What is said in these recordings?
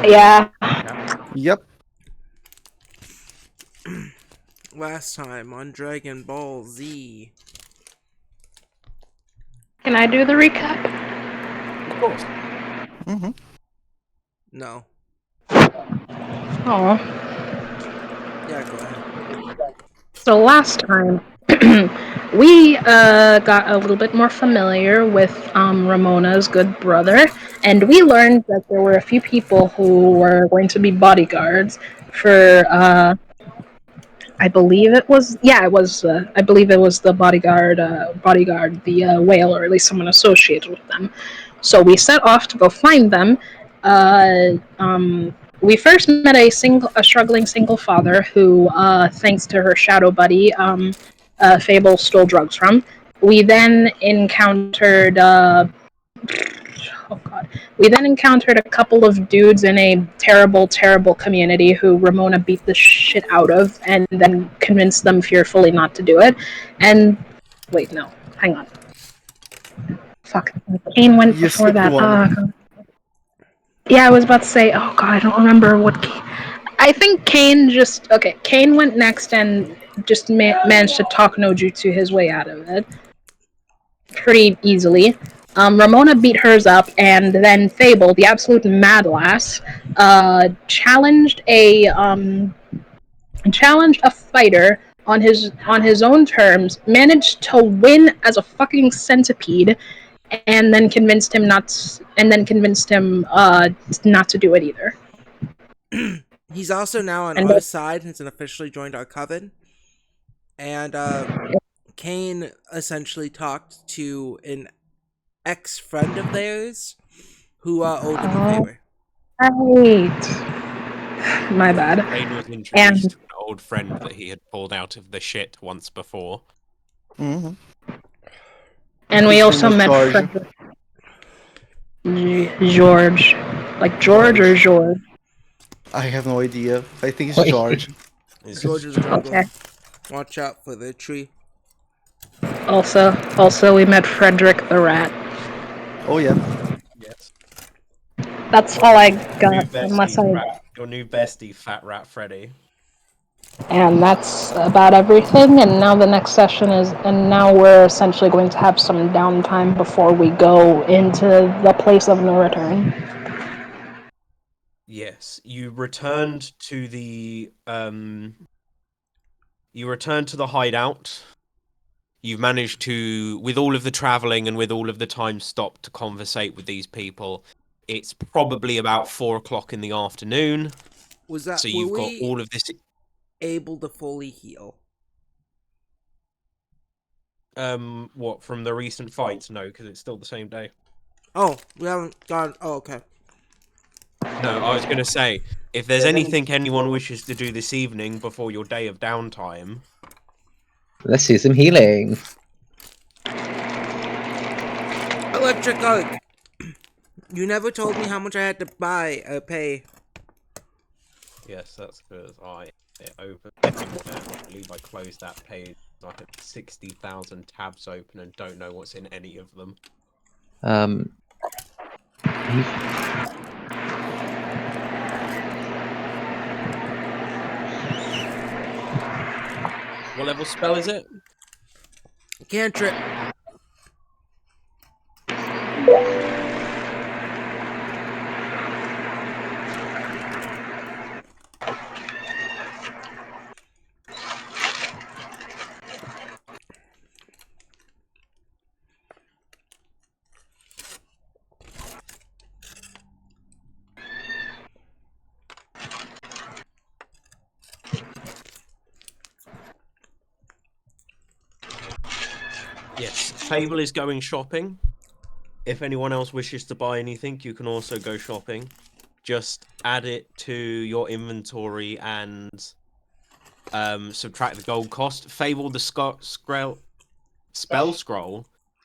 Yeah. Yep. Last time on Dragon Ball Z. Can I do the recap? Of course. Mm-hmm. No. Oh. Yeah, go ahead. So last time, we got a little bit more familiar with Ramona's good brother, and we learned that there were a few people who were going to be bodyguards for I believe it was, yeah, it was. I believe it was the bodyguard, the whale, or at least someone associated with them. So we set off to go find them. Uh, um, we first met a struggling single father who, thanks to her shadow buddy, Fable, stole drugs from. We then encountered oh god. We then encountered a couple of dudes in a terrible, terrible community who Ramona beat the shit out of and then convinced them fearfully not to do it. And wait, no, hang on. Fuck. Kane went You before skipped that. one. Yeah, I was about to say, oh god, I don't remember what I think Kane just okay. Kane went next and just managed to talk Nojutsu his way out of it pretty easily. Ramona beat hers up, and then Fable, the absolute mad lass, challenged a fighter on his own terms, managed to win as a fucking centipede, and then convinced him not to do it either. He's also now on And our side and officially joined our coven. And Kane essentially talked to an ex-friend of theirs who owed him a favor. Right. My bad. Kane was introduced And to an old friend that he had pulled out of the shit once before. Mm-hmm. and we His also name was met George. George, like George or George. I have no idea. I think it's Wait. George. George of the Jungle. Okay. Watch out for the tree. Also, we met Frederick the Rat. Oh yeah. Yes. That's all I New got, unless bestie, your new bestie, Fat Rat Freddy. And that's about everything. And now the next session and now we're essentially going to have some downtime before we go into the place of no return. Yes, you returned to the hideout. You've managed to, with all of the traveling and with all of the time stopped to conversate with these people, it's probably about 4 o'clock in the afternoon. Was that So you've got all of this able to fully heal? What, from the recent fights? No, because it's still the same day. Oh, we haven't gone. Oh, okay. No, I was going to say, if there's anything anyone wishes to do this evening before your day of downtime... Let's do some healing. Electric Arc! You never told me how much I had to pay. Yes, that's because I opened. I believe I closed that page. I had 60,000 tabs open and don't know what's in any of them. What level spell is it? Cantrip. Yes, Fable is going shopping. If anyone else wishes to buy anything, you can also go shopping. Just add it to your inventory and subtract the gold cost. Fable, the spell scroll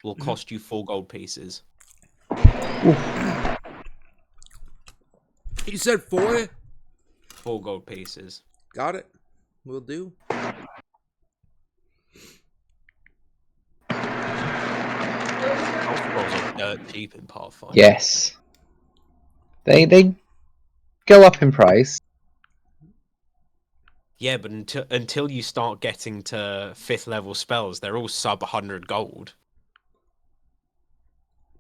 will cost you 4 gold pieces. You said 4? 4 gold pieces. Got it. Will do. Health rolls are dirt cheap in Pathfinder. Yes. They go up in price. Yeah, but until you start getting to 5th level spells, they're all sub 100 gold.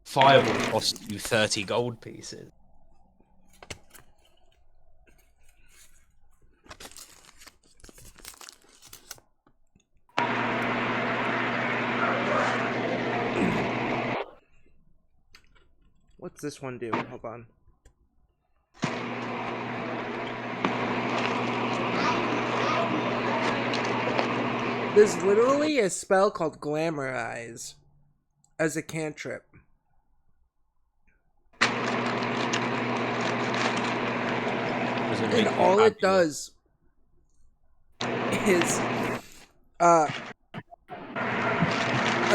Fireball costs you 30 gold pieces. What's this one do? Hold on. There's literally a spell called Glamorize as a cantrip. And all it does is a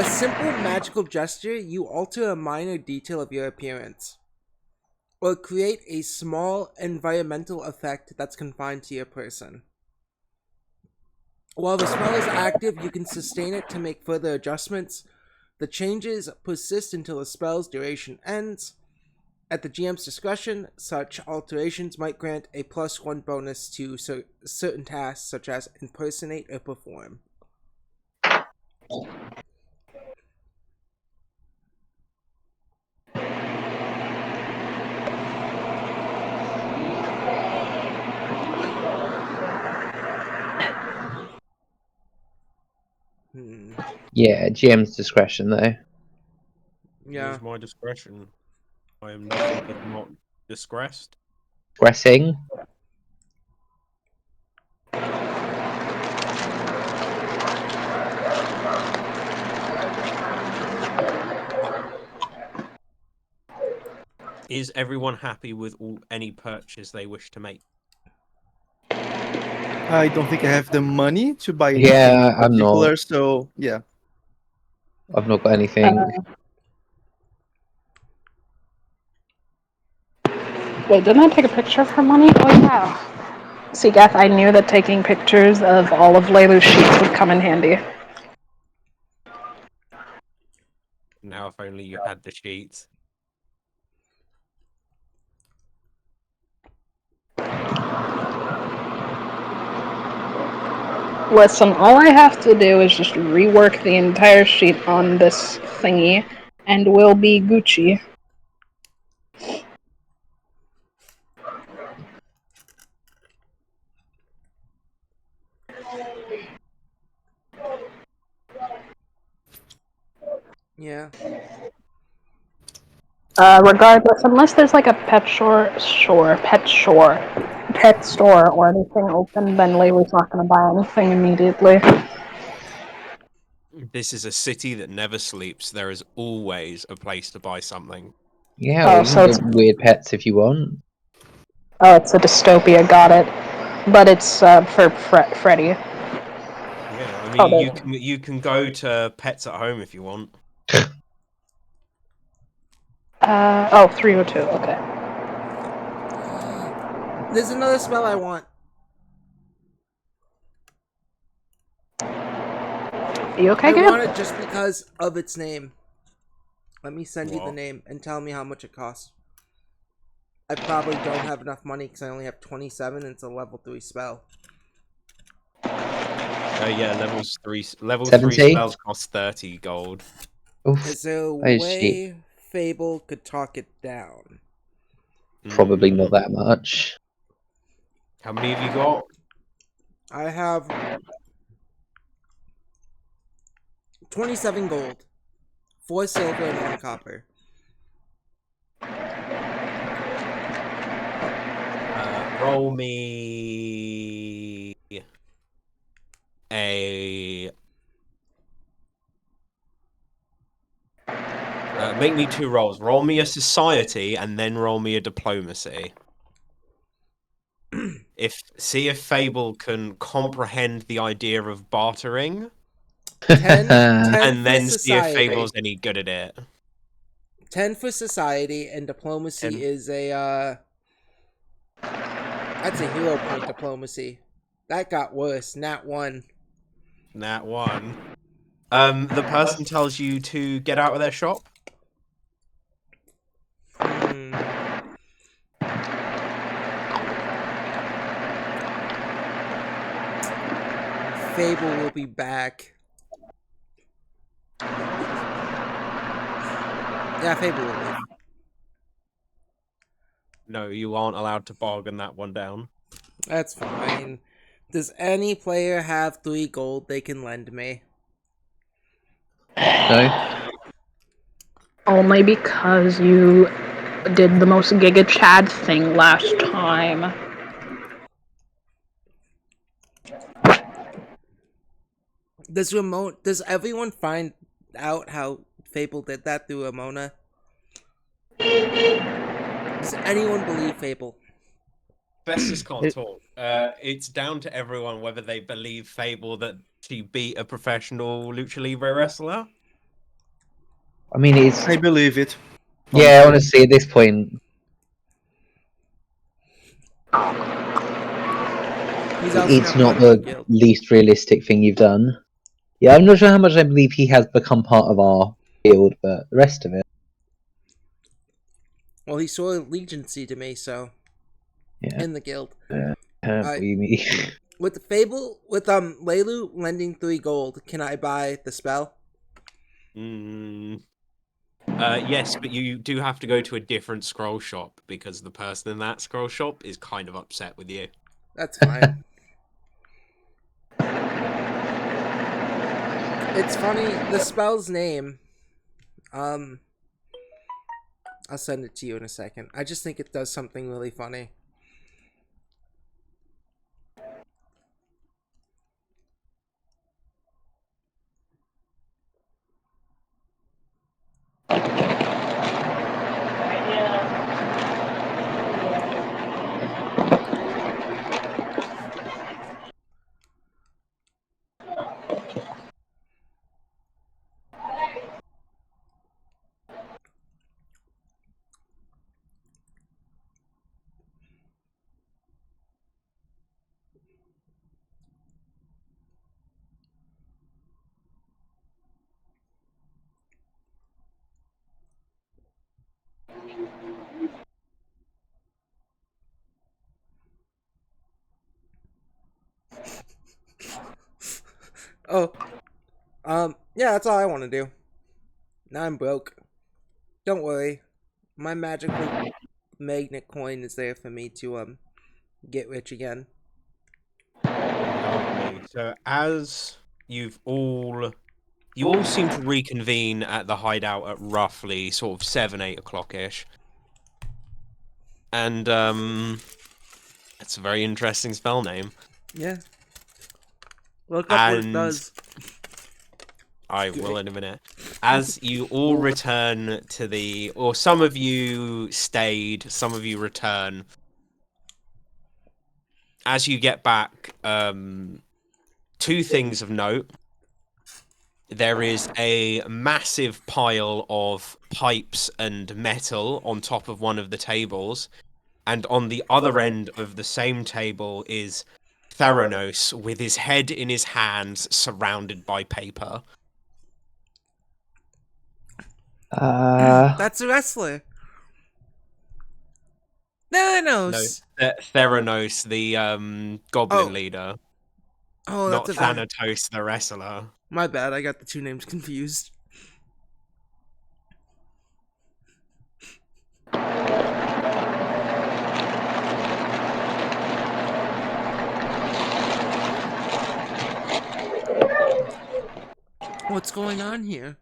simple magical gesture. You alter a minor detail of your appearance or create a small environmental effect that's confined to your person. While the spell is active, you can sustain it to make further adjustments. The changes persist until the spell's duration ends. At the GM's discretion, such alterations might grant a +1 bonus to certain tasks, such as impersonate or perform. Yeah, GM's discretion though. Yeah. Use my discretion. I am nothing if not disgraced. Dressing. Is everyone happy with any purchase they wish to make? I don't think I have the money to buy anything Yeah, I'm particular, not. so yeah. I've not got anything. Wait, didn't I take a picture of her money? Oh, yeah. See, Gath, I knew that taking pictures of all of Leilu's sheets would come in handy. Now, if only you had the sheets. Listen, all I have to do is just rework the entire sheet on this thingy, and we'll be Gucci. Yeah. Regardless, unless there's like a pet store or anything open, then Leilu's not going to buy anything immediately. This is a city that never sleeps. There is always a place to buy something. Yeah, Oh, well, you so can it's- get weird pets if you want. Oh, it's a dystopia, got it. But it's for Freddy. Yeah, I Oh, mean, you can go to Pets at Home if you want. 302, okay. There's another spell I want. You okay, I Gath? want it just because of its name. Let me send you the What? name and tell me how much it costs. I probably don't have enough money because I only have 27 and it's a level 3 spell. Yeah, level 3 70? spells cost 30 gold. Oof, Is there a that is way cheap. Fable could talk it down? Probably not that much. How many have you got? I have 27 gold, 4 silver, and 1 copper. Roll me a. Make me 2 rolls. Roll me a society and then roll me a diplomacy. See if Fable can comprehend the idea of bartering, 10 and then for see if society. Fable's any good at it. 10 for society, and diplomacy 10. is a, that's a hero point diplomacy. That got worse, nat 1. Nat 1. The person tells you to get out of their shop. Fable will be back. Yeah, Fable will leave. No, you aren't allowed to bargain that one down. That's fine. Does any player have 3 gold they can lend me? No? Only because you did the most Giga Chad thing last time. Does everyone find out how Fable did that through Ramona? Does anyone believe Fable? Festus can't talk. It's down to everyone whether they believe Fable that she beat a professional Lucha Libre wrestler. I mean, it's... I believe it. Yeah, honestly, at this point, He's also it's now not part of the the guild. least realistic thing you've done. Yeah, I'm not sure how much I believe he has become part of our guild, but the rest of it, Well, he swore allegiance to me, so yeah. in the guild. What do you mean? With the Fable, with Leilu lending 3 gold, can I buy the spell? Yes, but you do have to go to a different scroll shop because the person in that scroll shop is kind of upset with you. That's fine. It's funny, the spell's name, I'll send it to you in a second. I just think it does something really funny. Oh, yeah, that's all I want to do. Now I'm broke. Don't worry. My magical magnet coin is there for me to, get rich again. Lovely. So as you all seem to reconvene at the hideout at roughly sort of 7-8 o'clock ish. And it's a very interesting spell name. Yeah. Look up what it And does. I will in a minute. As you all return to or some of you stayed, some of you return. As you get back, 2 things of note. There is a massive pile of pipes and metal on top of one of the tables. And on the other end of the same table is Theranos with his head in his hands, surrounded by paper. That's a wrestler. Theranos. No, Theranos, the goblin leader. Oh, Not that's Thanatos, the wrestler. My bad. I got the 2 names confused. What's going on here?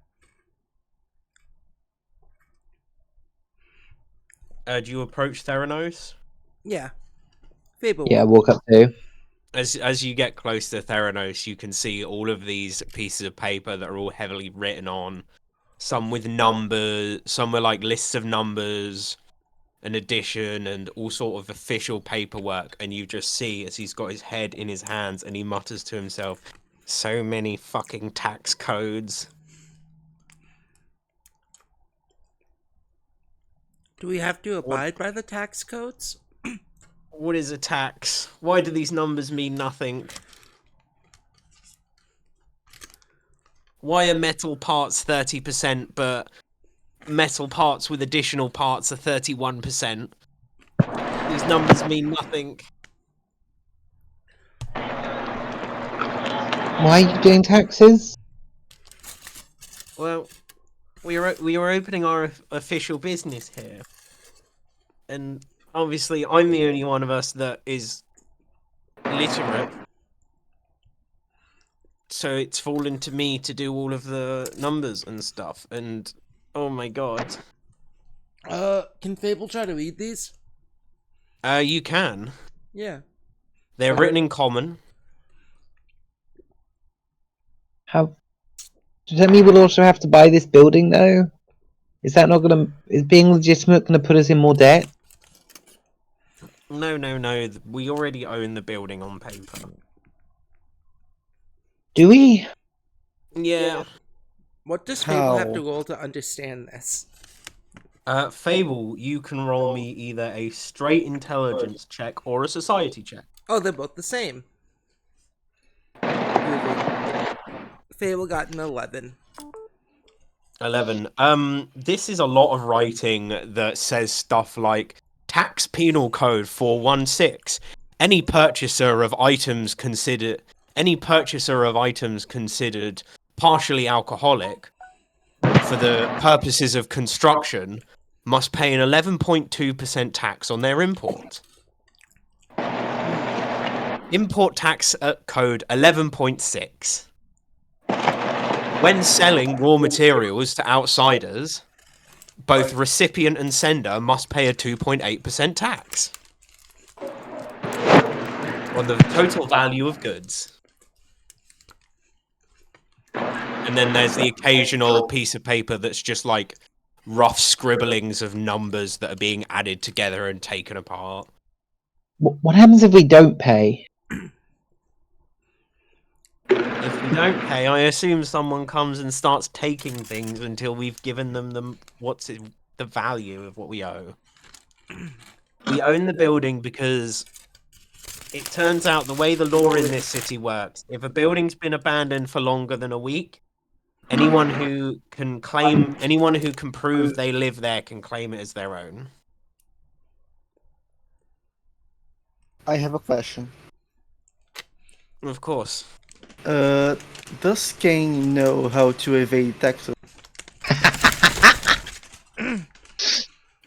Do you approach Theranos? Yeah. Fable. Yeah, walk up to. As you get close to Theranos, you can see all of these pieces of paper that are all heavily written on. Some with numbers, some were like lists of numbers, an addition, and all sort of official paperwork. And you just see as he's got his head in his hands and he mutters to himself, "So many fucking tax codes." Do we have to abide by the tax codes? What is a tax? Why do these numbers mean nothing? Why are metal parts 30%, but metal parts with additional parts are 31%? These numbers mean nothing. Why are you doing taxes? Well, we were opening our official business here, and obviously I'm the only one of us that is literate, so it's fallen to me to do all of the numbers and stuff. And oh my god, Can Fable try to read these? you can. Yeah. They're written in common. How? Does that mean we'll also have to buy this building, though? Is that not gonna? Is being legitimate gonna put us in more debt? No, no, no. We already own the building on paper. Do we? Yeah. What does Fable have to How? roll to understand this? Fable, you can roll me either a straight intelligence check or a society check. Oh, they're both the same. Groovy. Fable got an 11. 11. This is a lot of writing that says stuff like tax penal code 416. Any purchaser of items considered partially alcoholic for the purposes of construction must pay an 11.2% tax on their import. Import tax at code 11.6. When selling raw materials to outsiders, both recipient and sender must pay a 2.8% tax on the total value of goods. And then there's the occasional piece of paper that's just like rough scribblings of numbers that are being added together and taken apart. What happens if we don't pay? If we don't pay, I assume someone comes and starts taking things until we've given them the value of what we owe. We own the building because it turns out the way the law in this city works, if a building's been abandoned for longer than a week, anyone who can prove they live there can claim it as their own. I have a question. Of course. Does Kane know how to evade taxes?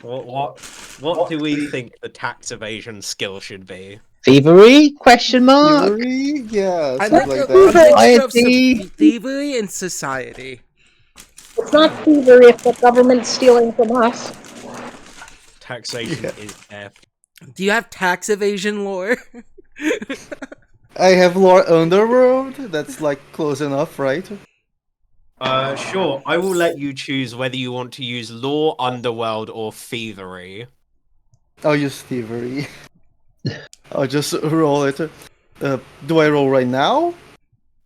What do we think the tax evasion skill should be? Thievery? Question mark. Thievery? Yeah, I something like like a that. mixture of Society. thievery and society. It's not thievery if the government's stealing from us. Taxation is F. Do you have tax evasion lore? I have Lore Underworld. That's like close enough, right? Sure. I will let you choose whether you want to use law, underworld, or thievery. I'll use thievery. I'll just roll it. Do I roll right now?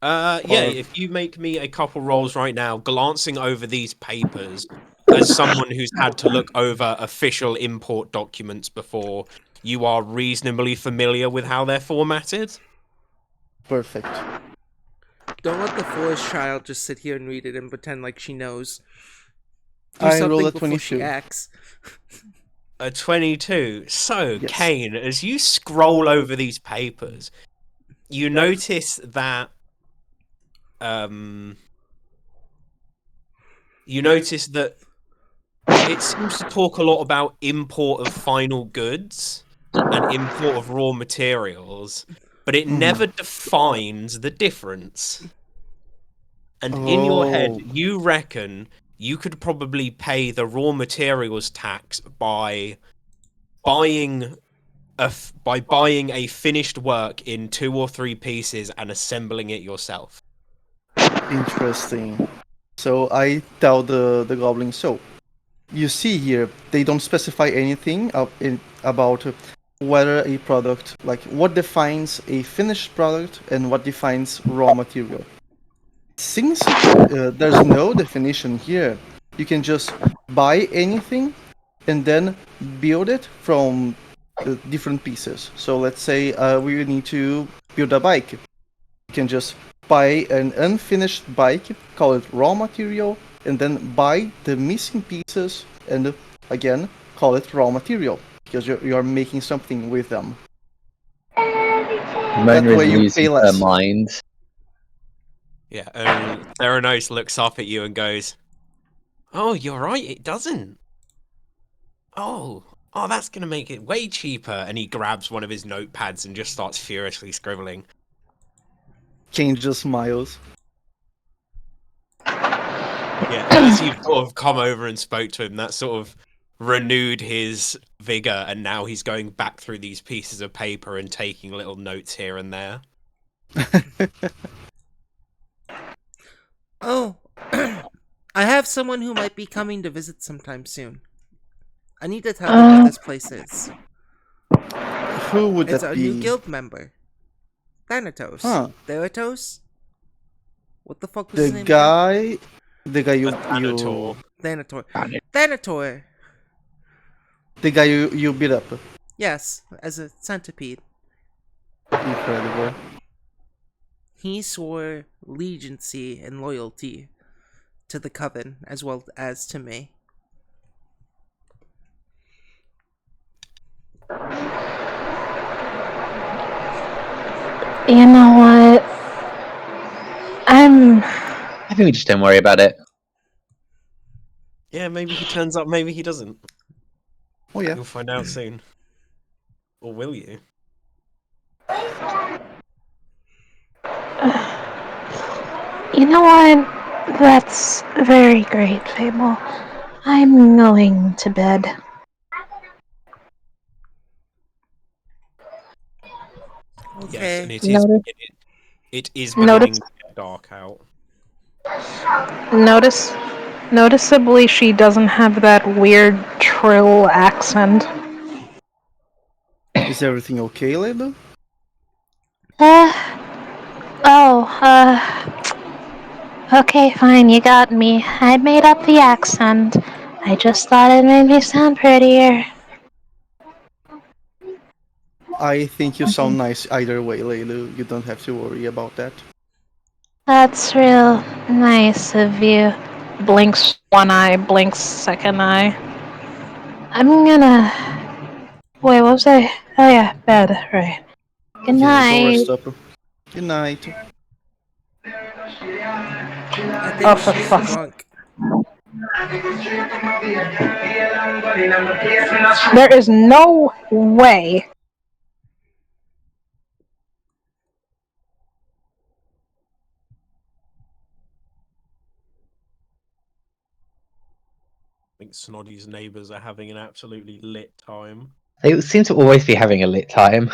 Yeah, Or- if you make me a couple rolls right now, glancing over these papers, as someone who's had to look over official import documents before, you are reasonably familiar with how they're formatted? Perfect. Don't let the forest child just sit here and read it and pretend like she knows. Do I something rolled a before she 22. acts. A 22. So, Yes. Kane, as you scroll over these papers, you notice that it seems to talk a lot about import of final goods and import of raw materials, but it never defines the difference. And in your head, Oh. you reckon you could probably pay the raw materials tax by buying a finished work in 2 or 3 pieces and assembling it yourself. Interesting. So I tell the goblin, so you see here, they don't specify anything about whether a product, like what defines a finished product and what defines raw material. Since there's no definition here, you can just buy anything and then build it from different pieces. So let's say we need to build a bike. You can just buy an unfinished bike, call it raw material, and then buy the missing pieces and again call it raw material because you're making something with them. Mona way is you losing pay her less. mind. Yeah, and Theranos looks up at you and goes, "Oh, you're right, it doesn't. Oh, that's gonna make it way cheaper." And he grabs one of his notepads and just starts furiously scribbling. Kane just smiles. Yeah, and as you've sort of come over and spoke to him, that sort of renewed his vigor, and now he's going back through these pieces of paper and taking little notes here and there. Oh, I have someone who might be coming to visit sometime soon. I need to tell them where this place is. Who would It's that a new be? guild member. Thanatos. Huh? Theratos? What the fuck was The his name again? guy, the guy A Thanator. Thanator. Found it. Thanator! you beat up. Yes, as a centipede. Incredible. He swore legiancy and loyalty to the coven as well as to me. You know what? I think we just don't worry about it. Yeah, maybe he turns up, maybe he doesn't. Oh yeah. You'll find out soon. Or will you? You know what? That's very great, Fable. I'm going to bed. Yes, Okay. and Notice, it is notice, beginning to get dark out. notice, noticeably, she doesn't have that weird trill accent. Is everything okay, Layla? Uh, okay, fine, you got me. I made up the accent. I just thought it made me sound prettier. I think you sound nice either way, Layla. You don't have to worry about that. That's real nice of you. Blinks one eye, blinks second eye. I'm gonna. Wait, what was I? Oh yeah, bed, right. Good Yeah, go rest night. up. Good night. I Oh, think for she's fuck's sake. drunk. There is no way. I think Snoddy's neighbours are having an absolutely lit time. They seem to always be having a lit time.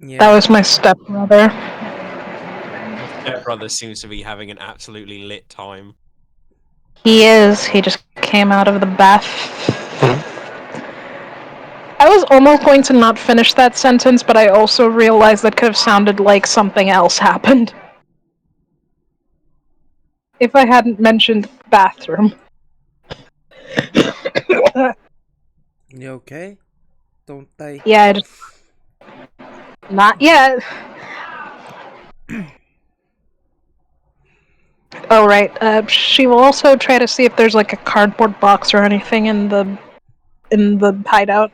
Yeah. That was my stepbrother. Your stepbrother seems to be having an absolutely lit time. He is. He just came out of the bath. I was almost going to not finish that sentence, but I also realized that could have sounded like something else happened. If I hadn't mentioned bathroom. You okay? Don't I? Yeah, not yet. Oh, right. She will also try to see if there's like a cardboard box or anything in the hideout.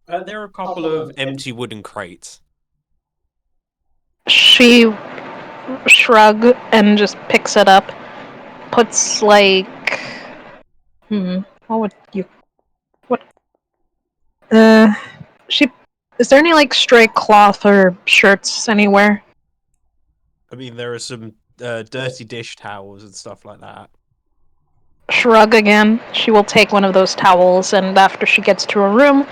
There are a couple of empty wooden crates. She shrugs and just picks it up. Puts like, what would you? What? She. Is there any like stray cloth or shirts anywhere? I mean, there are some dirty dish towels and stuff like that. Shrug again. She will take one of those towels, and after she gets to her room,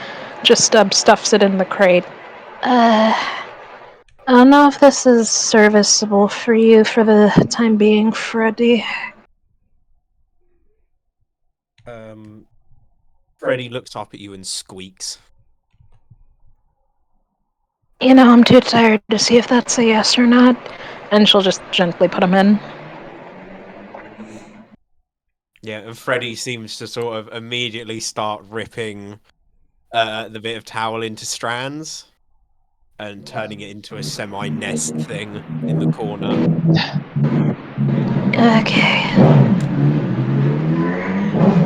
just stuffs it in the crate. I don't know if this is serviceable for you for the time being, Freddy. Freddy looks up at you and squeaks. You know, I'm too tired to see if that's a yes or not. And she'll just gently put him in. Yeah, and Freddy seems to sort of immediately start ripping the bit of towel into strands and turning it into a semi-nest thing in the corner. Okay.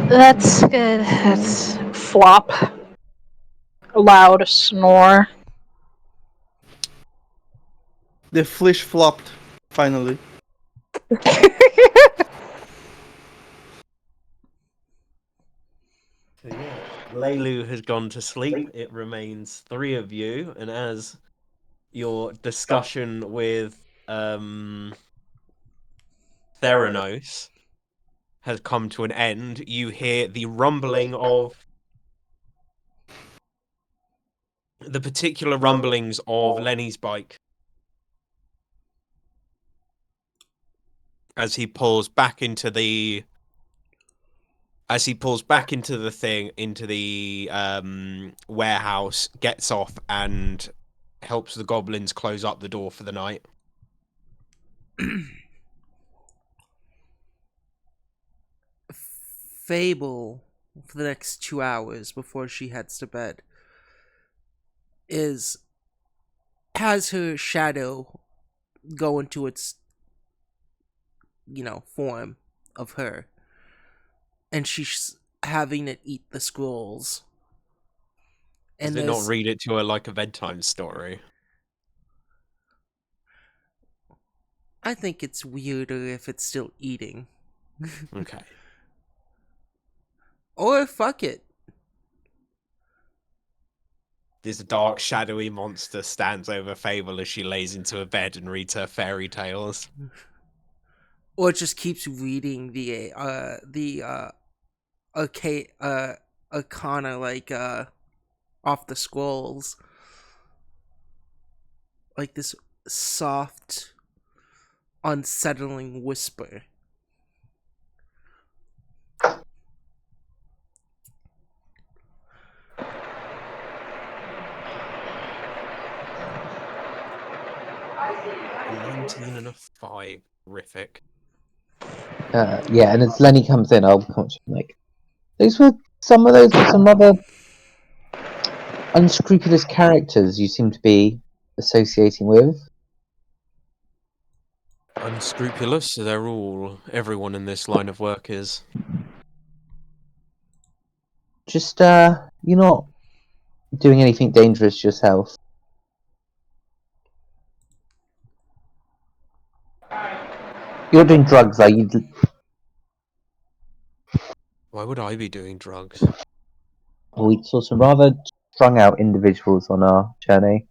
That's good. That's flop. Loud snore. The flesh flopped. Finally. So yeah, Leilu has gone to sleep. It remains three of you, and as your discussion with Theranos has come to an end, you hear the rumbling of the particular rumblings of Lenny's bike as he pulls back into the thing into the warehouse, gets off and helps the goblins close up the door for the night. Fable, for the next 2 hours before she heads to bed, has her shadow go into its form of her, and she's having it eat the scrolls. Does And it not read it to her like a bedtime story? I think it's weirder if it's still eating. Okay. Or fuck it. This dark, shadowy monster stands over Fable as she lays into a bed and reads her fairy tales. Or it just keeps reading the arcana, like off the scrolls, like this soft, unsettling whisper. A 19 and a 5. Horrific. Yeah, and as Lenny comes in, I'll come to him like, those were some other unscrupulous characters you seem to be associating with. Unscrupulous, everyone in this line of work is. Just, you're not doing anything dangerous yourself. You're doing drugs, are you? Why would I be doing drugs? We saw some rather strung out individuals on our journey.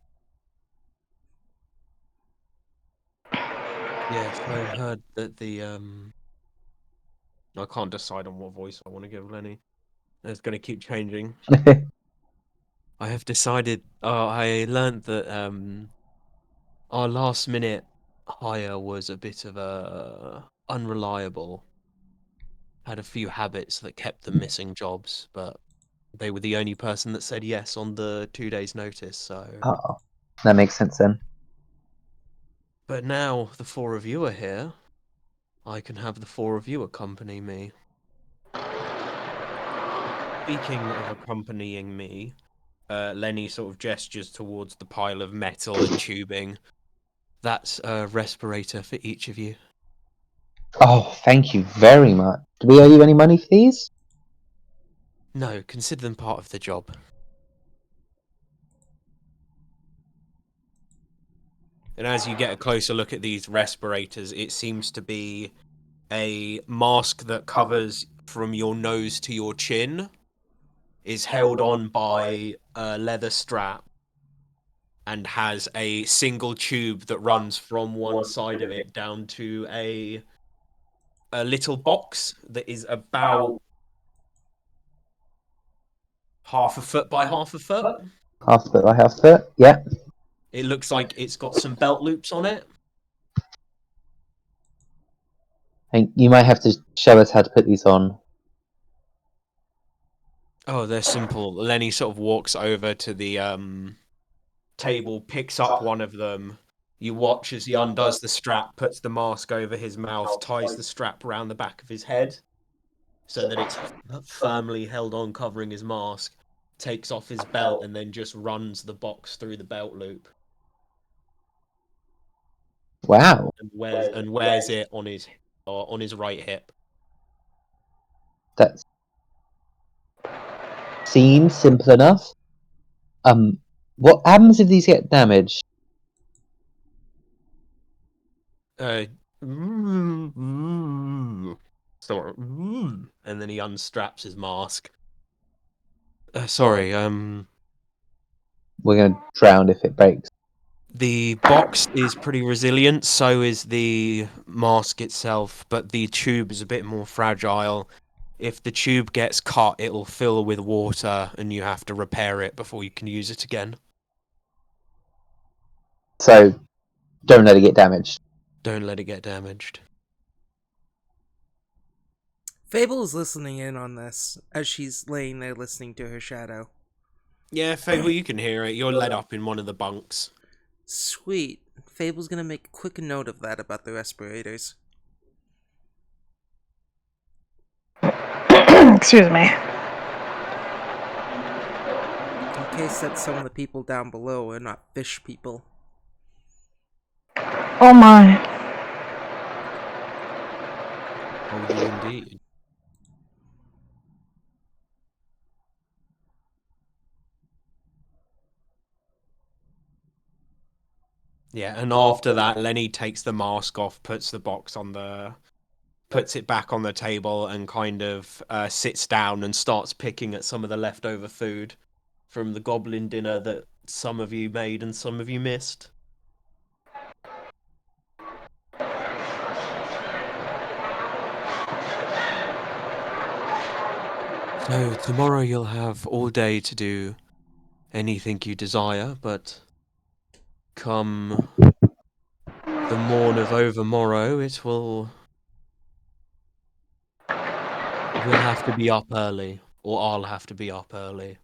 Yes, I heard that I can't decide on what voice I want to give Lenny. It's going to keep changing. I have decided. I learned that our last minute hire was a bit of a unreliable. Had a few habits that kept them missing jobs, but they were the only person that said yes on the 2 days' notice. So, Oh, that makes sense then. but now the four of you are here. I can have the four of you accompany me. Speaking of accompanying me, Lenny sort of gestures towards the pile of metal and tubing. That's a respirator for each of you. Oh, thank you very much. Do we owe you any money for these? No, consider them part of the job. And as you get a closer look at these respirators, it seems to be a mask that covers from your nose to your chin, is held on by a leather strap, and has a single tube that runs from one side of it down to a little box that is about half a foot by half a foot. Half foot by half foot, yeah. It looks like it's got some belt loops on it. And you might have to show us how to put these on. Oh, they're simple. Lenny sort of walks over to the table, picks up one of them. You watch as he undoes the strap, puts the mask over his mouth, ties the strap around the back of his head so that it's firmly held on, covering his mask, takes off his belt, and then just runs the box through the belt loop. Wow. And wears it on his right hip. That seems simple enough. What happens if these get damaged? Uh, sorry. And then he unstraps his mask. Sorry, We're gonna drown if it breaks. the box is pretty resilient, so is the mask itself, but the tube is a bit more fragile. If the tube gets cut, it'll fill with water and you have to repair it before you can use it again. So don't let it get damaged. Don't let it get damaged. Fable is listening in on this as she's laying there listening to her shadow. Yeah, Fable, you can hear it. You're let up in one of the bunks. Sweet. Fable's gonna make a quick note of that about the respirators. Excuse me. In case that some of the people down below are not fish people. Oh my. Oh, you indeed. Yeah, and after that, Lenny takes the mask off, puts it back on the table, and kind of sits down and starts picking at some of the leftover food from the goblin dinner that some of you made and some of you missed. So tomorrow you'll have all day to do anything you desire, but come the morn of overmorrow, you'll have to be up early, or I'll have to be up early.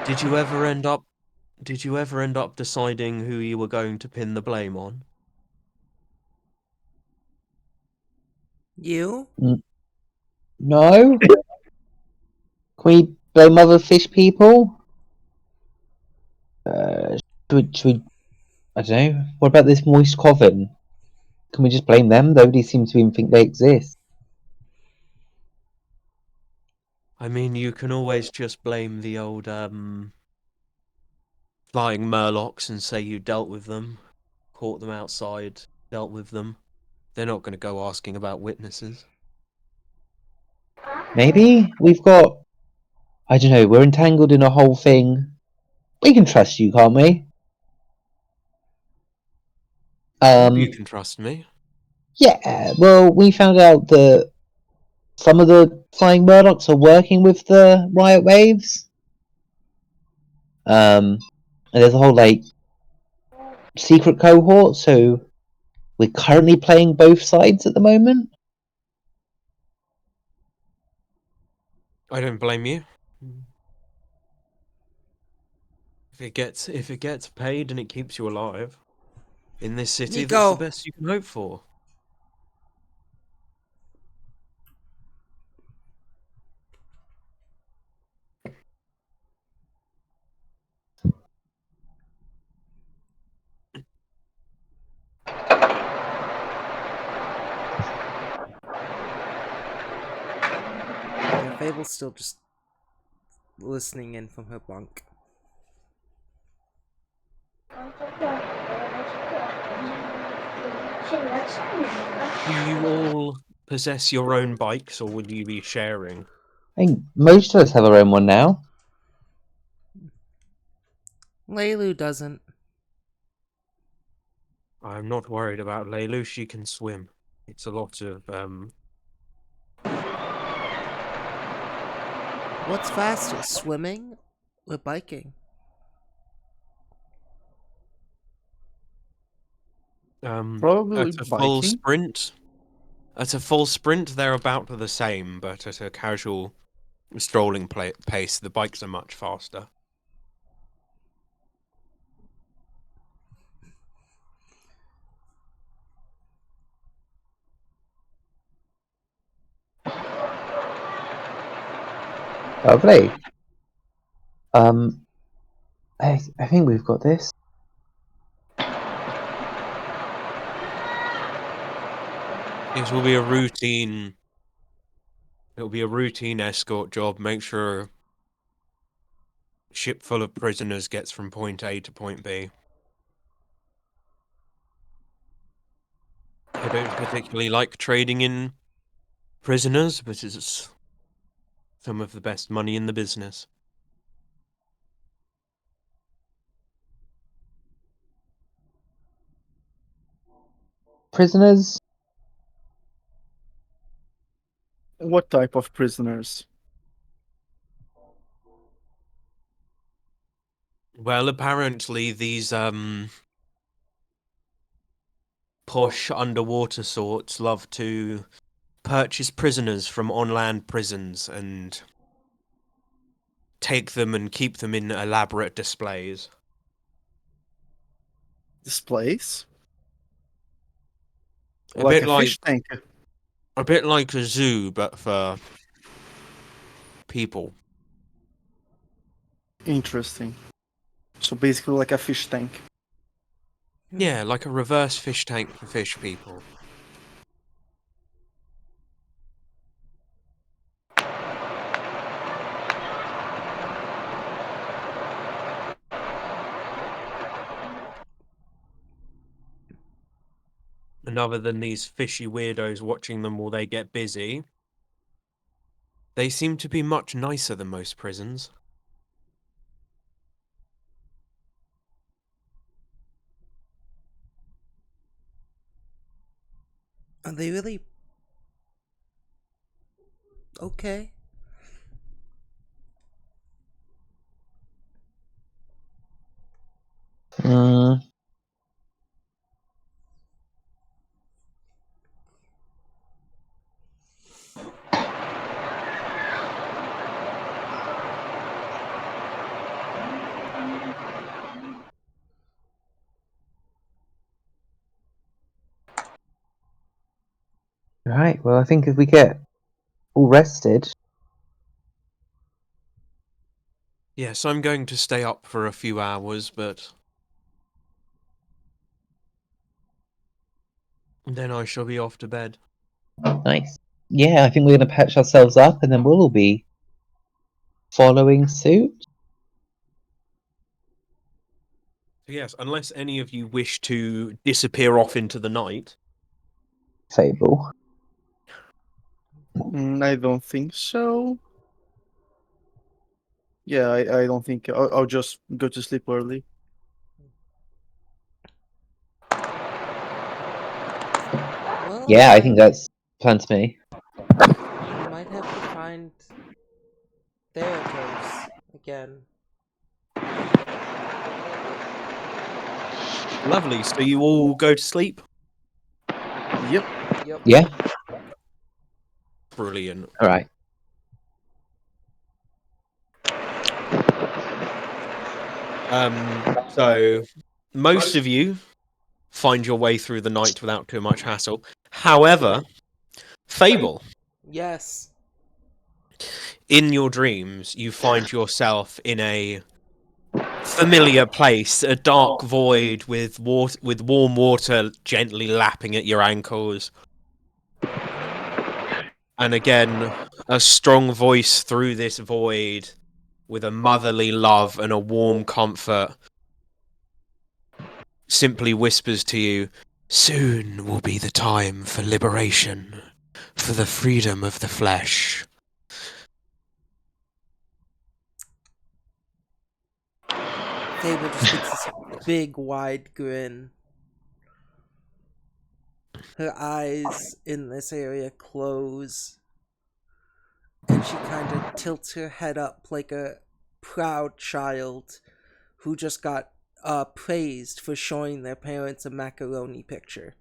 Did you ever end up deciding who you were going to pin the blame on? You? No? Can we blame other fish people? Should we, I don't know. What about this moist coven? Can we just blame them? Nobody seems to even think they exist. I mean, you can always just blame the old flying murlocs and say you dealt with them, caught them outside, dealt with them. They're not going to go asking about witnesses. Maybe we've got, I don't know, we're entangled in a whole thing. We can trust you, can't we? You can trust me. Yeah, well, we found out that some of the flying Murdocs are working with the Riot Waves. And there's a whole, like, secret cohort, so we're currently playing both sides at the moment. I don't blame you. If it gets paid and it keeps you alive in this city, that's the Nico! best you can hope for. Yeah, Fable's still just listening in from her bunk. Do you all possess your own bikes, or will you be sharing? I think most of us have our own one now. Leilu doesn't. I'm not worried about Leilu. She can swim. It's a lot of What's faster, swimming or biking? Probably at a full biking. sprint. At a full sprint, they're about the same, but at a casual strolling pace, the bikes are much faster. Lovely. I think we've got this. It will be a routine. It'll be a routine escort job. Make sure ship full of prisoners gets from point A to point B. I don't particularly like trading in prisoners, but it's some of the best money in the business. Prisoners? What type of prisoners? Well, apparently these posh underwater sorts love to purchase prisoners from on-land prisons and take them and keep them in elaborate displays. Displays? A Like bit a like fish tank? a bit like a zoo, but for people. Interesting. So basically like a fish tank. Yeah, like a reverse fish tank for fish people. And other than these fishy weirdos watching them while they get busy, they seem to be much nicer than most prisons. Are they really okay? Mm, right, well, I think if we get all rested, Yes, I'm going to stay up for a few hours, but then I shall be off to bed. nice. Yeah, I think we're going to patch ourselves up and then we'll all be following suit. Yes, unless any of you wish to disappear off into the night. Fable. I don't think so. Yeah, I don't think I'll just go to sleep early. Well, Yeah, I think that's plan to me. we might have to find Theratos again. Lovely, so you all go to sleep? Yep. Yep. Yeah? Brilliant. Alright. So most of you find your way through the night without too much hassle. However, Fable, Yes. in your dreams, you find yourself in a familiar place, a dark void with warm water gently lapping at your ankles. And again, a strong voice through this void with a motherly love and a warm comfort simply whispers to you, "Soon will be the time for liberation, for the freedom of the flesh." Fable just gets this big, wide grin. Her eyes in this area close, and she kind of tilts her head up like a proud child who just got praised for showing their parents a macaroni picture.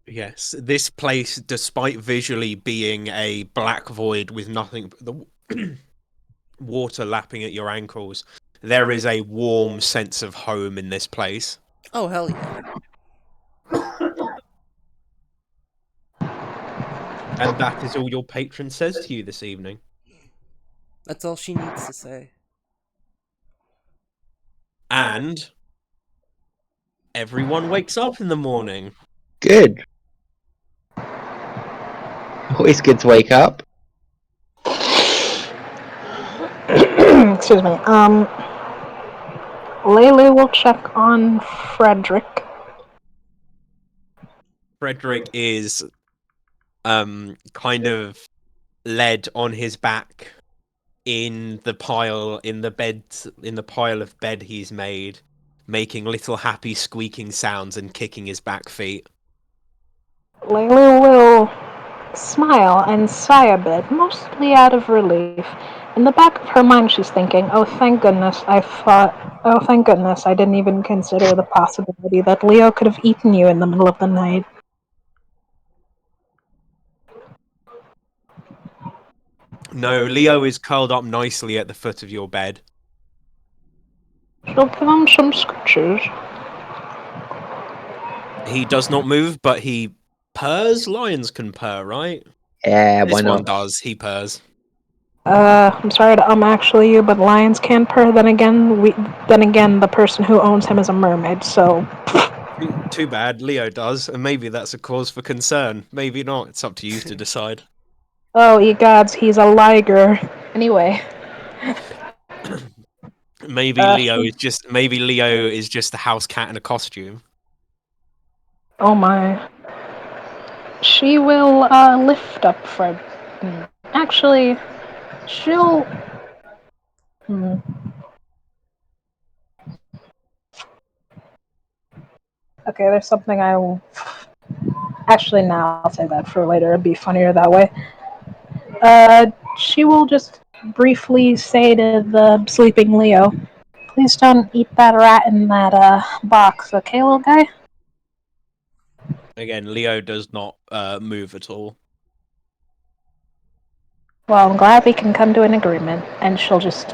Yes, this place, despite visually being a black void with nothing but the water lapping at your ankles, there is a warm sense of home in this place. Oh, hell yeah. And that is all your patron says to you this evening. That's all she needs to say. And everyone wakes up in the morning. Good. Always good to wake up. excuse me. Lele will check on Frederick. Frederick is kind of led on his back in the pile of bed he's made, making little happy squeaking sounds and kicking his back feet. Lele will smile and sigh a bit, mostly out of relief. In the back of her mind, she's thinking, oh, thank goodness, I didn't even consider the possibility that Leo could have eaten you in the middle of the night. No, Leo is curled up nicely at the foot of your bed. She'll give him some scratches. He does not move, but he purrs. Lions can purr, right? Yeah, This why one not? does. He purrs. I'm sorry to actually you, but lions can purr. Then again, the person who owns him is a mermaid, so. Too bad. Leo does, and maybe that's a cause for concern. Maybe not. It's up to you to decide. Oh, ye gods, he's a liger. Anyway. Maybe Leo is just the house cat in a costume. Oh my. She will lift up Fred. Actually, she'll. Hmm. Okay, there's something I will. Actually, now I'll say that for later. It'd be funnier that way. She will just briefly say to the sleeping Leo, "Please don't eat that rat in that box, okay, little guy?" Again, Leo does not move at all. Well, I'm glad we can come to an agreement, and she'll just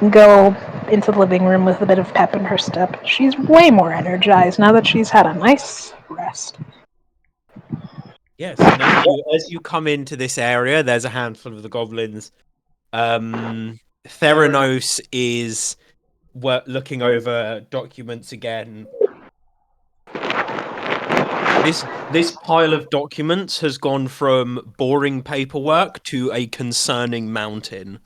go into the living room with a bit of pep in her step. She's way more energized now that she's had a nice rest. Yes, and as you come into this area, there's a handful of the goblins. Theranos is looking over documents again. This pile of documents has gone from boring paperwork to a concerning mountain.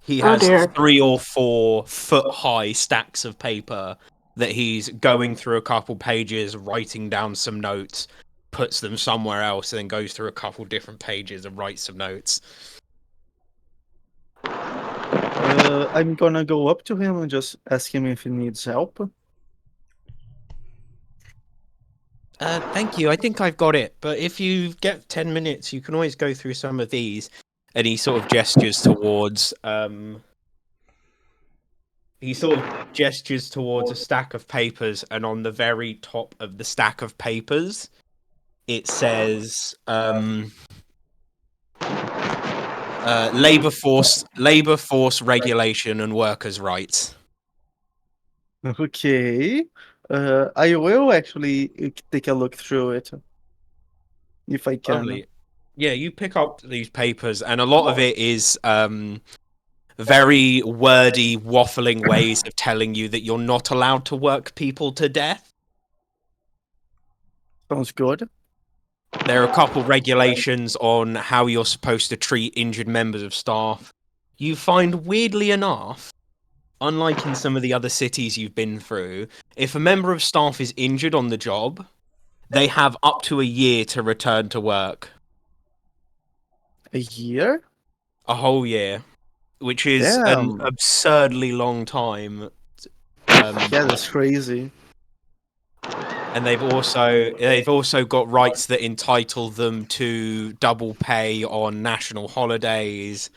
He Oh has dear. 3 or 4 foot high stacks of paper that he's going through a couple pages, writing down some notes, puts them somewhere else, and then goes through a couple different pages and writes some notes. I'm gonna go up to him and just ask him if he needs help. Thank you. I think I've got it. But if you get 10 minutes, you can always go through some of these. And he sort of gestures towards a stack of papers, and on the very top of the stack of papers, it says labor force regulation and workers' rights. Okay. I will actually take a look through it if I can. Lovely. Yeah, you pick up these papers, and a lot of it is very wordy, waffling ways of telling you that you're not allowed to work people to death. Sounds good. There are a couple regulations on how you're supposed to treat injured members of staff. You find, weirdly enough, unlike in some of the other cities you've been through, if a member of staff is injured on the job, they have up to a year to return to work. A year? A whole year, which is an Damn. absurdly long time. Yeah, that's crazy. And they've also got rights that entitle them to double pay on national holidays.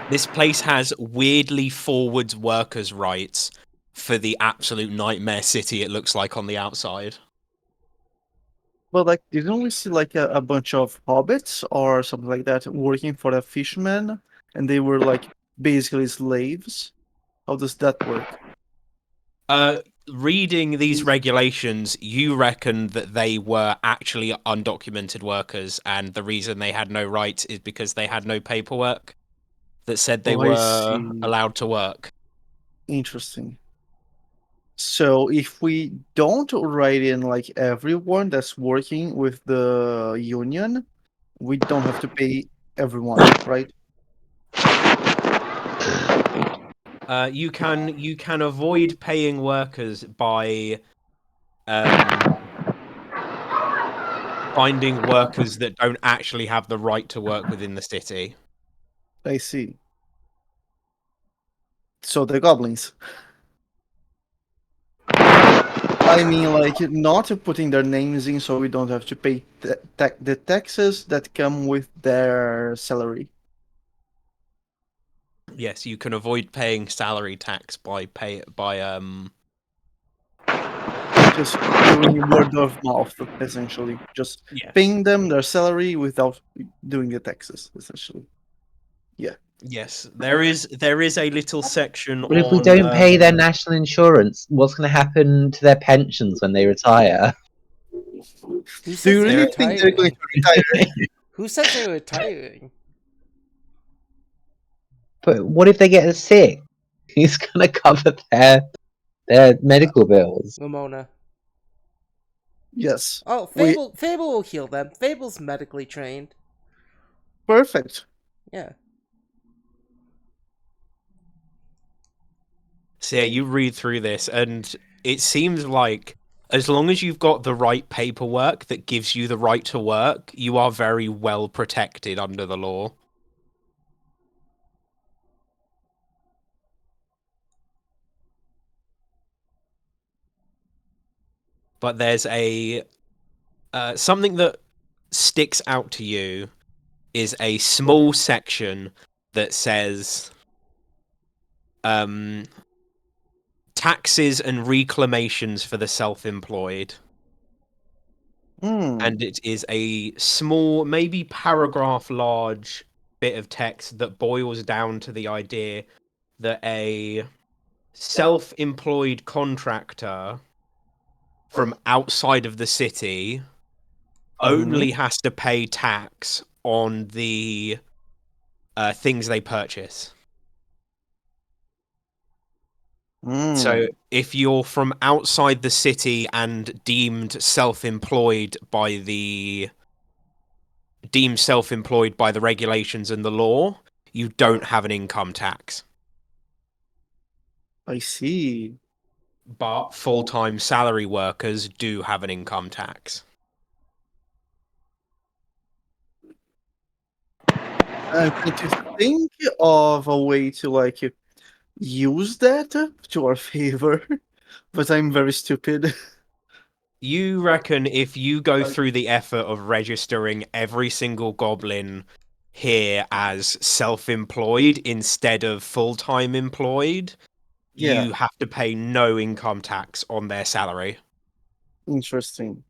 This place has weirdly forwards workers' rights for the absolute nightmare city it looks like on the outside. But like, didn't we see like a bunch of hobbits or something like that working for a fisherman, and they were like basically slaves? How does that work? Reading these regulations, you reckon that they were actually undocumented workers, and the reason they had no rights is because they had no paperwork that said they Oh, I were see. allowed to work. Interesting. So if we don't write in like everyone that's working with the union, we don't have to pay everyone, right? You can avoid paying workers by finding workers that don't actually have the right to work within the city. I see. So the goblins. I mean, like, not putting their names in so we don't have to pay the taxes that come with their salary. Yes, you can avoid paying salary tax by Just doing word of mouth, essentially. Just yes. paying them their salary without doing the taxes, essentially. Yeah. Yes, there is a little section But if we on don't pay their national insurance, what's going to happen to their pensions when they retire? Who Do says you they're really think they're going retiring? to retire? Who says they're retiring? But what if they get sick? Who's going to cover their medical bills? Ramona. Yes. Oh, We Fable will heal them. Fable's medically trained. perfect. Yeah. So yeah, you read through this, and it seems like as long as you've got the right paperwork that gives you the right to work, you are very well protected under the law. But there's a something that sticks out to you is a small section that says um, taxes and reclamations for the self-employed. Hmm. And it is a small, maybe paragraph large bit of text that boils down to the idea that a self-employed contractor from outside of the city Mm-hmm. only has to pay tax on the things they purchase. Hmm. So if you're from outside the city and deemed self-employed by the regulations and the law, you don't have an income tax. I see. But full-time salary workers do have an income tax. I'm trying to think of a way to like use that to our favor, but I'm very stupid. You reckon if you go through the effort of registering every single goblin here as self-employed instead of full-time employed, Yeah, you have to pay no income tax on their salary? interesting. But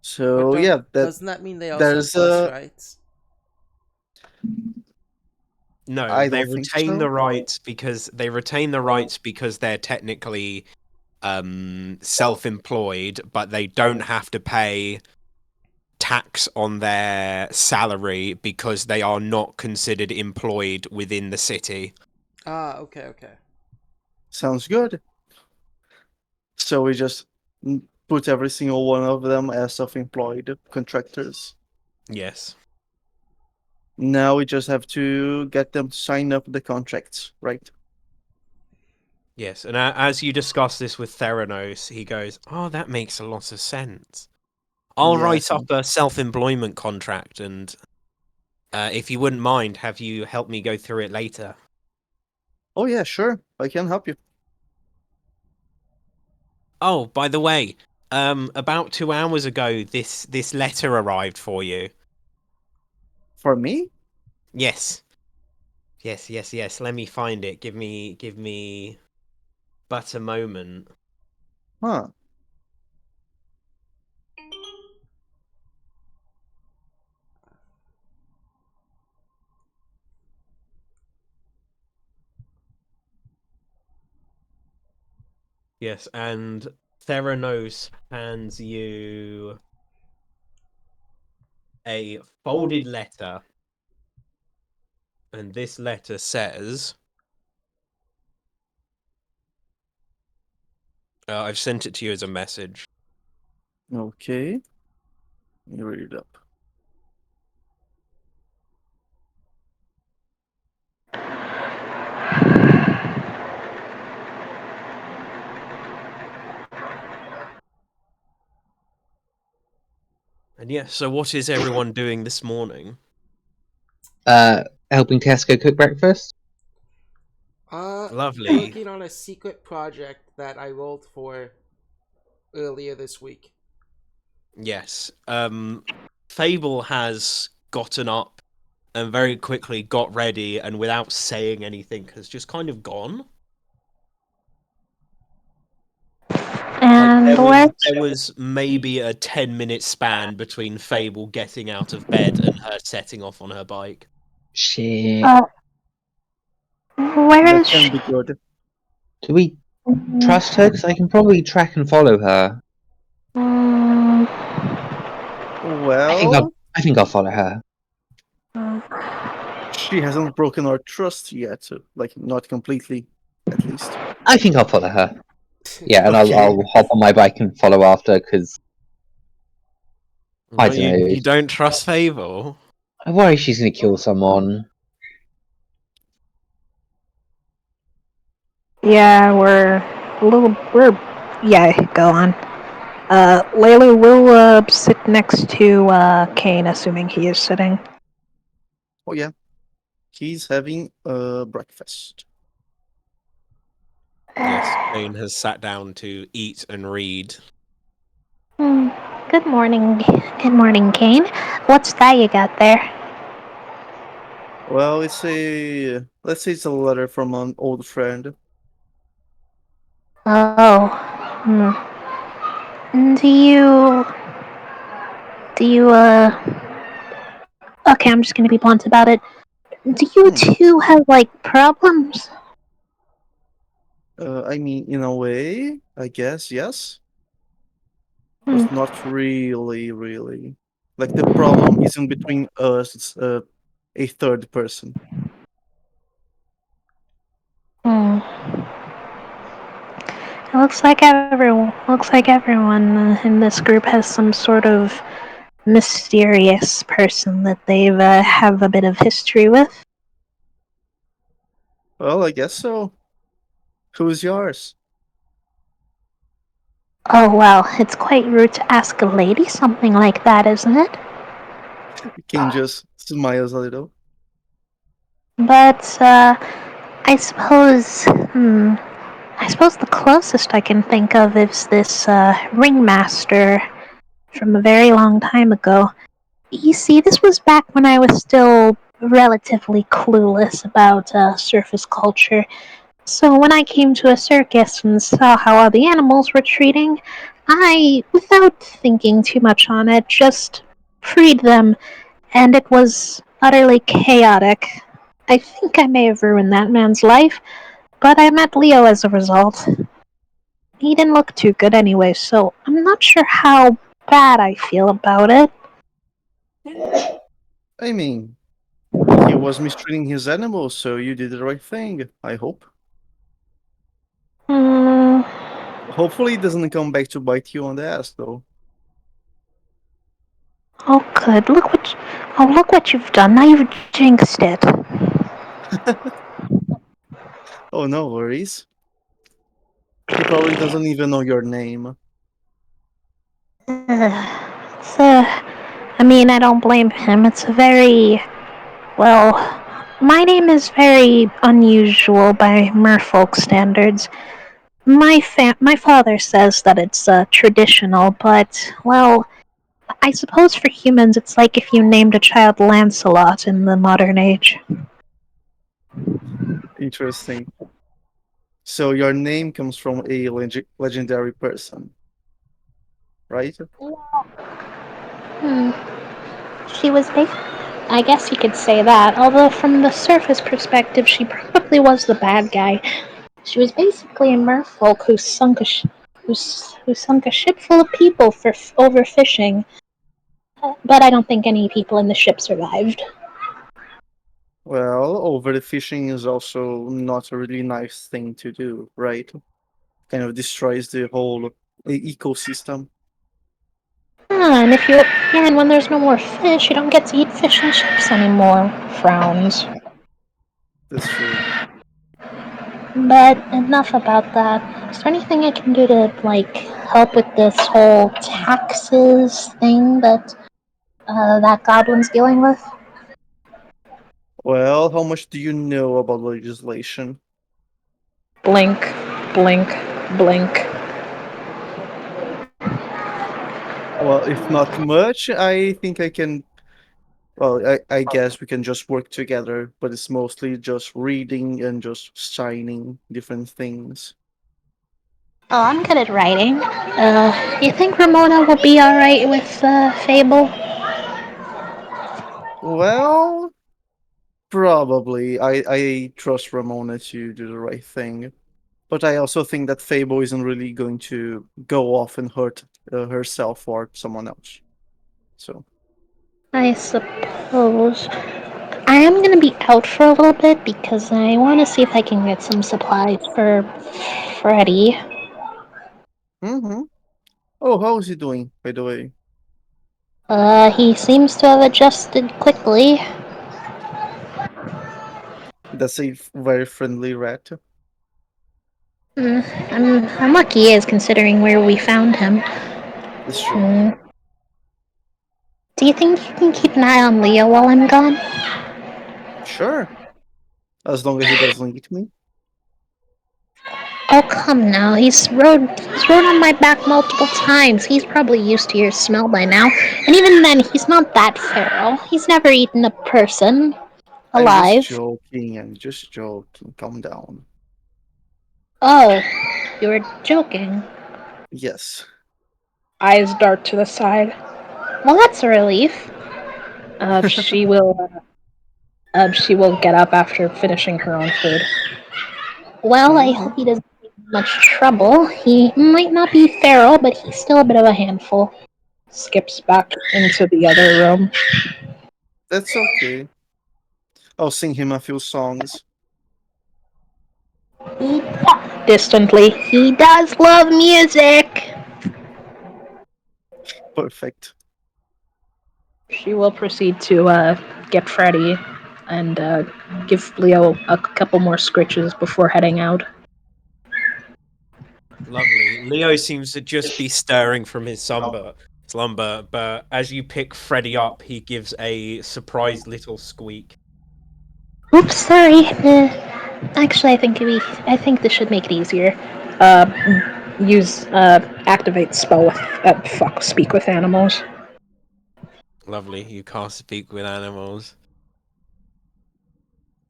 So yeah, doesn't that mean they also have there's bus a. rights? No, I they don't think retain so. the rights because they're technically self-employed, but they don't have to pay tax on their salary because they are not considered employed within the city. Ah, okay. Sounds good. So we just put every single one of them as self-employed contractors. Yes. Now we just have to get them to sign up the contracts, right? Yes, and as you discuss this with Theranos, he goes, "Oh, that makes a lot of sense. I'll Yes. write up a self-employment contract, and if you wouldn't mind, have you help me go through it later?" Oh yeah, sure. I can help you. Oh, by the way, about 2 hours ago, this letter arrived for you. For me? Yes, yes. Let me find it. Give me but a moment. Huh. Yes, and Theranos hands you a folded letter, and this letter says, I've sent it to you as a message. Okay. Let me read it up. And yeah, so what is everyone doing this morning? Helping Tesco cook breakfast. Lovely. Working on a secret project that I rolled for earlier this week. Yes. Fable has gotten up and very quickly got ready and without saying anything has just kind of gone. Like And where? there was maybe a 10-minute span between Fable getting out of bed and her setting off on her bike. Shit. Uh, where That is can she? be good. Do we trust her? Because I can probably track and follow her. Mm, I think I'll. Well, I think I'll follow her. she hasn't broken our trust yet, like not completely, at least. I think I'll follow her. Yeah, and I'll Okay. hop on my bike and follow after because I Well, don't you know. don't trust Fable? I worry she's gonna kill someone. yeah, yeah, go on. Layla will sit next to Kane, assuming he is sitting. Oh yeah, he's having breakfast. Yes, Jane has sat down to eat and read. Hmm, good morning. Good morning, Kane. What's that you got there? Well, it's a let's say it's a letter from an old friend. Oh. Hmm. Do you, okay, I'm just gonna be blunt about it. Do you Hmm. two have, like, problems? I mean, in a way, I guess yes, Hmm. but not really, really. Like the problem isn't between us; it's a third person. Hmm. It looks like everyone in this group has some sort of mysterious person that they've have a bit of history with. Well, I guess so. Who's yours? Oh well, it's quite rude to ask a lady something like that, isn't it? King just smiles a little. But I suppose, I suppose the closest I can think of is this ringmaster from a very long time ago. You see, this was back when I was still relatively clueless about surface culture. So when I came to a circus and saw how all the animals were treating, I, without thinking too much on it, just freed them, and it was utterly chaotic. I think I may have ruined that man's life, but I met Leo as a result. He didn't look too good anyway, so I'm not sure how bad I feel about it. I mean, he was mistreating his animals, so you did the right thing. I hope. Hmm. Hopefully, it doesn't come back to bite you on the ass, though. Oh, good. Look what you've done. Now you've jinxed it. Oh, no worries. He probably doesn't even know your name. It's, I mean, I don't blame him. It's a very, well, my name is very unusual by merfolk standards. My father says that it's traditional, but, well, I suppose for humans it's like if you named a child Lancelot in the modern age. Interesting. So your name comes from a legendary person, right? Hmm. She was I guess you could say that, although from the surface perspective, she probably was the bad guy. She was basically a merfolk who sunk a ship full of people for overfishing, but I don't think any people in the ship survived. Well, overfishing is also not a really nice thing to do, right? Kind of destroys the whole ecosystem. And when there's no more fish, you don't get to eat fish and chips anymore. Frowns. That's true. But enough about that. Is there anything I can do to, like, help with this whole taxes thing that that goblin's dealing with? Well, how much do you know about legislation? Blink, blink, blink. Well, if not much, I think I can. Well, I guess we can just work together, but it's mostly just reading and just signing different things. Oh, I'm good at writing. You think Ramona will be alright with Fable? Well, probably. I trust Ramona to do the right thing. But I also think that Fable isn't really going to go off and hurt herself or someone else. So, I suppose. I am gonna be out for a little bit because I want to see if I can get some supplies for Freddy. mm-hmm. Oh, how is he doing, by the way? He seems to have adjusted quickly. That's a very friendly rat. Hmm, I'm lucky he is considering where we found him. It's true. Hmm. Do you think you can keep an eye on Leo while I'm gone? Sure, as long as he doesn't eat me. Oh come now, he's rode on my back multiple times. He's probably used to your smell by now. And even then, he's not that feral. He's never eaten a person I'm just alive. joking. I'm just joking. Calm down. Oh, you were joking. Yes. Eyes dart to the side. Well, that's a relief. She will get up after finishing her own food. Well, I Hmm. hope he doesn't get in much trouble. He might not be feral, but he's still a bit of a handful. Skips back into the other room. That's okay. I'll sing him a few songs. Distantly, he does love music. Perfect. She will proceed to get Freddy and give Leo a couple more scritches before heading out. Lovely. Leo seems to just be stirring from his slumber, but as you pick Freddy up, he gives a surprised little squeak. Oops, sorry. Actually, I think this should make it easier. Use activate spell with speak with animals. Lovely. You can't speak with animals.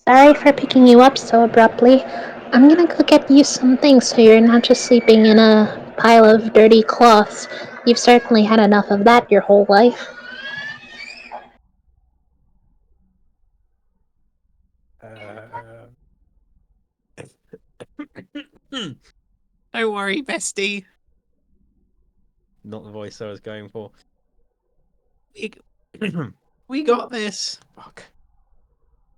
Sorry for picking you up so abruptly. I'm gonna go get you some things so you're not just sleeping in a pile of dirty cloths. You've certainly had enough of that your whole life. Uh... Don't worry, bestie. Not the voice I was going for. We, we got this. Fuck.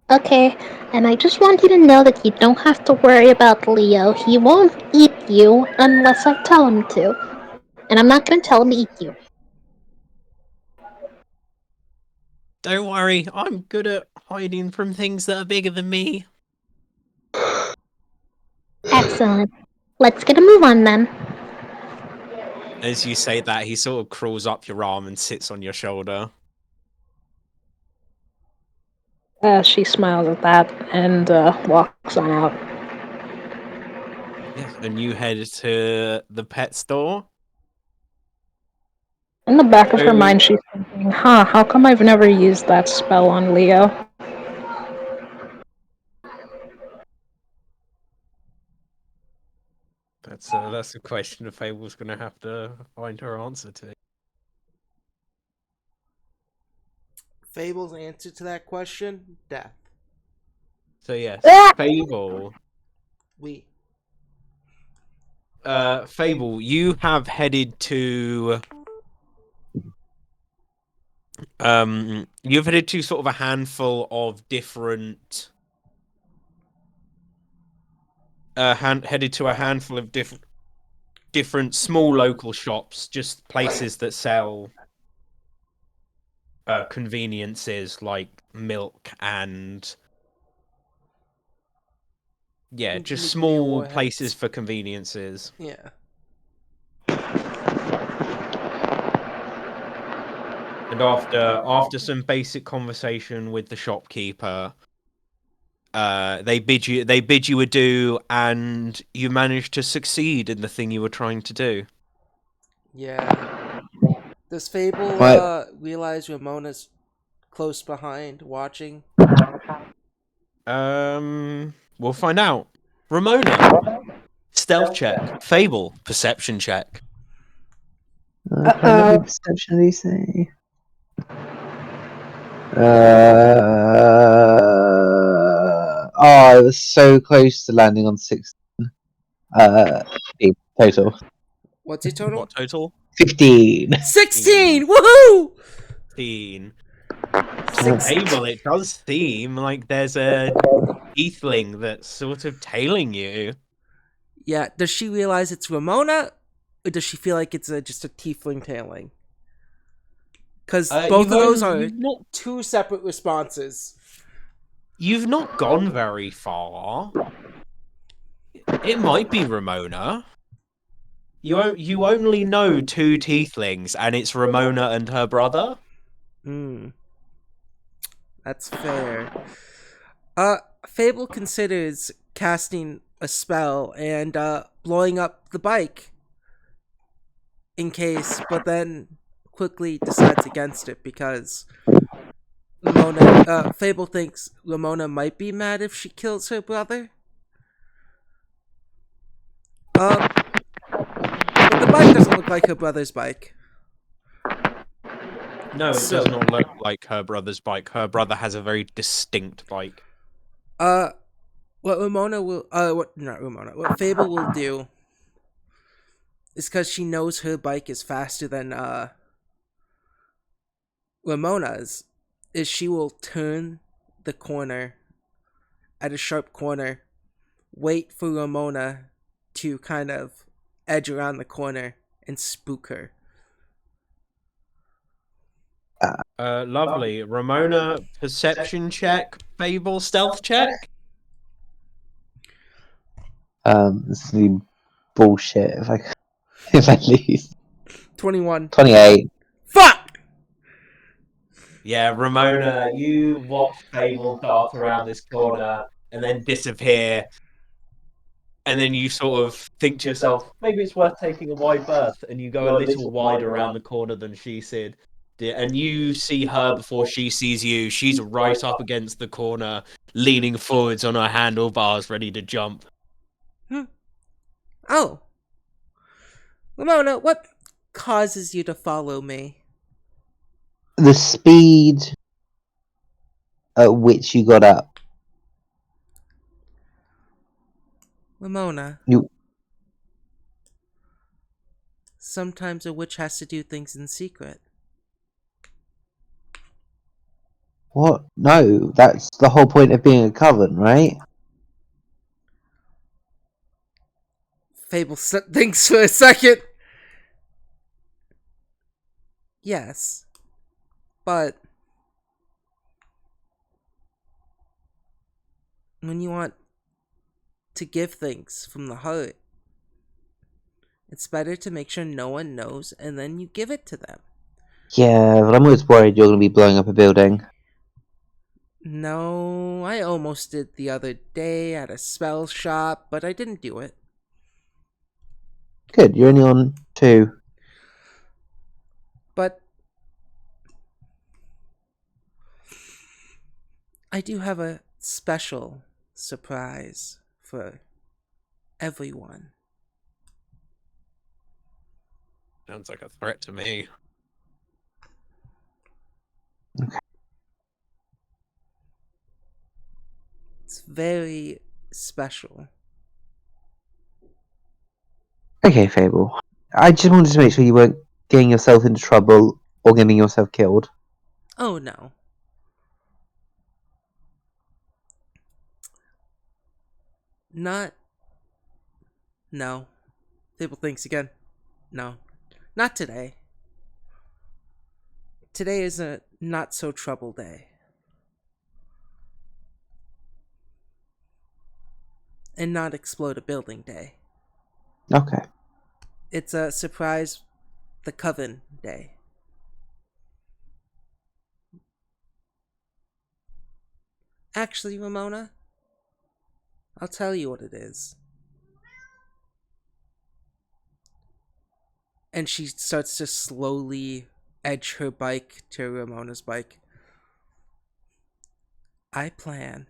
Okay, and I just want you to know that you don't have to worry about Leo. He won't eat you unless I tell him to. And I'm not gonna tell him to eat you. Don't worry, I'm good at hiding from things that are bigger than me. Excellent. Let's get a move on then. As you say that, he sort of crawls up your arm and sits on your shoulder. She smiles at that and walks on out. Yeah, and you head to the pet store. In the back of her So mind, she's thinking, how come I've never used that spell on Leo? that's a question Fable's going to have to find her answer to. Fable's answer to that question: death. So yes, Ah! Fable. We. Fable, you have headed to you've headed to sort of a handful of different headed to a handful of different small local shops, just places that sell conveniences like milk and yeah, just Nuclear small places warheads. for conveniences. Yeah. And after some basic conversation with the shopkeeper, they bid you adieu, and you manage to succeed in the thing you were trying to do. Yeah. Does Fable Right. realize Ramona's close behind, watching? We'll find out. Ramona, stealth check. Fable, perception check. Can I not be perception, you say? I was so close to landing on 6. Uh, total. What's your total? What total? 15. 16! Woohoo! 15. Six. Fable, it does seem like there's a tiefling that's sort of tailing you. Yeah, does she realize it's Ramona? Or does she feel like it's just a tiefling tailing? Because both of those are two separate responses. You've not gone very far. It might be Ramona. You only know 2 tieflings, and it's Ramona and her brother. Hmm. That's fair. Fable considers casting a spell and blowing up the bike in case, but then quickly decides against it because Fable thinks Ramona might be mad if she kills her brother. But the bike doesn't look like her brother's bike. No, it does not look like her brother's bike. Her brother has a very distinct bike. What Fable will do is because she knows her bike is faster than Ramona's, is she will turn the corner at a sharp corner, wait for Ramona to kind of edge around the corner and spook her. Lovely. Ramona, perception check. Fable, stealth check. This is gonna be bullshit if I lose. 21. 28. Fuck! Yeah, Ramona, you watch Fable dart around this corner and then disappear. And then you sort of think to yourself, maybe it's worth taking a wide berth, and you go a little wider around the corner than she did. And you see her before she sees you. She's right up against the corner, leaning forwards on her handlebars, ready to jump. Oh. Ramona, what causes you to follow me? The speed at which you got up. Ramona. You. Sometimes a witch has to do things in secret. What? No, that's the whole point of being a coven, right? Fable thinks for a second. Yes. But when you want to give things from the heart, it's better to make sure no one knows and then you give it to them. Yeah, but I'm always worried you're going to be blowing up a building. No, I almost did the other day at a spell shop, but I didn't do it. Good, you're only on 2. But I do have a special surprise for everyone. Sounds like a threat to me. Okay. It's very special. Okay, Fable. I just wanted to make sure you weren't getting yourself into trouble or getting yourself killed. Oh no. Not. No. Fable thinks again. No. Not today. Today is a not so trouble day. And not explode a building day. Okay. It's a surprise the coven day. Actually, Ramona, I'll tell you what it is. And she starts to slowly edge her bike to Ramona's bike. I plan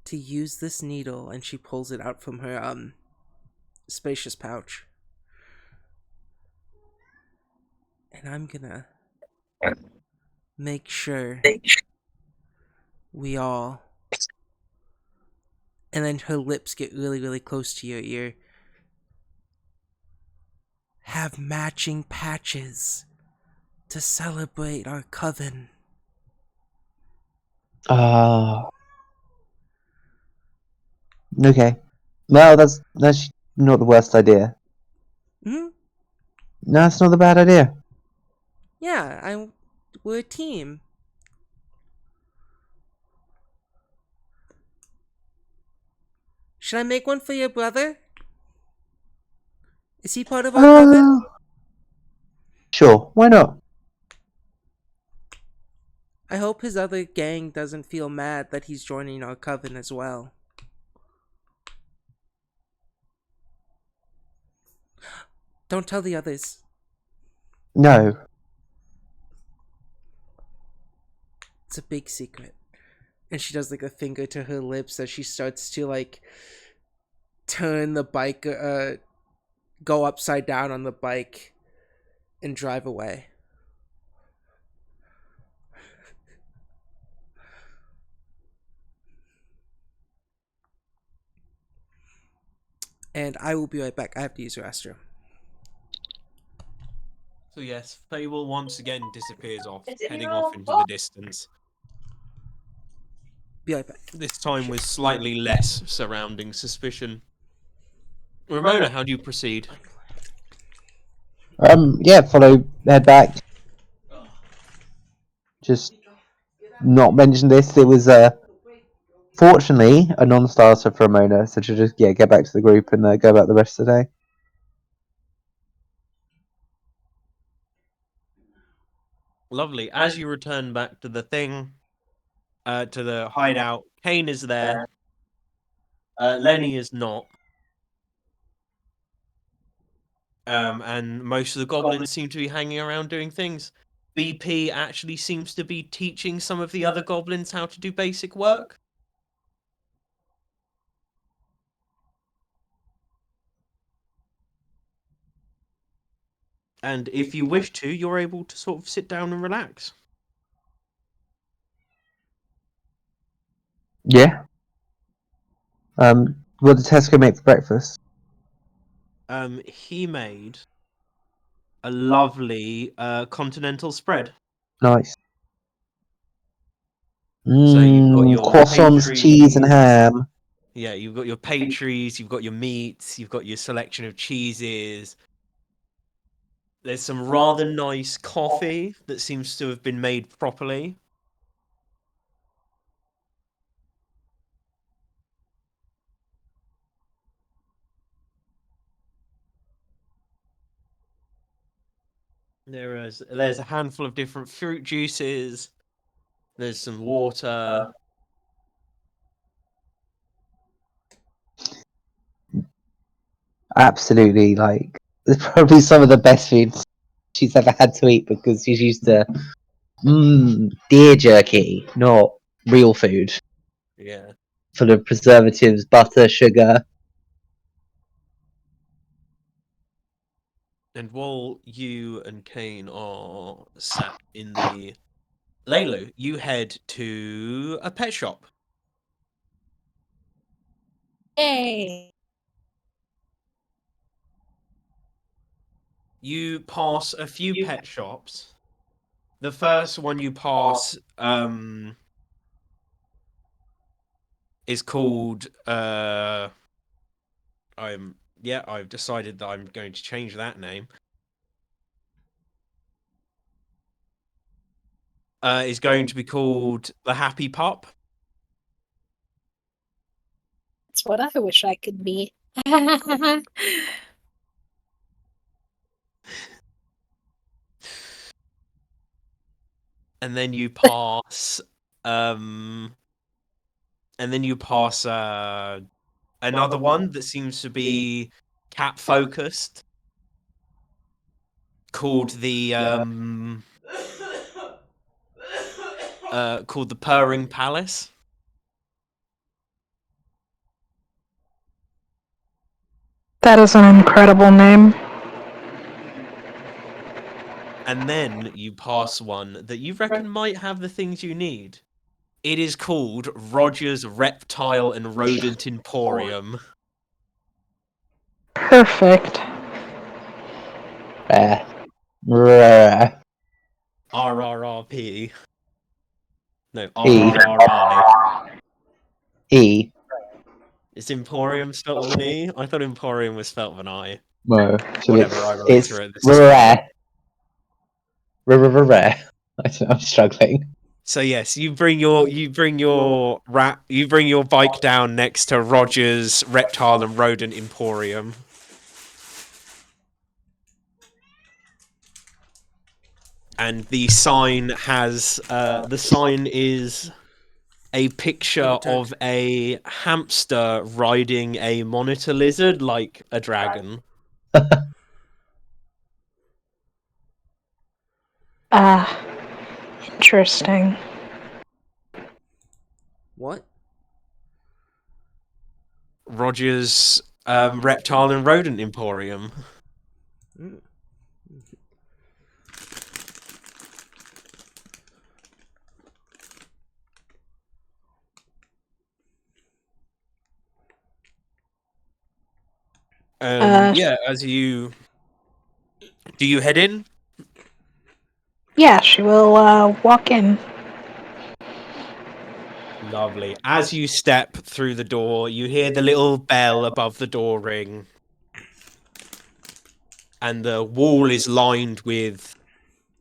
to use this needle, and she pulls it out from her spacious pouch. And I'm gonna make sure we all, and then her lips get really, really close to your ear, have matching patches to celebrate our coven. Ah, okay. Well, that's not the worst idea. Hmm? No, it's not a bad idea. Yeah, we're a team. Should I make one for your brother? Is he part of our coven? Uh, sure, why not? I hope his other gang doesn't feel mad that he's joining our coven as well. Don't tell the others. No. It's a big secret. And she does like a finger to her lips as she starts to like turn the bike, go upside down on the bike and drive away. And I will be right back. I have to use the restroom. So yes, Fable once again disappears off, heading off into the distance. Be right back. This time with slightly less surrounding suspicion. Ramona, how do you proceed? Yeah, head back. Just not mention this. It was fortunately a non-starter for Ramona, so she'll just get back to the group and go about the rest of the day. Lovely. As you return back to the thing, to the hideout, Kane is there. Lenny is not. And most of the goblins seem to be hanging around doing things. BP actually seems to be teaching some of the other goblins how to do basic work. And if you wish to, you're able to sort of sit down and relax. Yeah. What did Tesco make for breakfast? He made a lovely continental spread. Nice. So you've got your Croissants, cheese, and pastries. ham. Yeah, you've got your pastries, you've got your meats, you've got your selection of cheeses. There's some rather nice coffee that seems to have been made properly. There's a handful of different fruit juices. There's some water. Absolutely, like it's probably some of the best food she's ever had to eat because she's used to deer jerky, not real food, Yeah. full of preservatives, butter, sugar. And while you and Kane are sat in the Lalo, you head to a pet shop. Yay! You pass a few pet shops. The first one you pass is called I've decided that I'm going to change that name. Is going to be called the Happy Pup. That's what I wish I could be. And then you pass And then you pass another one that seems to be cat focused, called the Purring Palace. That is an incredible name. And then you pass one that you reckon might have the things you need. It is called Roger's Reptile and Rodent Emporium. Perfect. Rare. Rare. RRRP. No, E. RRRI. E. Is Emporium spelt with an E? I thought Emporium was spelt with an I. No. Whatever, I wrote It's through it. This is fine. rare. Rare. I'm struggling. So yes, you bring your bike down next to Roger's Reptile and Rodent Emporium. And the sign is a picture of a hamster riding a monitor lizard like a dragon. Interesting. What? Roger's Reptile and Rodent Emporium. Mm. Yeah, do you head in? Yeah, she will walk in. Lovely. As you step through the door, you hear the little bell above the door ring. And the wall is lined with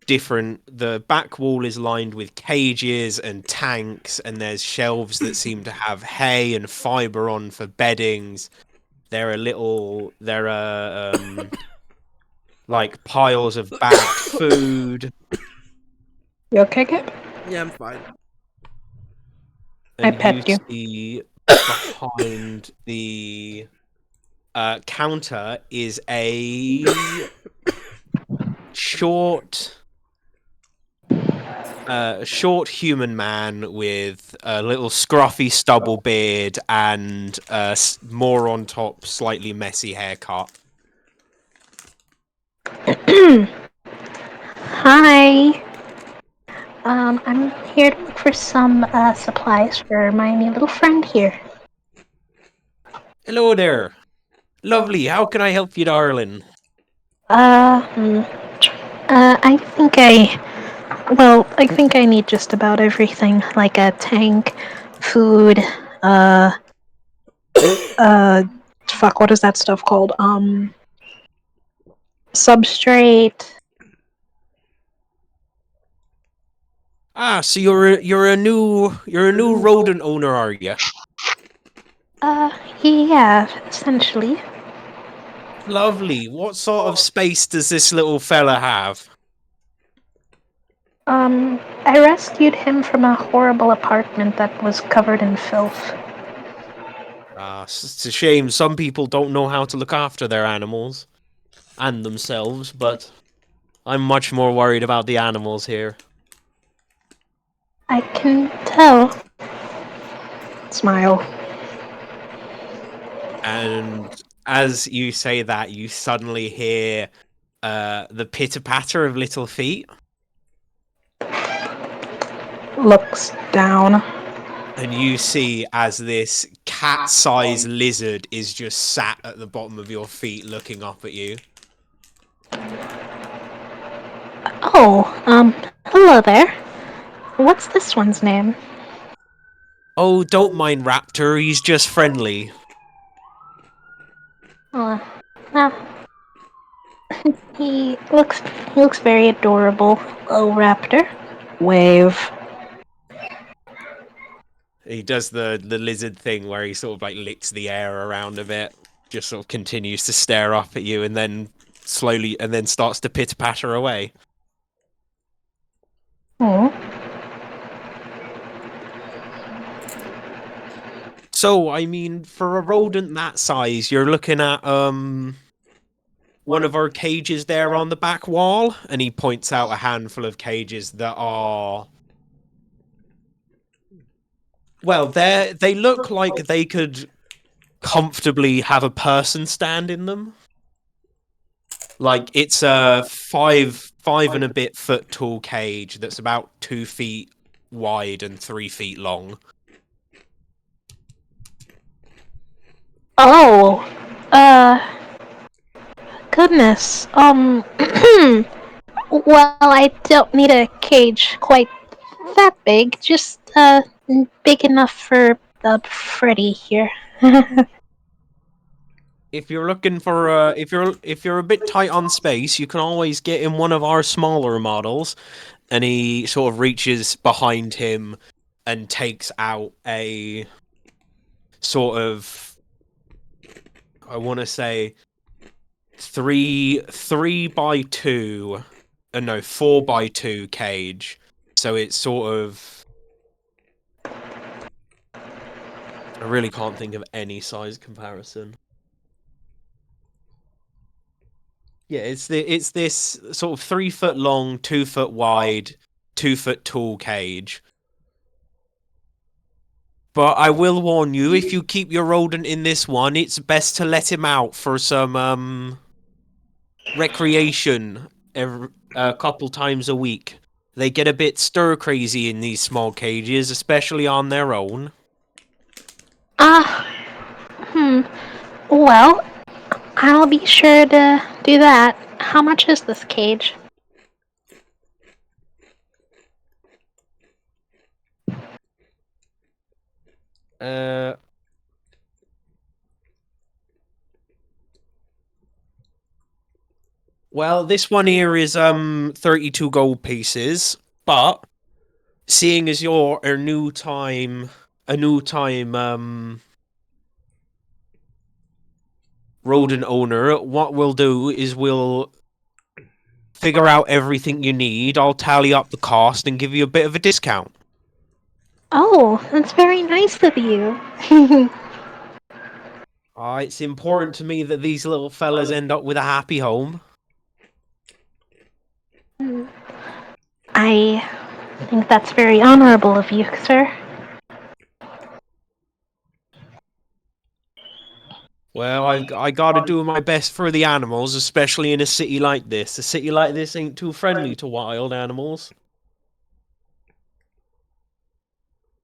the back wall is lined with cages and tanks, and there's shelves that seem to have hay and fiber on for beddings. There are like piles of bagged food. You okay, Kip? Yeah, I'm fine. I And you pet you. see behind the counter is a short human man with a little scruffy stubble beard and more on top, slightly messy haircut. Hi. I'm here to look for some supplies for my new little friend here. Hello there. Lovely. How can I help you, darling? I think I need just about everything, like a tank, food, what is that stuff called? Substrate. Ah, so you're a new rodent owner, are you? Yeah, essentially. Lovely. What sort of space does this little fella have? I rescued him from a horrible apartment that was covered in filth. Ah, it's a shame some people don't know how to look after their animals and themselves, but I'm much more worried about the animals here. I can tell. Smile. And as you say that, you suddenly hear the pitter-patter of little feet. Looks down. And you see as this cat-sized lizard is just sat at the bottom of your feet looking up at you. Oh, hello there. What's this one's name? Oh, don't mind Raptor, he's just friendly. Uh, uh, he looks very adorable. Oh, Raptor. Wave. He does the lizard thing where he sort of like licks the air around a bit, just sort of continues to stare up at you and then starts to pitter-patter away. Oh. So, I mean, for a rodent that size, you're looking at one of our cages there on the back wall, and he points out a handful of cages that are, well, they look like they could comfortably have a person stand in them. Like it's a five and a bit foot tall cage that's about 2 feet wide and 3 feet long. Oh, goodness. Well, I don't need a cage quite that big, just big enough for Freddy here. If you're looking for if you're a bit tight on space, you can always get in one of our smaller models. And he sort of reaches behind him and takes out a sort of, I want to say, three by two, no, 4x2 cage. So it's sort of, I really can't think of any size comparison. Yeah, it's this sort of 3 foot long, 2 foot wide, 2 foot tall cage. But I will warn you, if you keep your rodent in this one, it's best to let him out for some recreation a couple times a week. They get a bit stir crazy in these small cages, especially on their own. Ah, hmm. Well, I'll be sure to do that. How much is this cage? Uh, well, this one here is 32 gold pieces, but seeing as you're a new time rodent owner, what we'll do is we'll figure out everything you need. I'll tally up the cost and give you a bit of a discount. Oh, that's very nice of you. It's important to me that these little fellas end up with a happy home. I think that's very honorable of you, sir. Well, I gotta do my best for the animals, especially in a city like this. A city like this ain't too friendly to wild animals.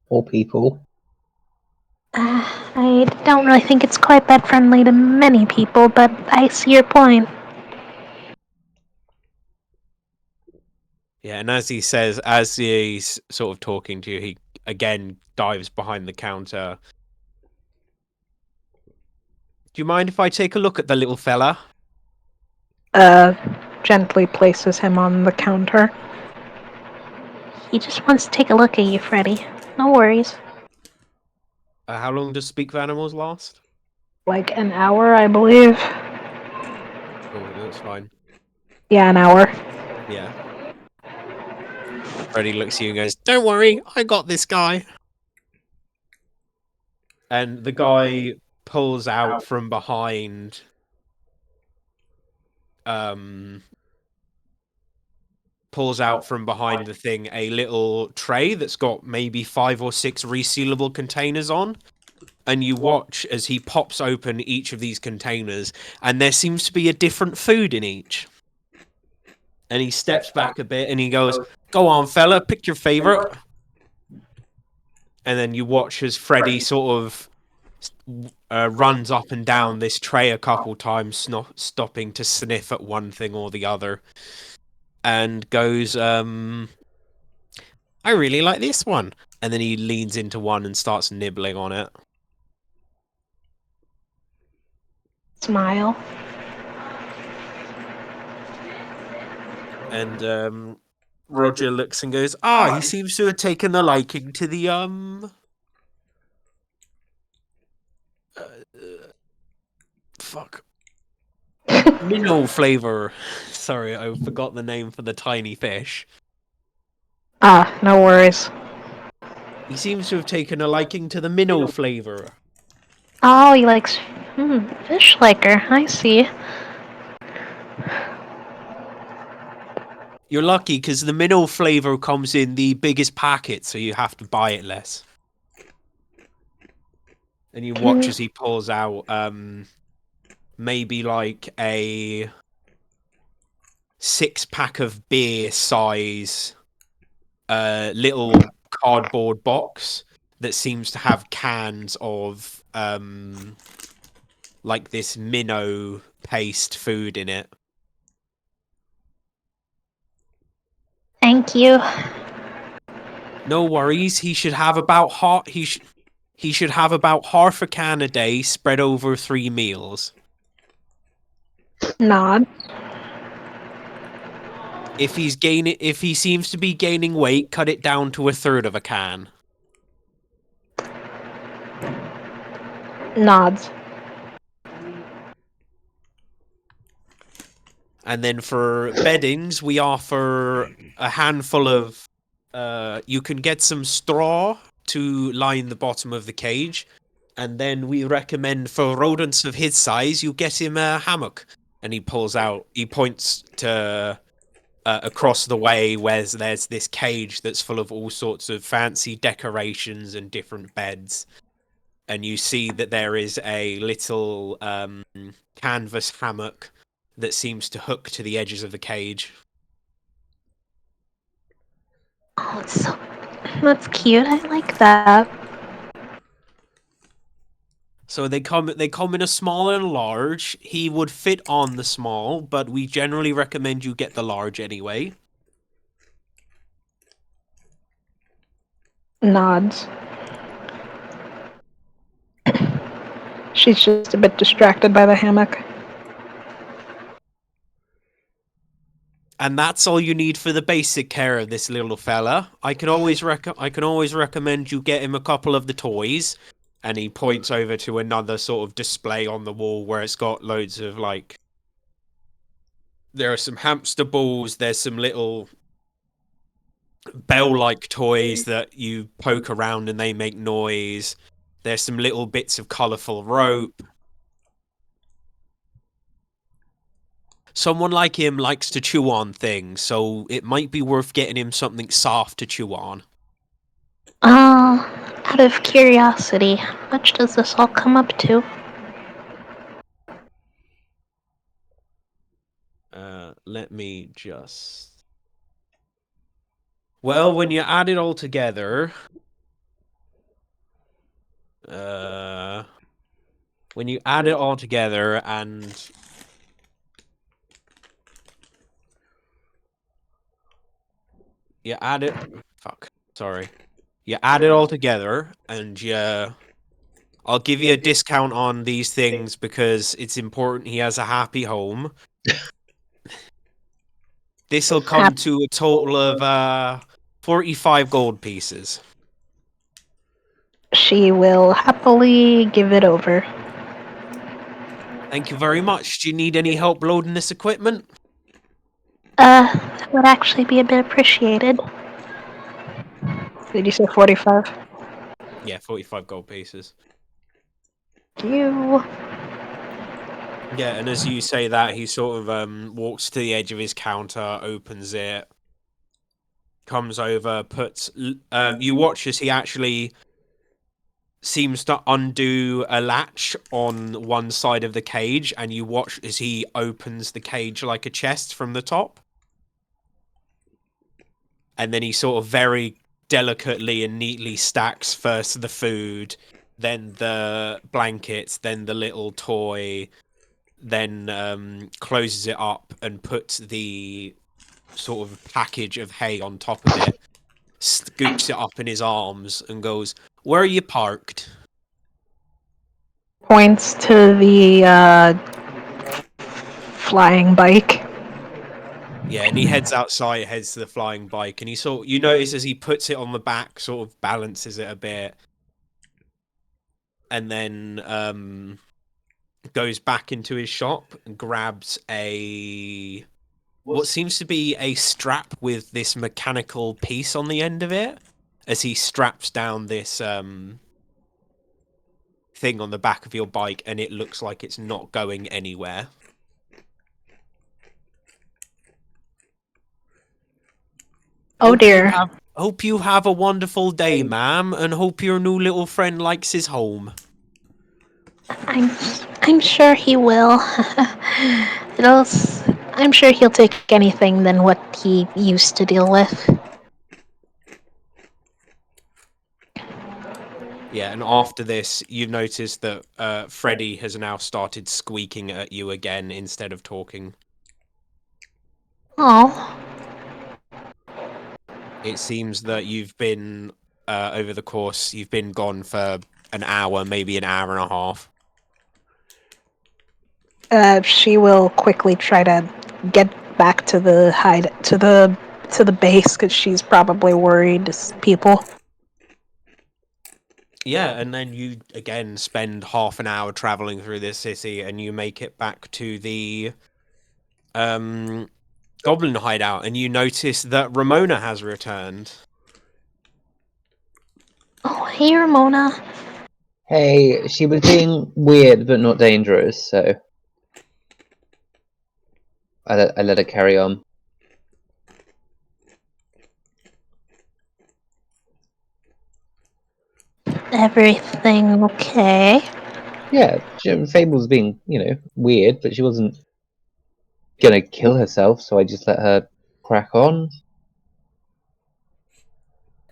Or people. I don't really think it's quite that friendly to many people, but I see your point. Yeah, and as he's sort of talking to you, he again dives behind the counter. Do you mind if I take a look at the little fella? Uh, Gently places him on the counter. He just wants to take a look at you, Freddy. No worries. How long does Speak for Animals last? Like an hour, I believe. Oh, that's fine. Yeah, an hour. Yeah. Freddy looks at you and goes, "Don't worry, I got this guy." And the guy pulls out from behind um the thing a little tray that's got maybe 5 or 6 resealable containers on. And you watch as he pops open each of these containers, and there seems to be a different food in each. And he steps back a bit and he goes, "Go on, fella, pick your favorite." And then you watch as Freddy sort of runs up and down this tray a couple times, stopping to sniff at one thing or the other, and goes, "I really like this one." And then he leans into one and starts nibbling on it. Smile. And Roger looks and goes, "Ah, he seems to have taken a liking to the fuck minnow flavor." Sorry, I forgot the name for the tiny fish. No worries. He seems to have taken a liking to the minnow flavor. Oh, he likes fish liker. I see. You're lucky because the minnow flavor comes in the biggest packet, so you have to buy it less. And you watch as he pulls out maybe like a 6-pack of beer size little cardboard box that seems to have cans of like this minnow paste food in it. Thank you. No worries. He should have about he should have about half a can a day spread over 3 meals. Nod. If he seems to be gaining weight, cut it down to a third of a can. Nods. And then for beddings, we offer a handful of you can get some straw to line the bottom of the cage, and then we recommend for rodents of his size, you get him a hammock. And he points to across the way where there's this cage that's full of all sorts of fancy decorations and different beds. And you see that there is a little canvas hammock that seems to hook to the edges of the cage. Oh, that's cute. I like that. So they come in a small and a large. He would fit on the small, but we generally recommend you get the large anyway. Nods. She's just a bit distracted by the hammock. And that's all you need for the basic care of this little fella. I can always recommend you get him a couple of the toys. And he points over to another sort of display on the wall where it's got loads of like there are some hamster balls, there's some little bell-like toys that you poke around and they make noise. There's some little bits of colourful rope. Someone like him likes to chew on things, so it might be worth getting him something soft to chew on. Out of curiosity, how much does this all come up to? Let me just... Well, when you add it all together... when you add it all together and... You add it... Fuck. Sorry. You add it all together and you... I'll give you a discount on these things because it's important he has a happy home. This'll come to a total of 45 gold pieces. She will happily give it over. Thank you very much. Do you need any help loading this equipment? That would actually be a bit appreciated. Did you say 45? Yeah, 45 gold pieces. You. Yeah, and as you say that, he sort of walks to the edge of his counter, opens it, comes over, puts... you watch as he actually seems to undo a latch on one side of the cage, and you watch as he opens the cage like a chest from the top. And then he sort of very delicately and neatly stacks first the food, then the blankets, then the little toy, then closes it up and puts the sort of package of hay on top of it, scoops it up in his arms and goes, "Where are you parked?" Points to the flying bike. Yeah, and he heads outside, heads to the flying bike, and you notice as he puts it on the back, sort of balances it a bit, and then goes back into his shop and grabs what seems to be a strap with this mechanical piece on the end of it, as he straps down this thing on the back of your bike, and it looks like it's not going anywhere. Oh dear. Hope you have a wonderful day, ma'am, and hope your new little friend likes his home. I'm I'm sure he will. I'm sure he'll take anything than what he used to deal with. Yeah, and after this, you notice that Freddy has now started squeaking at you again instead of talking. Oh, It seems that you've been, over the course, you've been gone for an hour, maybe an hour and a half. she will quickly try to get back to the to the base because she's probably worried as people. Yeah, and then you again spend half an hour traveling through this city, and you make it back to the um, goblin hideout, and you notice that Ramona has returned. Oh, hey, Ramona. Hey, she was being weird but not dangerous, so I let her carry on. Everything okay? Yeah, Fable was being, weird, but she wasn't gonna kill herself, so I just let her crack on.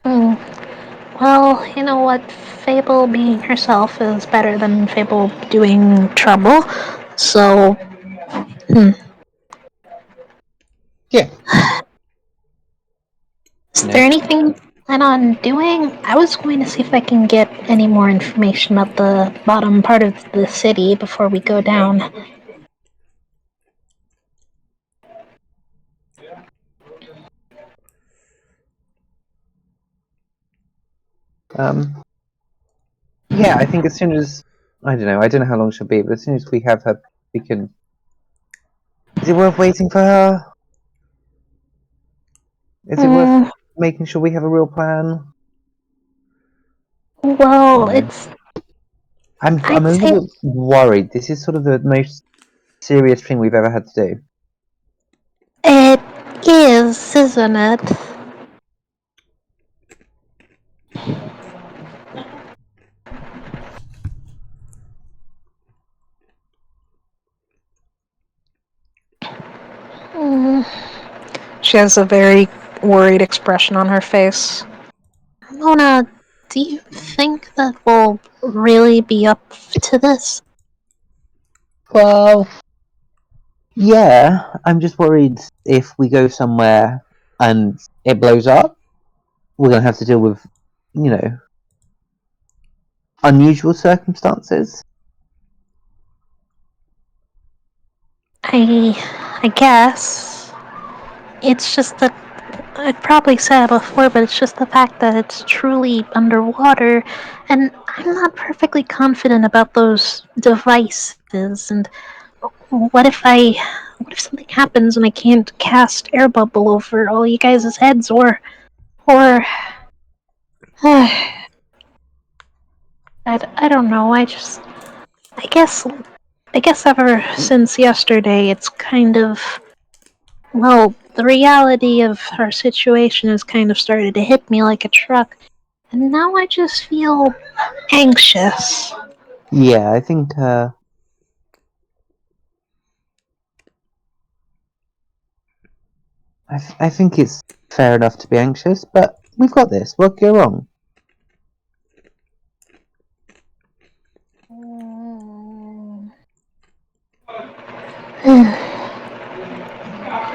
Hmm. Well, you know what? Fable being herself is better than Fable doing trouble. So, Yeah. is You know. there anything you plan on doing? I was going to see if I can get any more information about the bottom part of the city before we go down. Um. Yeah, I think as soon as I don't know how long she'll be, but as soon as we have her, we can. Is it worth waiting for her? Is it worth Hmm. making sure we have a real plan? Well, No. I'm I'd a say little worried. This is sort of the most serious thing we've ever had to do. it is, isn't it? Hmm. She has a very worried expression on her face. Mona, do you think that we'll really be up to this? Well, yeah, I'm just worried if we go somewhere and it blows up, we're gonna have to deal with, you know, unusual circumstances. I guess. It's just that I've probably said it before, but it's just the fact that it's truly underwater, and I'm not perfectly confident about those devices. And what if something happens and I can't cast air bubble over all you guys' heads, or, I don't know. I guess, I guess ever since yesterday, it's kind of, well, the reality of our situation has kind of started to hit me like a truck, and now I just feel anxious. Yeah, I think I think it's fair enough to be anxious, but we've got this. What could go wrong?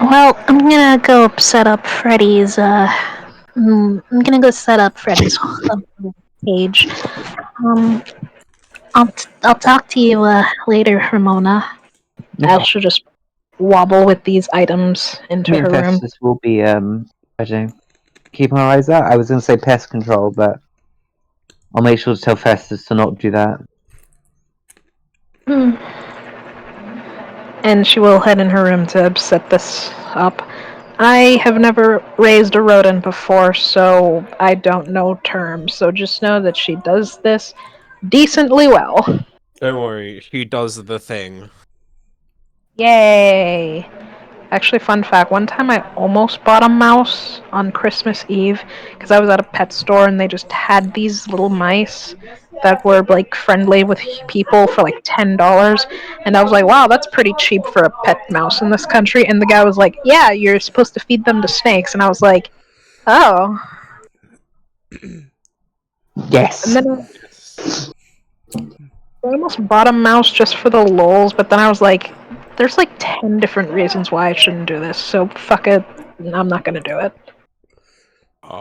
Well, I'm gonna go set up Freddy's. I'm gonna go set up Freddy's page. Um, I'll talk to you later, Ramona. I Okay. should just wobble with these items into Me and her room. Festus will be I don't know, keeping our eyes out. I was gonna say pest control, but I'll make sure to tell Festus to not do that. Hmm. And she will head in her room to set this up. I have never raised a rodent before, so I don't know terms. So just know that she does this decently well. Don't worry, she does the thing. Yay! Actually, fun fact, one time I almost bought a mouse on Christmas Eve because I was at a pet store and they just had these little mice that were like friendly with people for like $10. And I was like, wow, that's pretty cheap for a pet mouse in this country. And the guy was like, yeah, you're supposed to feed them to snakes. And I was like, oh. And Yes. then I almost bought a mouse just for the lulz, but then I was like, there's like 10 different reasons why I shouldn't do this, so fuck it. I'm not gonna do it.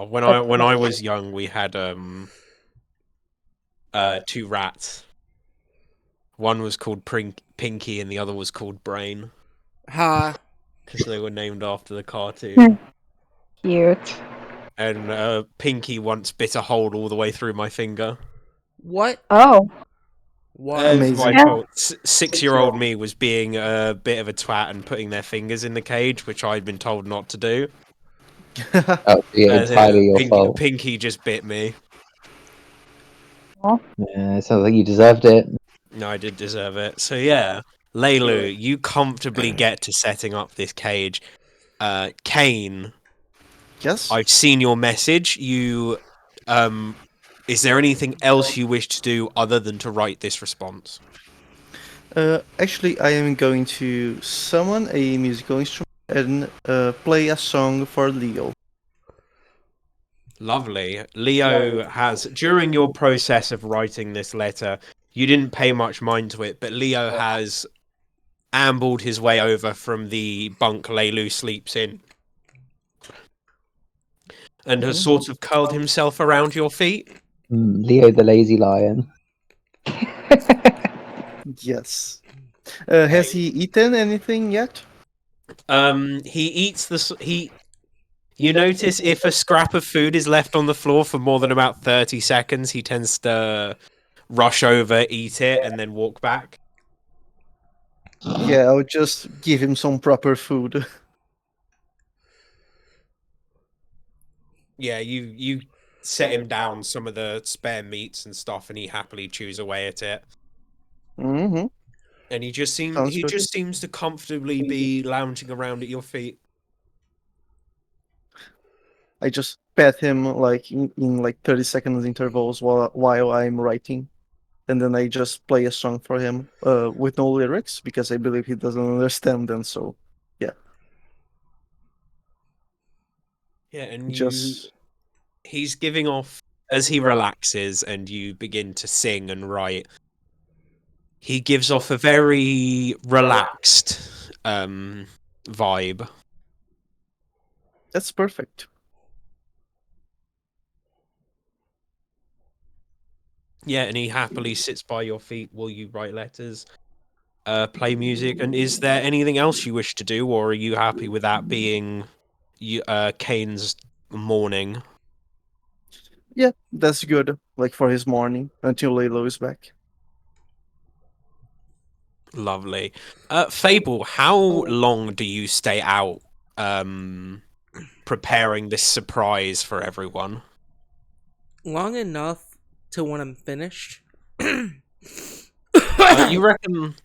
When I was young, we had 2 rats. One was called Pinky, and the other was called Brain, Ha. because they were named after the cartoon. Cute. And Pinky once bit a hole all the way through my finger. What? Oh. What? It was my Amazing. fault. 6-year-old me was being a bit of a twat and putting their fingers in the cage, which I'd been told not to do. Oh, yeah, entirely your fault. Pinky just bit me. Yeah, it sounds like you deserved it. No, I did deserve it. So yeah, Leilu, you comfortably get to setting up this cage. Kane, Yes. I've seen your message. Is there anything else you wish to do other than to write this response? Actually, I am going to summon a musical instrument and play a song for Leo. Lovely. Leo has, during your process of writing this letter, you didn't pay much mind to it, but Leo has ambled his way over from the bunk Leilu sleeps in and has sort of curled himself around your feet. Leo the lazy lion. Yes. Has he eaten anything yet? He eats you notice if a scrap of food is left on the floor for more than about 30 seconds, he tends to rush over, eat it, and then walk back. Yeah, I'll just give him some proper food. Yeah, you set him down some of the spare meats and stuff, and he happily chews away at it. Mm-hmm. And he just Sounds good. seems to comfortably be lounging around at your feet. I just pet him like in like 30 seconds intervals while I'm writing. And then I just play a song for him with no lyrics because I believe he doesn't understand them. So, yeah. Yeah, and Just he's giving off as he relaxes and you begin to sing and write. He gives off a very relaxed vibe. that's perfect. Yeah, and he happily sits by your feet while you write letters, play music. And is there anything else you wish to do, or are you happy with that being Kane's morning? Yeah, that's good. Like for his morning until Laylo is back. Lovely. Fable, how long do you stay out preparing this surprise for everyone? Long enough to when I'm finished. You reckon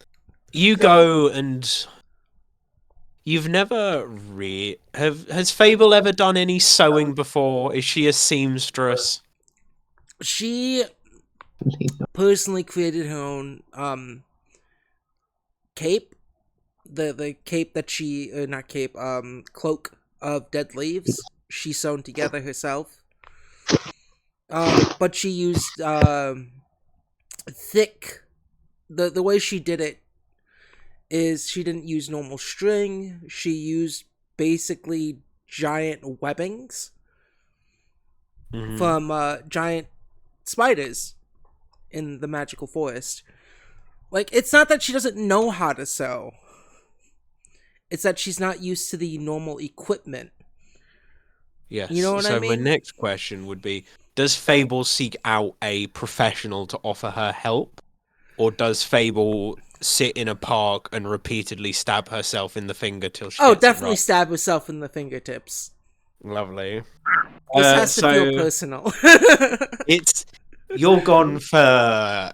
you go and you've never has Fable ever done any sewing before? Is she a seamstress? She personally created her own cape. The cape that she not cape, cloak of dead leaves. She sewn together herself. But she used thick. The way she did it is she didn't use normal string. She used basically giant webbings from giant spiders in the magical forest. Like, it's not that she doesn't know how to sew. It's that she's not used to the normal equipment. Yes. You know what I So my mean? next question would be, does Fable seek out a professional to offer her help? Or does Fable sit in a park and repeatedly stab herself in the finger till she Oh, gets it definitely right? stab herself in the fingertips. Lovely. This has to feel so personal. it's You're gone for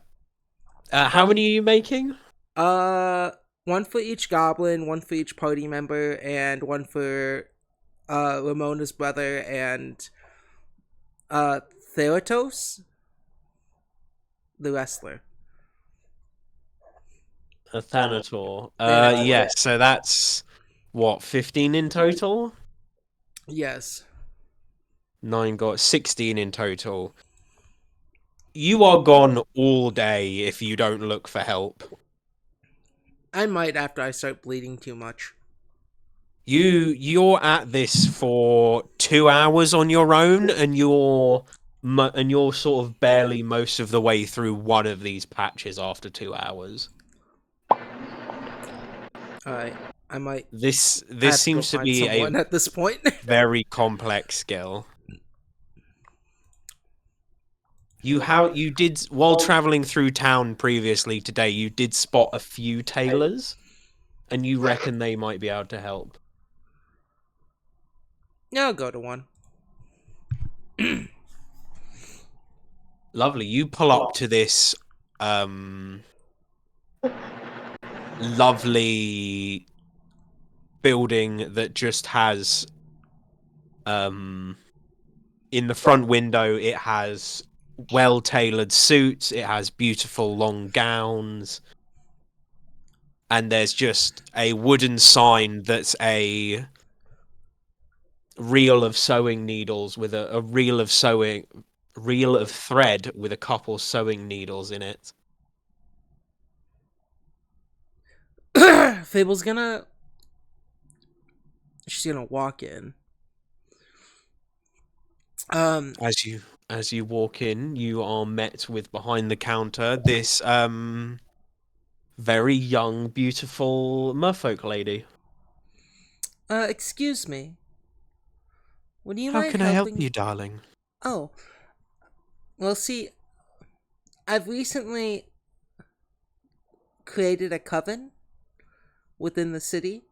how many are you making? Uh, one for each goblin, one for each party member, and one for Ramona's brother and uh Theratos, the wrestler. A Thanator. Thanator. Yes. So that's what 15 in total. Yes. 9 got 16 in total. You are gone all day if you don't look for help. I might after I start bleeding too much. You're at this for 2 hours on your own, and you're sort of barely most of the way through one of these patches after 2 hours. Alright. I might I This have to go seems to find be a someone at this point. very complex skill. You did while traveling through town previously today, you did spot a few tailors, and you reckon they might be able to help. Yeah, I'll go to one. Lovely. You pull up to this lovely building that just has in the front window it has well-tailored suits, it has beautiful long gowns, and there's just a wooden sign that's a reel of sewing needles with a reel of thread with a couple sewing needles in it. Fable's gonna she's gonna walk in. As you walk in, you are met with behind the counter this very young, beautiful merfolk lady. Excuse me. Would you How mind can I help helping? you, darling? Oh, well, see, I've recently created a coven within the city.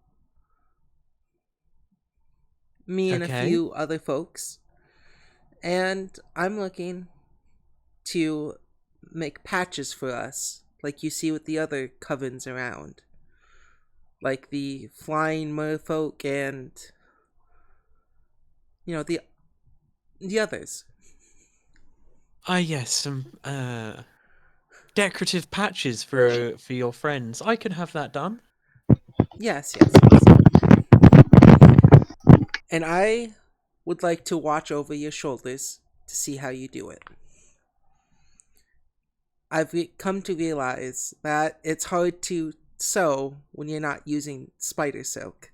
Me and a Okay. few other folks. And I'm looking to make patches for us, like you see with the other covens around. Like the flying merfolk and the others. Ah, yes, some decorative patches for your friends. I can have that done. Yes, yes, yes. And I would like to watch over your shoulders to see how you do it. Come to realize that it's hard to sew when you're not using spider silk.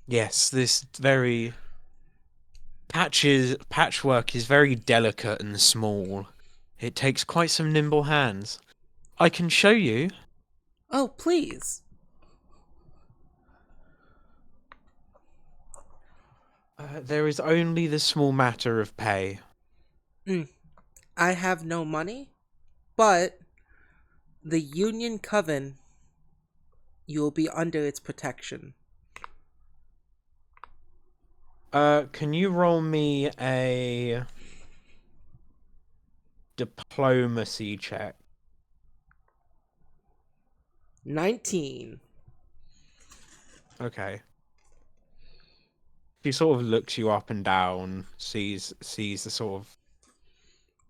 Yes, this very patchwork is very delicate and small. It takes quite some nimble hands. I can show you. Oh, please. There is only the small matter of pay. Mm, I have no money, but the Union Coven, you will be under its protection. Can you roll me a diplomacy check? 19. Okay. She sort of looks you up and down, sees the sort of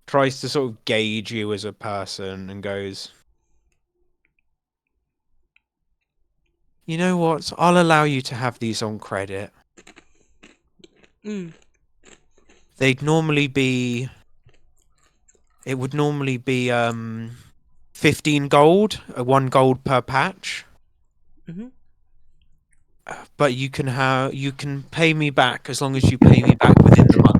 tries to sort of gauge you as a person and goes, "You know what? I'll allow you to have these on credit. Mm, They'd normally be it would normally be 15 gold, 1 gold per patch. mm-hmm. But you can pay me back as long as you pay me back within the month."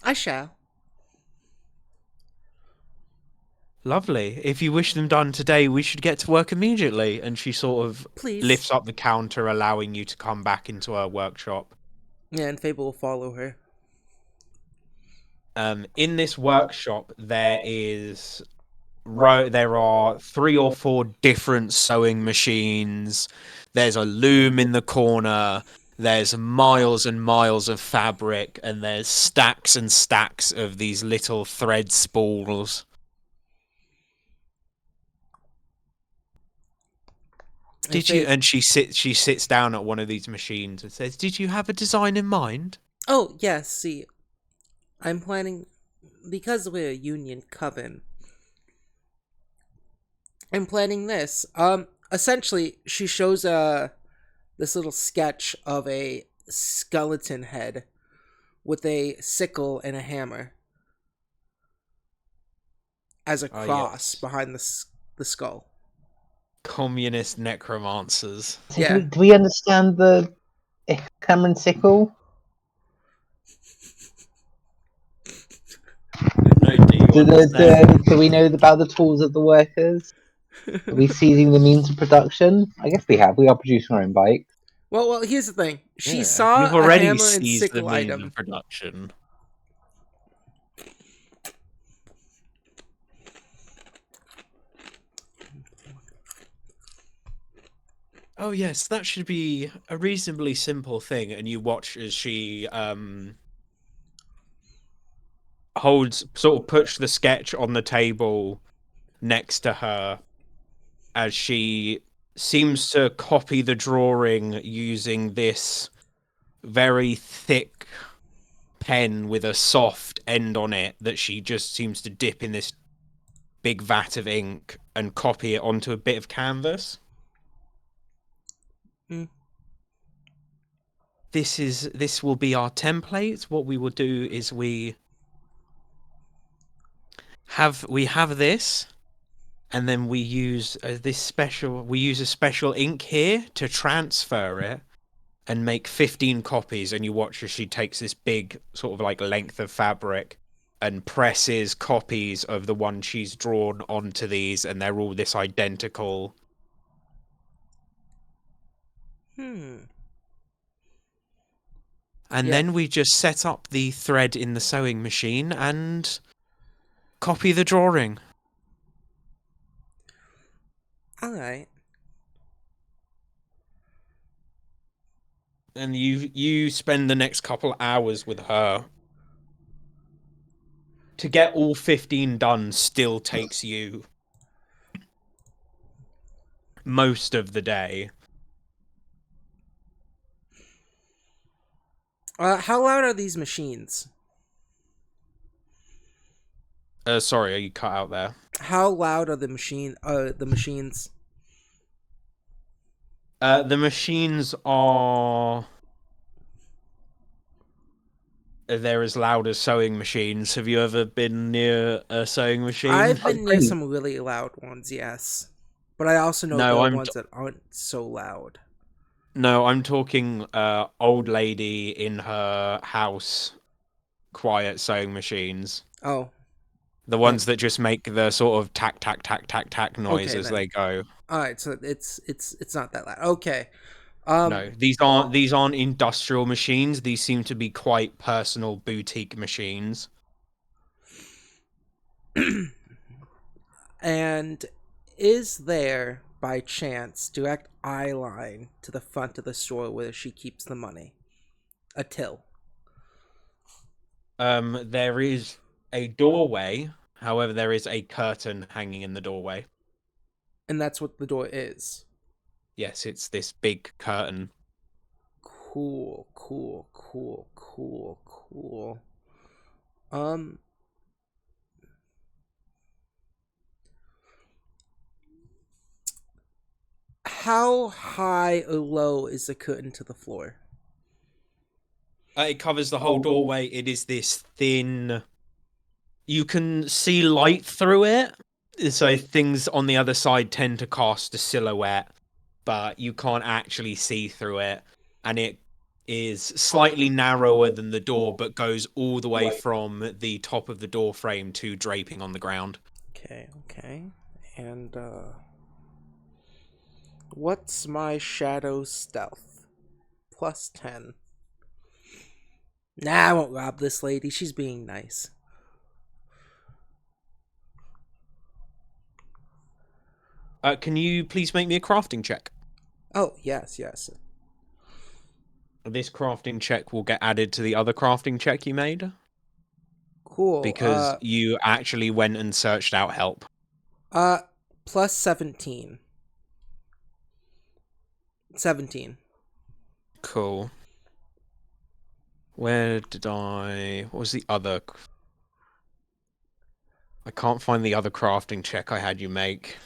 I shall. Lovely. If you wish them done today, we should get to work immediately. And she sort of Please. lifts up the counter, allowing you to come back into her workshop. Yeah, and Fable will follow her. In this workshop, there are 3 or 4 different sewing machines. There's a loom in the corner. There's miles and miles of fabric, and there's stacks and stacks of these little thread spools. If Did you? they, And she sits down at one of these machines and says, "Did you have a design in mind?" oh yes, see, I'm planning because we're a union coven. I'm planning this. Essentially, she shows this little sketch of a skeleton head with a sickle and a hammer as a Ah, cross yes. behind the skull. Communist necromancers. So Yeah. do we understand the Cameron sickle? No, do you understand? Do we know about the tools of the workers? Are we seizing the means of production? I guess we have. We are producing our own bike. Well, here's the thing. She Yeah, saw you've a already hammer and seized the sickle means of item. production. Oh yes, that should be a reasonably simple thing. And you watch as she puts the sketch on the table next to her, as she seems to copy the drawing using this very thick pen with a soft end on it that she just seems to dip in this big vat of ink and copy it onto a bit of canvas. Mm. This will be our template. What we will do is we have this, and then we use a special ink here to transfer it and make 15 copies. And you watch as she takes this big sort of like length of fabric and presses copies of the one she's drawn onto these, and they're all this identical. Hmm. And Yeah. then we just set up the thread in the sewing machine and copy the drawing. All right. And you spend the next couple hours with her. To get all 15 done still takes you most of the day. How loud are these machines? Sorry, you cut out there. How loud are the machines? The machines are. They're as loud as sewing machines. Have you ever been near a sewing machine? I've been near some really loud ones, yes. But I also know No, there are I'm ones that aren't so loud. no, I'm talking old lady in her house, quiet sewing machines. Oh, The ones that just make the sort of tack tack tack tack tack noise okay as then. they go. All right, so it's not that loud. Okay. No, these aren't industrial machines. These seem to be quite personal boutique machines. And is there by chance direct eye line to the front of the store where she keeps the money? A till. There is a doorway. However, there is a curtain hanging in the doorway. And that's what the door is. Yes, it's this big curtain. Cool, cool, cool, cool, cool. Um how high or low is the curtain to the floor? It covers the whole doorway. It is this thin. You can see light through it, so things on the other side tend to cast a silhouette, but you can't actually see through it. And it is slightly narrower than the door, but goes all the way from the top of the door frame to draping on the ground. Okay, okay. And what's my shadow stealth? Plus 10. Nah, I won't rob this lady. She's being nice. Can you please make me a crafting check? Oh, yes, yes. This crafting check will get added to the other crafting check you made Cool. because you actually went and searched out help. Plus 17. 17. Cool. Where did I... What was the other... I can't find the other crafting check I had you make.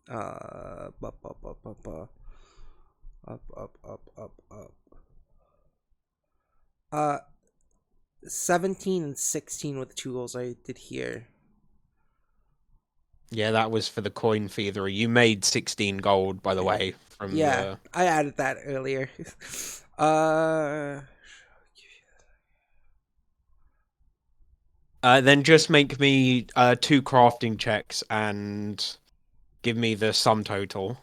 Up, up, up, up, up, up. Up, up, up, up, up. 17 and 16 with the 2 rolls I did here. Yeah, that was for the coin thievery. You made 16 gold, by the way, from Yeah, I added that earlier. Then just make me 2 crafting checks and give me the sum total.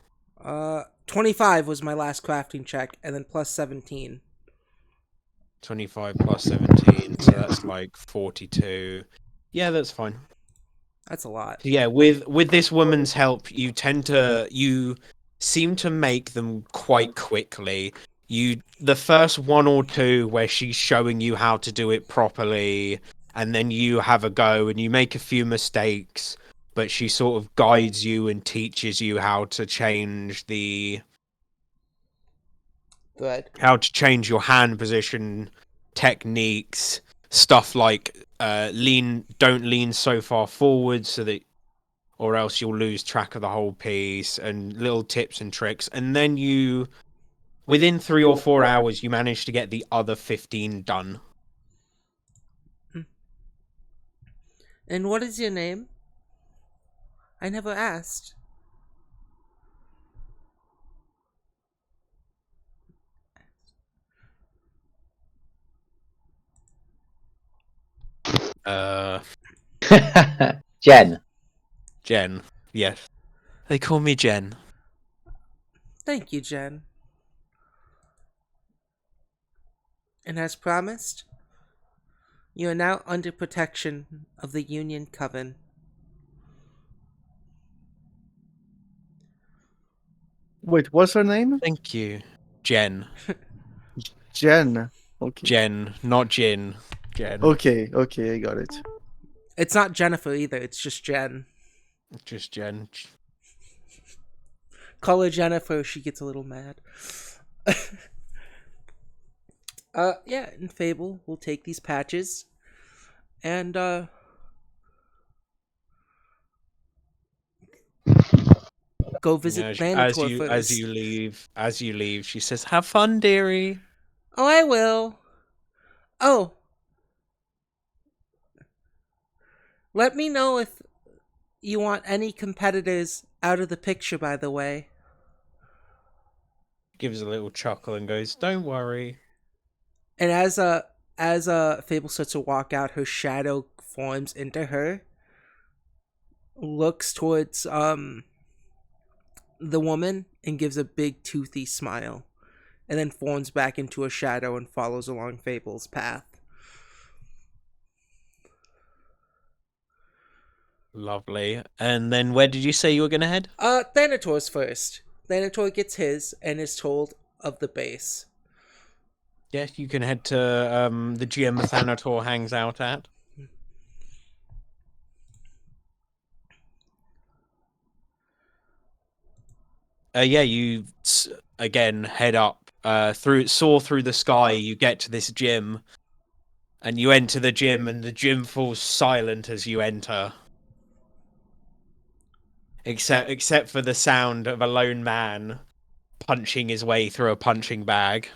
25 was my last crafting check, and then plus 17. 25 plus 17, so that's like 42. Yeah, that's fine. That's a lot. Yeah, with this woman's help, you seem to make them quite quickly. The first 1 or 2 where she's showing you how to do it properly, and then you have a go and you make a few mistakes, but she sort of guides you and teaches you how to change Good. how to change your hand position techniques, stuff like don't lean so far forward so that, or else you'll lose track of the whole piece, and little tips and tricks. And then within 3 or 4 hours, you manage to get the other 15 done. And what is your name? I never asked. Jen. Jen. Yes. They call me Jen. Thank you, Jen. And as promised, you are now under protection of the Union Coven. Wait, what's her name? Thank you. Jen. Jen. Okay. Jen, not Jin. Jen. Okay, I got it. It's not Jennifer either, it's just Jen. Just Jen. Call her Jennifer, she gets a little mad. Yeah, in Fable, we'll take these patches and go visit Thanator first. As you leave, she says, "Have fun, dearie." Oh, I will. Oh. Let me know if you want any competitors out of the picture, by the way. Gives a little chuckle and goes, "Don't worry." And as Fable starts to walk out, her shadow forms into her, looks towards the woman and gives a big toothy smile, and then forms back into a shadow and follows along Fable's path. Lovely. And then where did you say you were going to head? Thanator's first. Thanator gets his and is told of the base. Yes, you can head to the GM Thanator hangs out at. Yeah, you again head up soar through the sky. You get to this gym, and you enter the gym, and the gym falls silent as you enter, except for the sound of a lone man punching his way through a punching bag.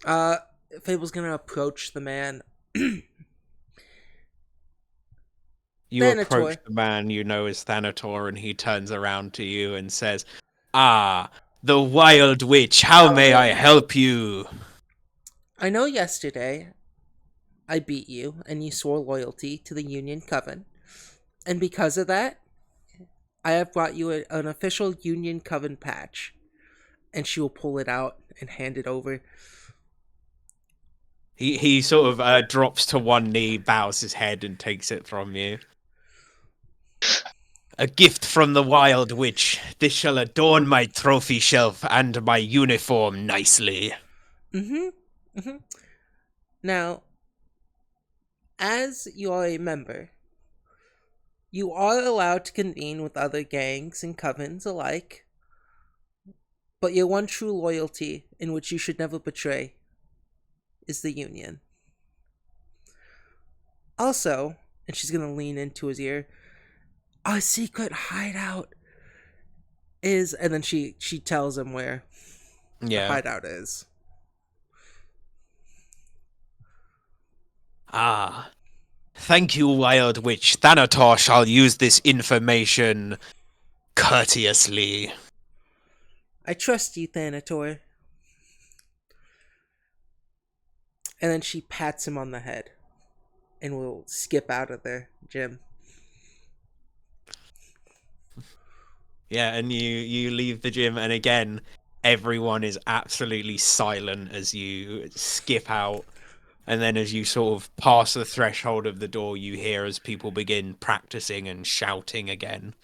Fable's gonna approach the man. You Thanator. approach the man you know as Thanator, and he turns around to you and says, "Ah, the Wild Witch, how may I help you?" I know yesterday I beat you and you swore loyalty to the Union Coven. And because of that, I have brought you an official Union Coven patch. And she will pull it out and hand it over. He sort of drops to one knee, bows his head, and takes it from you. A gift from the Wild Witch. This shall adorn my trophy shelf and my uniform nicely. Now, as you are a member, you are allowed to convene with other gangs and covens alike, but your one true loyalty, in which you should never betray, is the Union. Also, and she's gonna lean into his ear, our secret hideout is, and then she tells him where the Yeah. hideout is. Ah. Thank you, Wild Witch. Thanator shall use this information courteously. I trust you, Thanator. And then she pats him on the head, and will skip out of the gym. Yeah, and you leave the gym, and again, everyone is absolutely silent as you skip out. And then as you sort of pass the threshold of the door, you hear as people begin practicing and shouting again.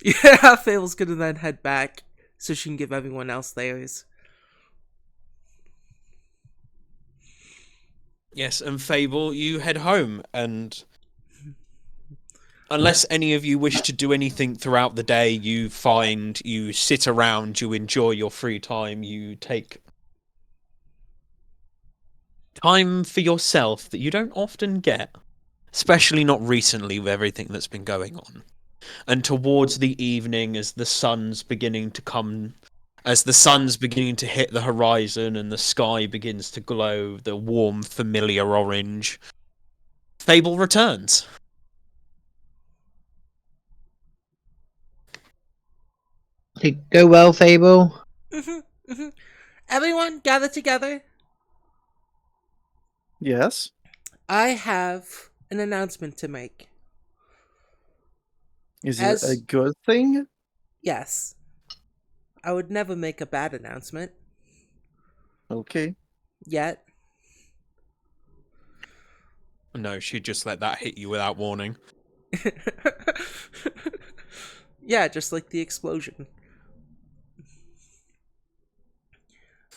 Yeah, Fable's gonna then head back so she can give everyone else theirs. Yes, and Fable, you head home, and unless any of you wish to do anything throughout the day, you sit around, you enjoy your free time, you take time for yourself that you don't often get, especially not recently with everything that's been going on. And towards the evening, as the sun's beginning to hit the horizon and the sky begins to glow the warm, familiar orange, Fable returns. Did it go well, Fable? Everyone, gather together. Yes. I have an announcement to make. Is it a As good thing? yes, I would never make a bad announcement. Okay. Yet, No, she'd just let that hit you without warning. yeah, just like the explosion.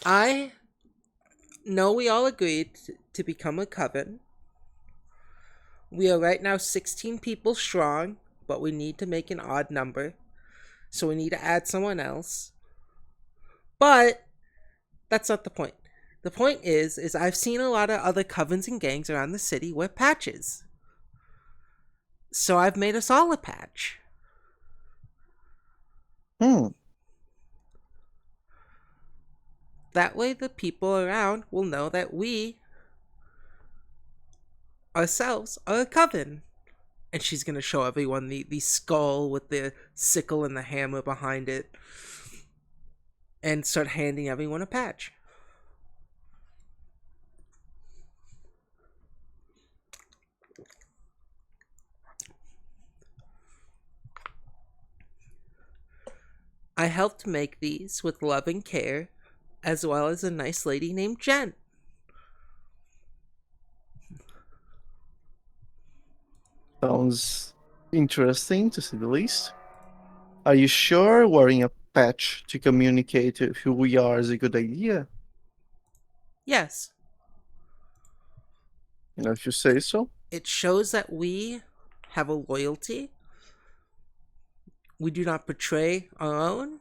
I know we all agreed to become a coven. We are right now 16 people strong, but we need to make an odd number. So we need to add someone else. But that's not the point. The point is I've seen a lot of other covens and gangs around the city wear patches. So I've made us all a patch. Hmm. That way the people around will know that we ourselves are a coven. And she's gonna show everyone the skull with the sickle and the hammer behind it. And start handing everyone a patch. I helped make these with love and care, as well as a nice lady named Jen. Sounds interesting, to say the least. Are you sure wearing a patch to communicate who we are is a good idea? Yes, If you say so. it shows that we have a loyalty. We do not betray our own.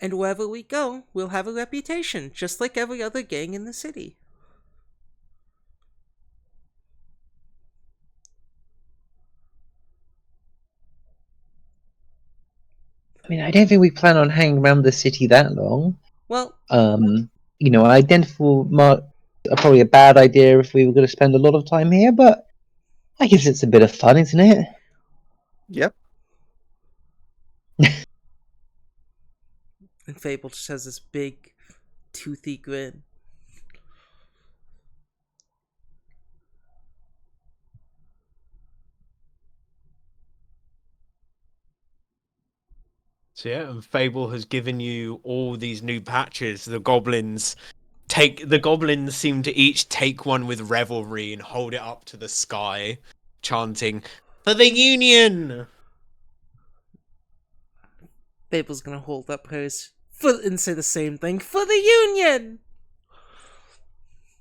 And wherever we go, we'll have a reputation, just like every other gang in the city. I mean, I don't think we plan on hanging around the city that long. Well, Identical marks are probably a bad idea if we were going to spend a lot of time here, but I guess it's a bit of fun, isn't it? Yep. and Fable just has this big, toothy grin. So yeah, and Fable has given you all these new patches. The goblins The goblins seem to each take one with revelry and hold it up to the sky, chanting, "For the Union!" Babel's gonna hold up hers and say the same thing. For the Union!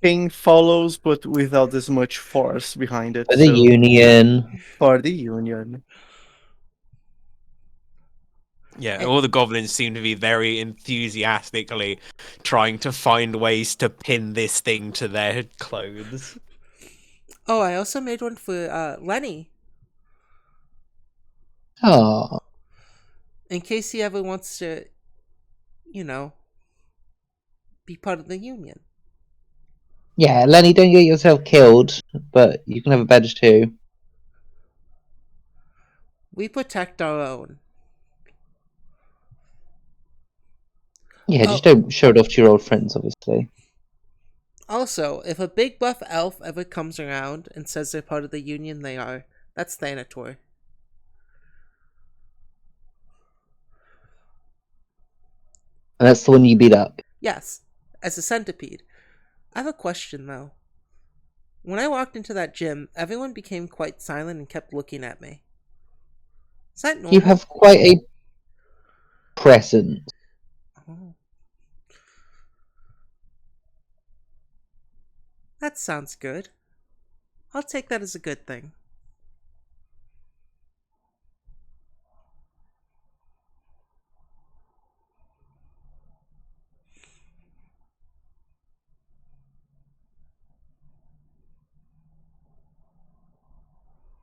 King follows, but without as much force behind it. For the So Union. for the Union. Yeah, all the goblins seem to be very enthusiastically trying to find ways to pin this thing to their clothes. Oh, I also made one for Lenny, Oh. in case he ever wants to, be part of the Union. Yeah, Lenny, don't get yourself killed, but you can have a badge too. We protect our own. Yeah, Oh, just don't show it off to your old friends, obviously. also, if a big buff elf ever comes around and says they're part of the Union, they are. That's Thanator. And that's the one you beat up. Yes, as a centipede. I have a question, though. When I walked into that gym, everyone became quite silent and kept looking at me. Is that normal? You have quite a presence. Oh. That sounds good. I'll take that as a good thing.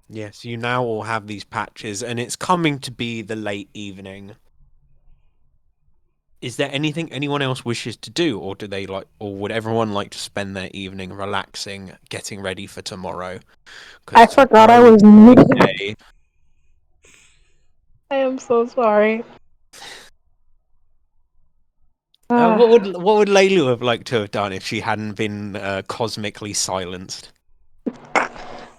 Yes, you now all have these patches, and it's coming to be the late evening. Is there anything anyone else wishes to do, or would everyone like to spend their evening relaxing, getting ready for tomorrow? 'Cause I forgot I tomorrow was is a big muted. day. I am so sorry. What would Laylu have liked to have done if she hadn't been cosmically silenced?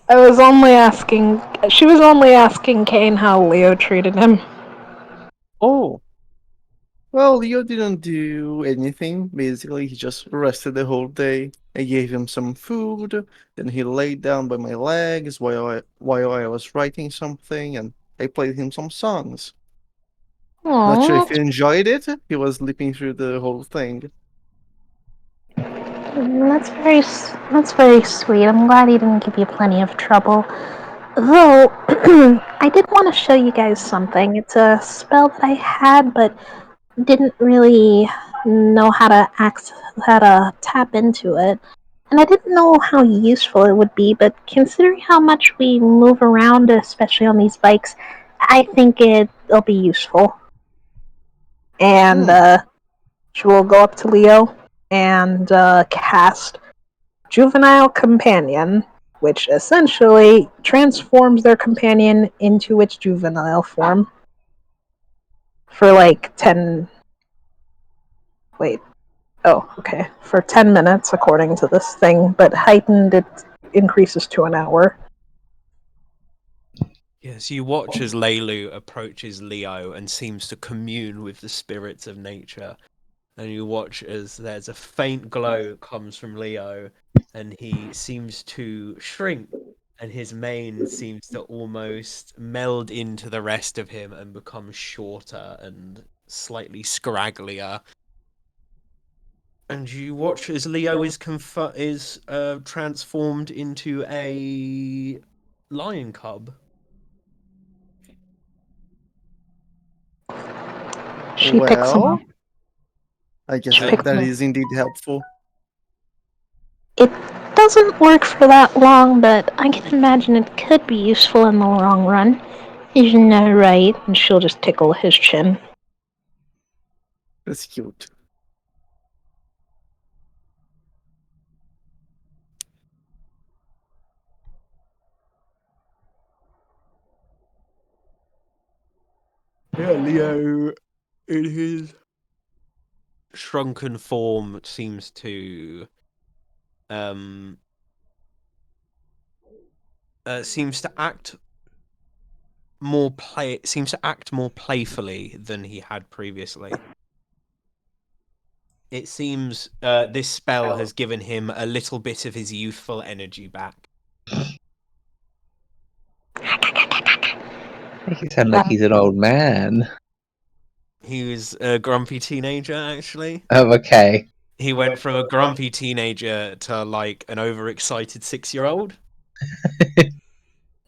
I was only asking. She was only asking Kane how Leo treated him. Oh. Well, Leo didn't do anything. Basically, he just rested the whole day. I gave him some food, then he laid down by my legs while I was writing something, and I played him some songs. Not sure if Aww, he enjoyed it. He was sleeping through the whole thing. That's very sweet. I'm glad he didn't give you plenty of trouble. Though, I did want to show you guys something. It's a spell that I had, but didn't really know how to tap into it. And I didn't know how useful it would be, but considering how much we move around, especially on these bikes, I think it'll be useful. And Hmm. she will go up to Leo and cast Juvenile Companion, which essentially transforms their companion into its juvenile form for like 10. Wait. Oh, okay. For 10 minutes, according to this thing, but heightened it increases to an hour. Yes, you watch as Laylu approaches Leo and seems to commune with the spirits of nature. And you watch as there's a faint glow that comes from Leo, and he seems to shrink, and his mane seems to almost meld into the rest of him and become shorter and slightly scragglier. And you watch as Leo is transformed into a lion cub. She picks him up. Well, I guess She picks that him up. is indeed helpful. It doesn't work for that long, but I can imagine it could be useful in the long run. Isn't that right? And she'll just tickle his chin. That's cute. Yeah, Leo in his shrunken form um seems to act more playfully than he had previously. It seems this spell has given him a little bit of his youthful energy back. Make it sound like he's an old man. He was a grumpy teenager, actually. Oh, okay. He went from a grumpy teenager to like an overexcited 6-year-old.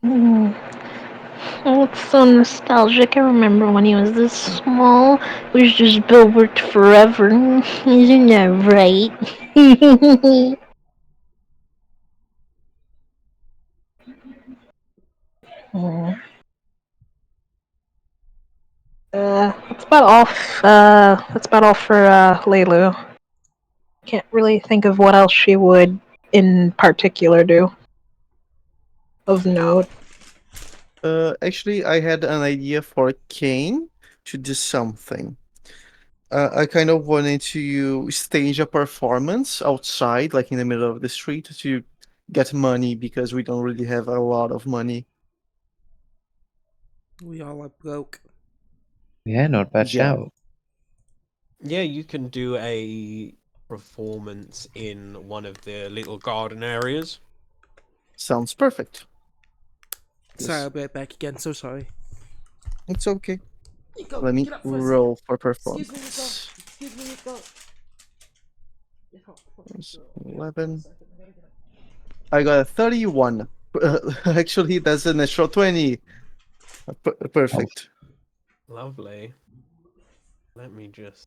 Mm. Oh, it's so nostalgic. I remember when he was this small. It was just Bill worked forever. Isn't that right? Mm. That's about all for Leilu. Can't really think of what else she would in particular do of note. Actually, I had an idea for Kane to do something. I kind of wanted to stage a performance outside, like in the middle of the street, to get money because we don't really have a lot of money. We all are broke. Yeah, not a bad Yeah. shout. Yeah, you can do a performance in one of the little garden areas. Sounds perfect. Sorry, Yes. I'll be right back again. So sorry. It's okay. Nico, Let me get up for a roll for Excuse me, Nico. performance. Excuse me, Nico. 11. I got a 31. Actually, that's an extra 20. Perfect. Lovely. Let me just.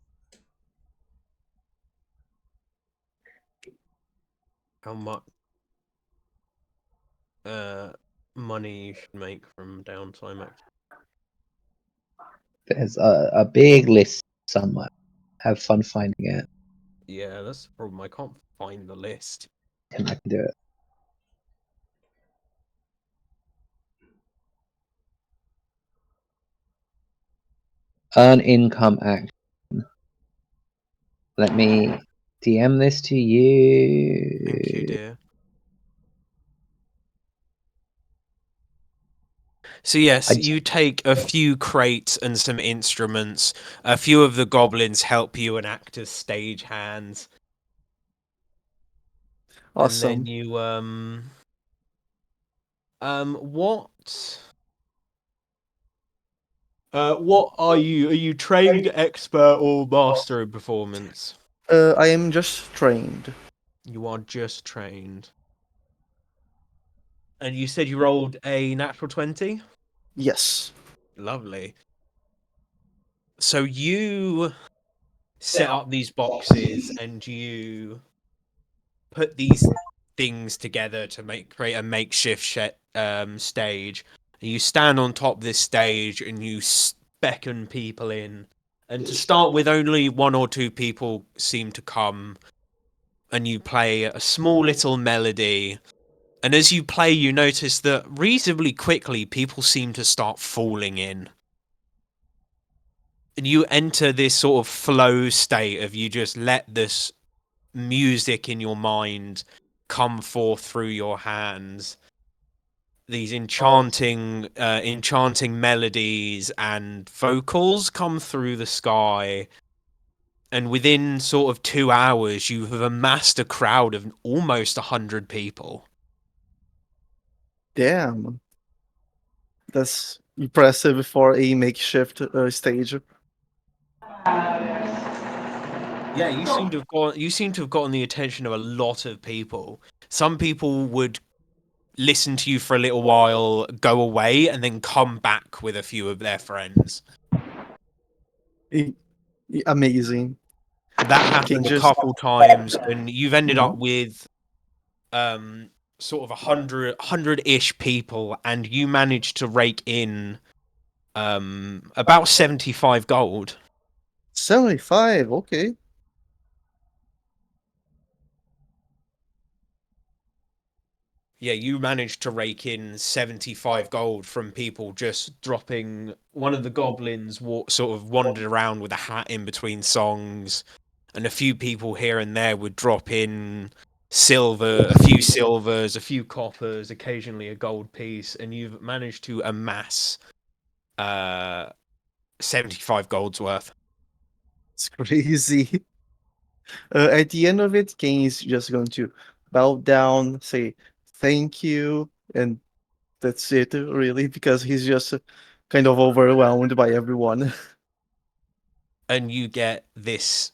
How much money you should make from downtime activity? There's a big list somewhere. Have fun finding it. Yeah, that's the problem. I can't find the list. And I can do it. Earn income action. Let me DM this to you. Thank you, dear. So yes, you take a few crates and some instruments. A few of the goblins help you and act as stage hands. And then Awesome. you what are you? Are you trained, expert, or master in performance? I am just trained. You are just trained. And you said you rolled a natural 20? Yes. Lovely. So you set up these boxes and you put these things together to create a makeshift stage. And you stand on top of this stage and you beckon people in. And to start with, only one or two people seem to come. And you play a small little melody. And as you play, you notice that reasonably quickly people seem to start falling in. And you enter this sort of flow state of you just let this music in your mind come forth through your hands. These enchanting melodies and vocals come through the sky. And within sort of 2 hours, you have amassed a crowd of almost 100 people. Damn. That's impressive for a makeshift stage. Yeah, you seem to have gotten the attention of a lot of people. Some people would listen to you for a little while, go away, and then come back with a few of their friends. Amazing. That Can happened a just couple times, and you've ended Mhm. up with sort of 100-ish people, and you managed to rake in about 75 gold. 75. Okay. Yeah, you managed to rake in 75 gold from people just dropping. One of the goblins sort of wandered around with a hat in between songs, and a few people here and there would drop in a few silvers, a few coppers, occasionally a gold piece, and you've managed to amass 75 gold's worth. It's crazy. At the end of it, Kane is just going to bow down, say thank you, and that's it, really, because he's just kind of overwhelmed by everyone. And you get this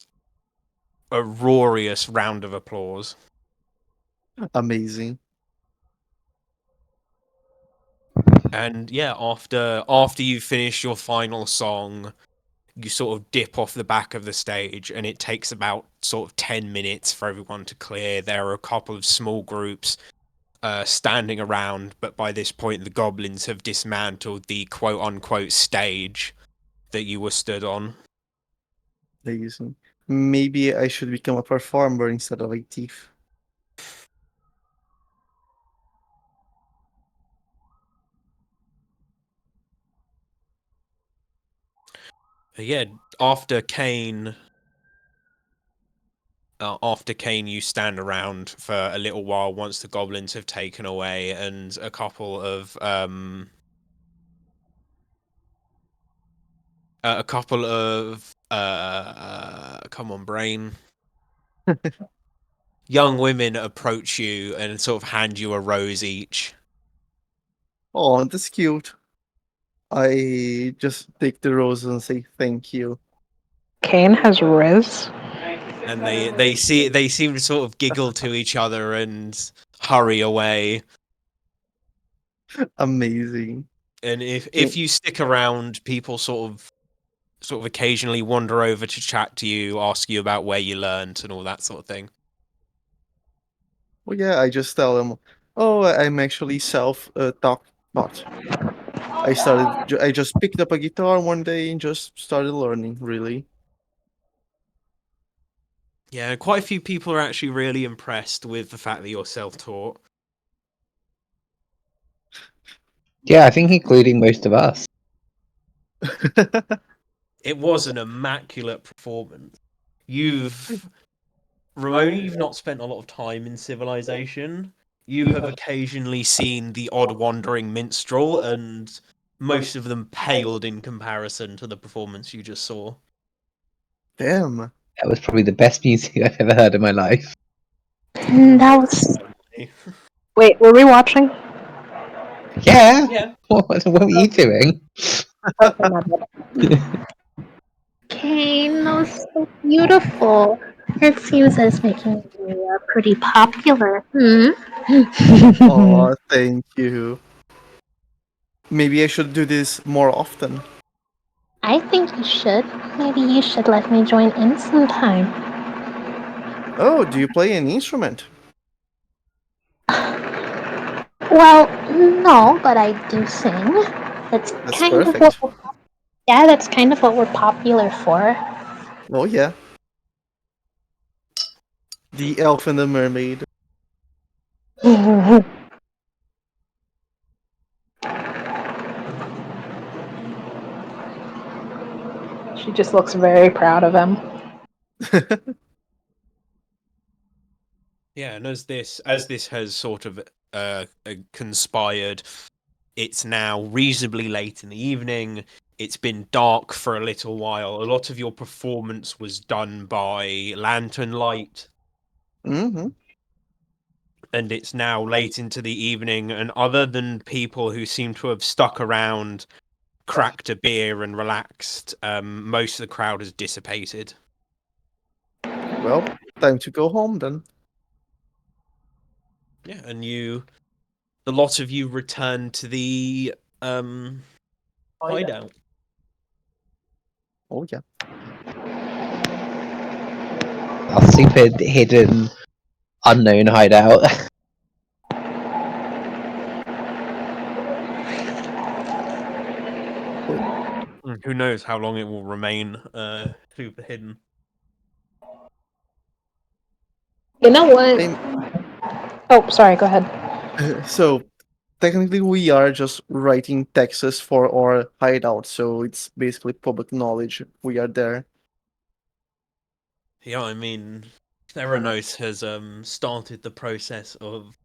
uproarious round of applause. Amazing. And yeah, after you finish your final song, you sort of dip off the back of the stage, and it takes about sort of 10 minutes for everyone to clear. There are a couple of small groups standing around, but by this point the goblins have dismantled the quote unquote stage that you were stood on. Amazing. Maybe I should become a performer instead of a thief. Yeah, after Kane you stand around for a little while once the goblins have taken away, and a couple of come on, brain, young women approach you and sort of hand you a rose each. Oh, that's cute. I just take the rose and say thank you. Kane has Riz. And they seem to sort of giggle to each other and hurry away. Amazing. And if Can you stick around, people sort of occasionally wander over to chat to you, ask you about where you learnt and all that sort of thing. Well, yeah, I just tell them, oh, I'm actually self-taught. But I just picked up a guitar one day and just started learning, really. Yeah, quite a few people are actually really impressed with the fact that you're self-taught. Yeah, I think including most of us. It was an immaculate performance. Ramona, you've not spent a lot of time in Civilization. You have occasionally seen the odd wandering minstrel, and most of them paled in comparison to the performance you just saw. Damn. That was probably the best music I've ever heard in my life. That was. Wait, were we watching? Yeah. Yeah. What were you doing? Okay, my bad. Kane, that was so beautiful. It seems that it's making you pretty popular. Hmm? Oh, thank you. Maybe I should do this more often. I think you should. Maybe you should let me join in sometime. Oh, do you play an instrument? Well, no, but I do sing. That's That's kind of what. perfect. Yeah, that's kind of what we're popular for. Oh, yeah. The Elf and the Mermaid. She just looks very proud of him. Yeah, and as this has sort of conspired, it's now reasonably late in the evening. It's been dark for a little while. A lot of your performance was done by lantern light, Mm-hmm. and it's now late into the evening. And other than people who seem to have stuck around, cracked a beer, and relaxed, most of the crowd has dissipated. Well, time to go home then. Yeah, and the lot of you return to the hideout. Oh, yeah. Our super hidden, unknown hideout. Who knows how long it will remain super hidden. You know what? I'm, Oh, sorry, go ahead. so, technically, we are just writing texts for our hideout, so it's basically public knowledge. We are there. Yeah, I mean, Theranos has started the process of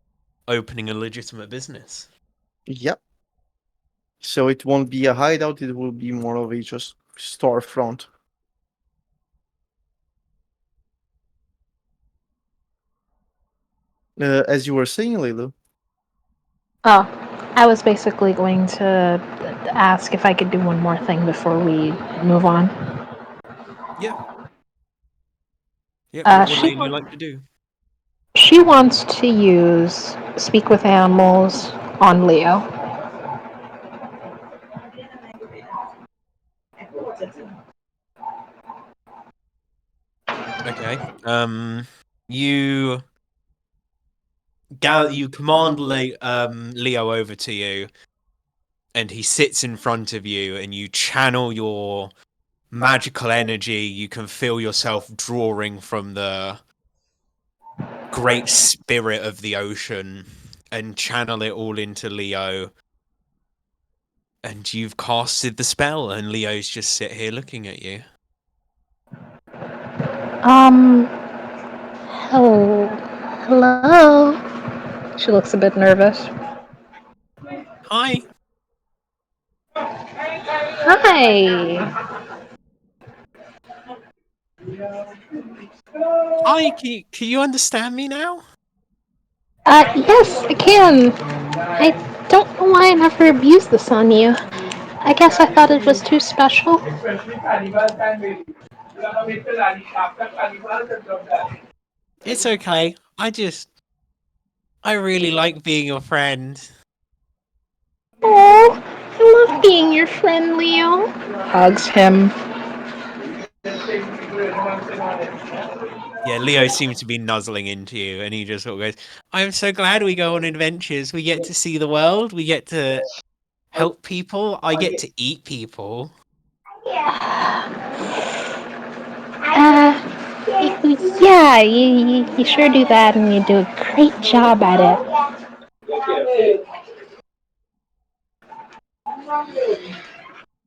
opening a legitimate business. Yep. So it won't be a hideout, it will be more of a just storefront. as you were saying, Lulu. Oh, I was basically going to ask if I could do one more thing before we move on. Yeah. Yeah. What would She Lulu like to do? she wants to use speak with animals on Leo. Okay. You you command Leo over to you, and he sits in front of you, and you channel your magical energy. You can feel yourself drawing from the great spirit of the ocean and channel it all into Leo. And you've casted the spell, and Leo's just sit here looking at you. Um, hello, hello. She looks a bit nervous. Hi. Hi. Hi, can you understand me now? Yes, I can. I don't know why I never abused this on you. I guess I thought it was too special. It's okay. I really like being your friend. Oh, I love being your friend, Leo. Hugs him. Yeah, Leo seems to be nuzzling into you, and he just sort of goes, I'm so glad we go on adventures. We get to see the world. We get to help people. I get to eat people. Yeah, you sure do that, and you do a great job at it.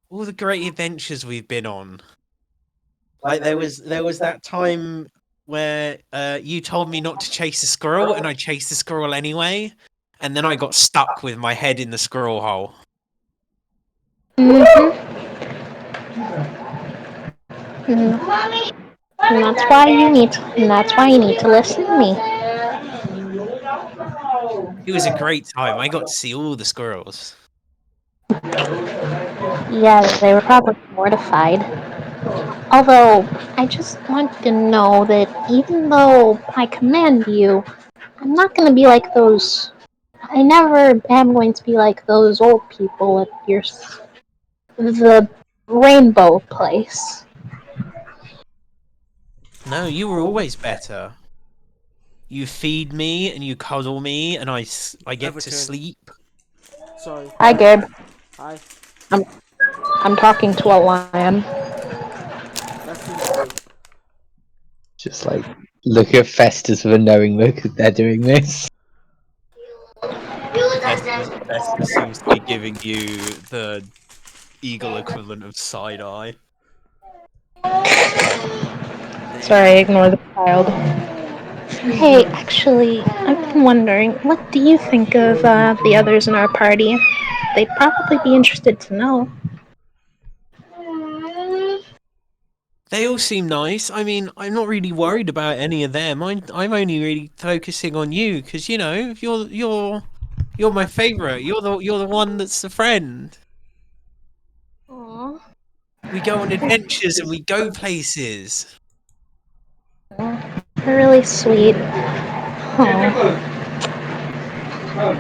All the great adventures we've been on. Like there was that time where you told me not to chase a squirrel, and I chased the squirrel anyway, and then I got stuck with my head in the squirrel hole. Mm-hmm. And that's why you need. And that's why you need to listen to me. It was a great time. I got to see all the squirrels. Yeah, they were probably mortified. Although, I just want to know that even though I command you, I'm not going to be like those. I never am going to be like those old people at the rainbow place. No, you were always better. You feed me and you cuddle me, and I get to Everton. sleep. Sorry. Hi, Gabe. Hi. I'm I'm talking to a lion. That seems rude. Just like look at Festus with a knowing look as they're doing this. Festus seems to be giving you the eagle equivalent of side eye. Sorry, ignore the child. Hey, actually, I've been wondering, what do you think of the others in our party? They'd probably be interested to know. They all seem nice. I mean, I'm not really worried about any of them. I'm only really focusing on you because you're my favorite. You're the one that's the friend. Aww. We go on adventures and we go places. They're really sweet. Oh.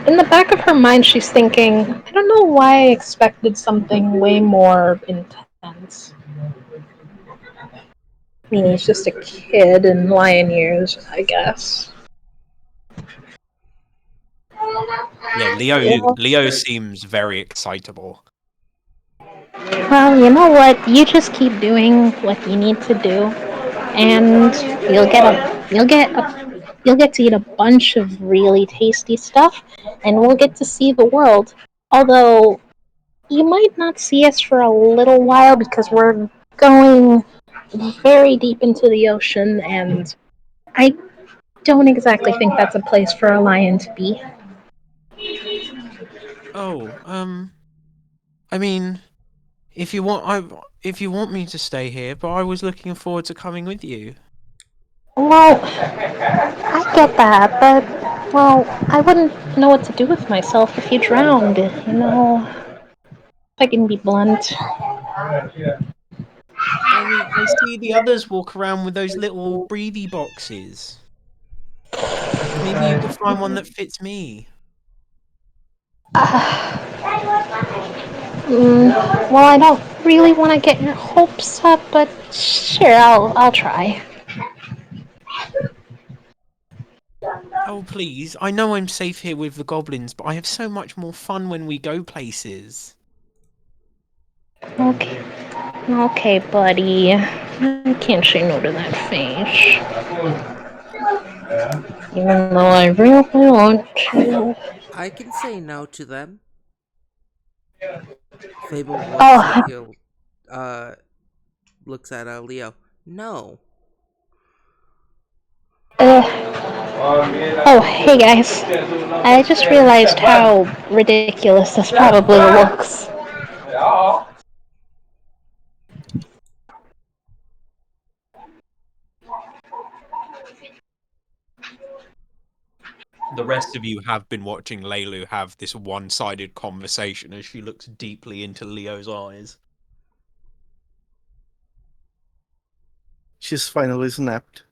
In the back of her mind, she's thinking, I don't know why I expected something way more intense. I mean, he's just a kid in lion years, I guess. Yeah, Leo seems very excitable. Well, you know what? You just keep doing what you need to do, and you'll get to eat a bunch of really tasty stuff, and we'll get to see the world. Although you might not see us for a little while because we're going very deep into the ocean, and I don't exactly think that's a place for a lion to be. Oh, I mean, if you want me to stay here, but I was looking forward to coming with you. Well, I get that, but, well, I wouldn't know what to do with myself if you drowned, you know? If I can be blunt. I mean, I see the others walk around with those little breathy boxes. Maybe you could find one that fits me. Well, I don't really want to get your hopes up, but sure, I'll try. Oh, please. I know I'm safe here with the goblins, but I have so much more fun when we go places. Okay, okay, buddy. I can't say no to that fish. Even though I really want to. I can say no to them. Fable Oh, uh, looks at Leo. No. oh, hey guys. I just realized how ridiculous this probably looks. The rest of you have been watching Leilu have this one-sided conversation as she looks deeply into Leo's eyes. She's finally snapped.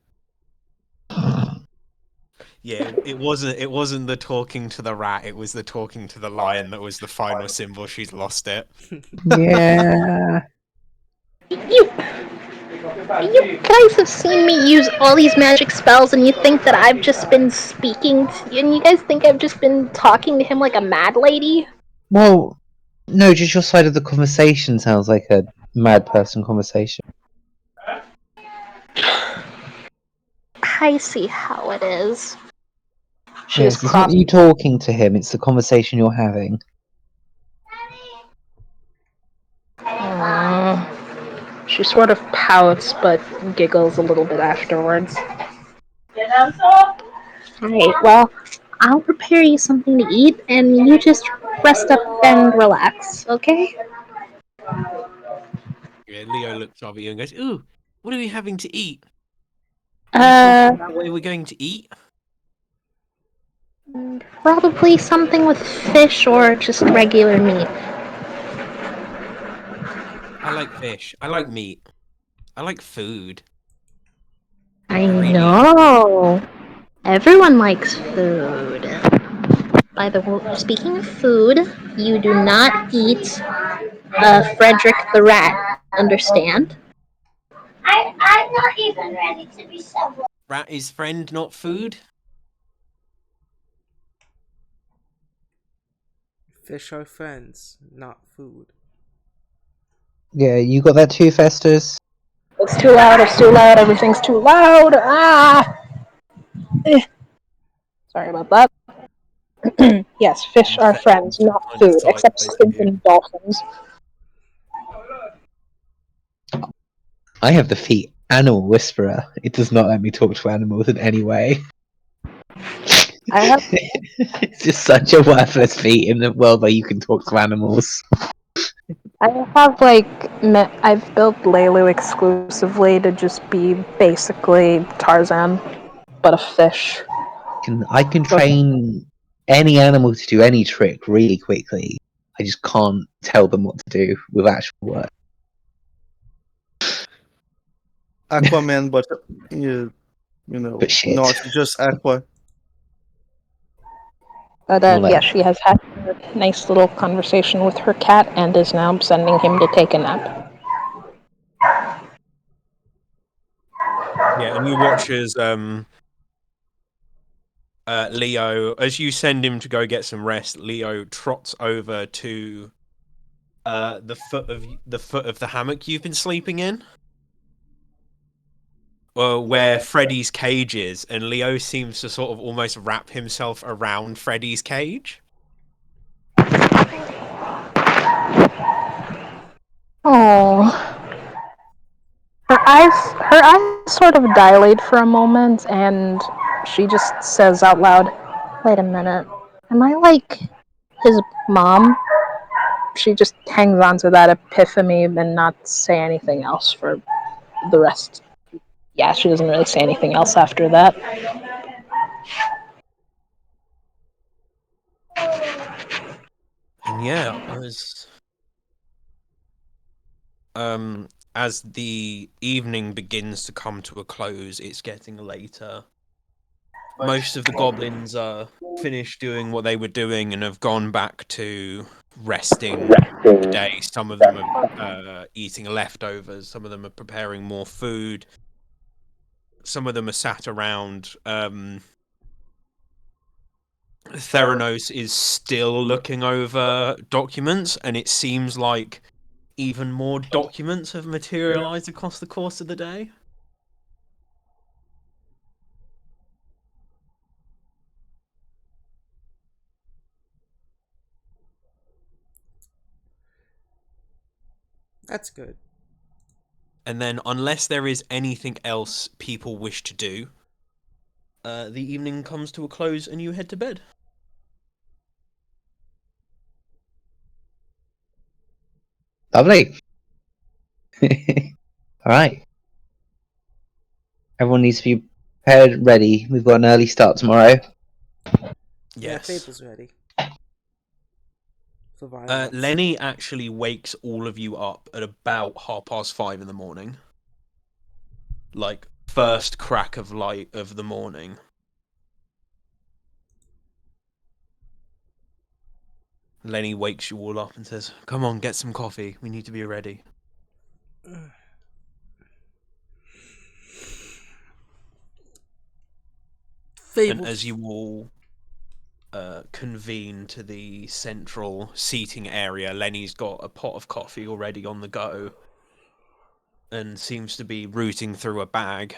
Yeah, it wasn't the talking to the rat, it was the talking to the lion that was the final symbol. She's lost it. Yeah. You, you guys have seen me use all these magic spells, and you think that I've just been speaking, and you guys think I've just been talking to him like a mad lady? Well, no, just your side of the conversation sounds like a mad person conversation. I see how it is. She is Yes, it's not cross. you talking to him, it's the conversation you're having. She sort of pouts but giggles a little bit afterwards. Alright, well, I'll prepare you something to eat, and you just rest up and relax, okay? Yeah, Leo looks over you and goes, "Ooh, what are we having to eat? Are you talking Uh, about where we're going to eat?" Probably something with fish or just regular meat. I like fish. I like meat. I like food. I I really like know. Everyone likes food. By the way, speaking of food, you do not eat Frederick the Rat, understand? rat is friend, not food. Fish are friends, not food. Yeah, you got that too, Festus? It's too loud, everything's too loud! Ah! Eh. Sorry about that. Yes, fish And are Festus friends, just not kind of food, side except eyes at you. stinking dolphins. I have the feat Animal Whisperer. It does not let me talk to animals in any way. I have It's just such a worthless feat in the world where you can talk to animals. I've built Lelu exclusively to just be basically Tarzan, but a fish. I can train any animal to do any trick really quickly. I just can't tell them what to do with actual words. Aquaman, but But shit. not just Aqua. But More like yeah, she has had a nice little conversation with her cat and is now sending him to take a nap. Yeah, and you watch as Leo, as you send him to go get some rest, Leo trots over to the foot of the hammock you've been sleeping in. Well, where Freddy's cage is, and Leo seems to sort of almost wrap himself around Freddy's cage. Oh, her eyes sort of dilate for a moment, and she just says out loud, "Wait a minute, am I like his mom?" She just hangs on to that epiphany and not say anything else for the rest. yeah, she doesn't really say anything else after that. And yeah, as the evening begins to come to a close, it's getting later. Most of the goblins are finished doing what they were doing and have gone back to resting for the day. Some of them are eating leftovers. Some of them are preparing more food. Some of them are sat around. Theranos is still looking over documents, and it seems like even more documents have materialized across the course of the day. That's good. And then, unless there is anything else people wish to do, the evening comes to a close and you head to bed. Lovely. All right. Everyone needs to be prepared, ready. We've got an early start tomorrow. Yeah, Yes. Fable's ready. For violence. Lenny actually wakes all of you up at about 5:30 in the morning. Like, first crack of light of the morning. Lenny wakes you all up and says, "Come on, get some coffee. We need to be ready." Fable. And as you all convene to the central seating area, Lenny's got a pot of coffee already on the go and seems to be rooting through a bag.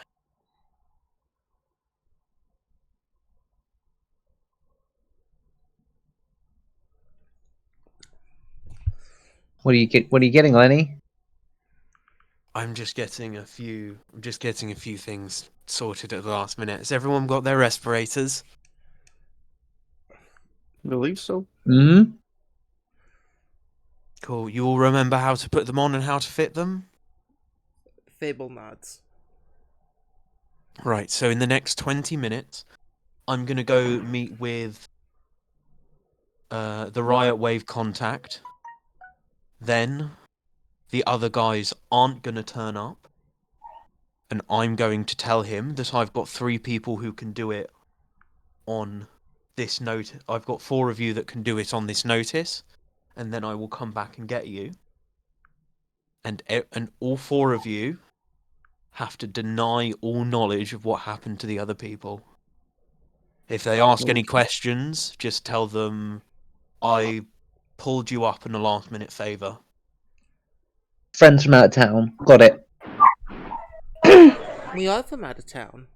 What are you getting, Lenny? I'm just getting a few things sorted at the last minute. Has everyone got their respirators? I believe so. Mm-hmm. Cool. You all remember how to put them on and how to fit them? Fable nods. Right, so in the next 20 minutes, I'm going to go meet with the Riot Wave contact. Then the other guys aren't going to turn up. And I'm going to tell him that I've got 3 people who can do it on this note. I've got 4 of you that can do it on this notice. And then I will come back and get you. And all 4 of you have to deny all knowledge of what happened to the other people. If they ask any questions, just tell them I pulled you up in a last minute favour. Friends from out of town. Got it. We are from out of town.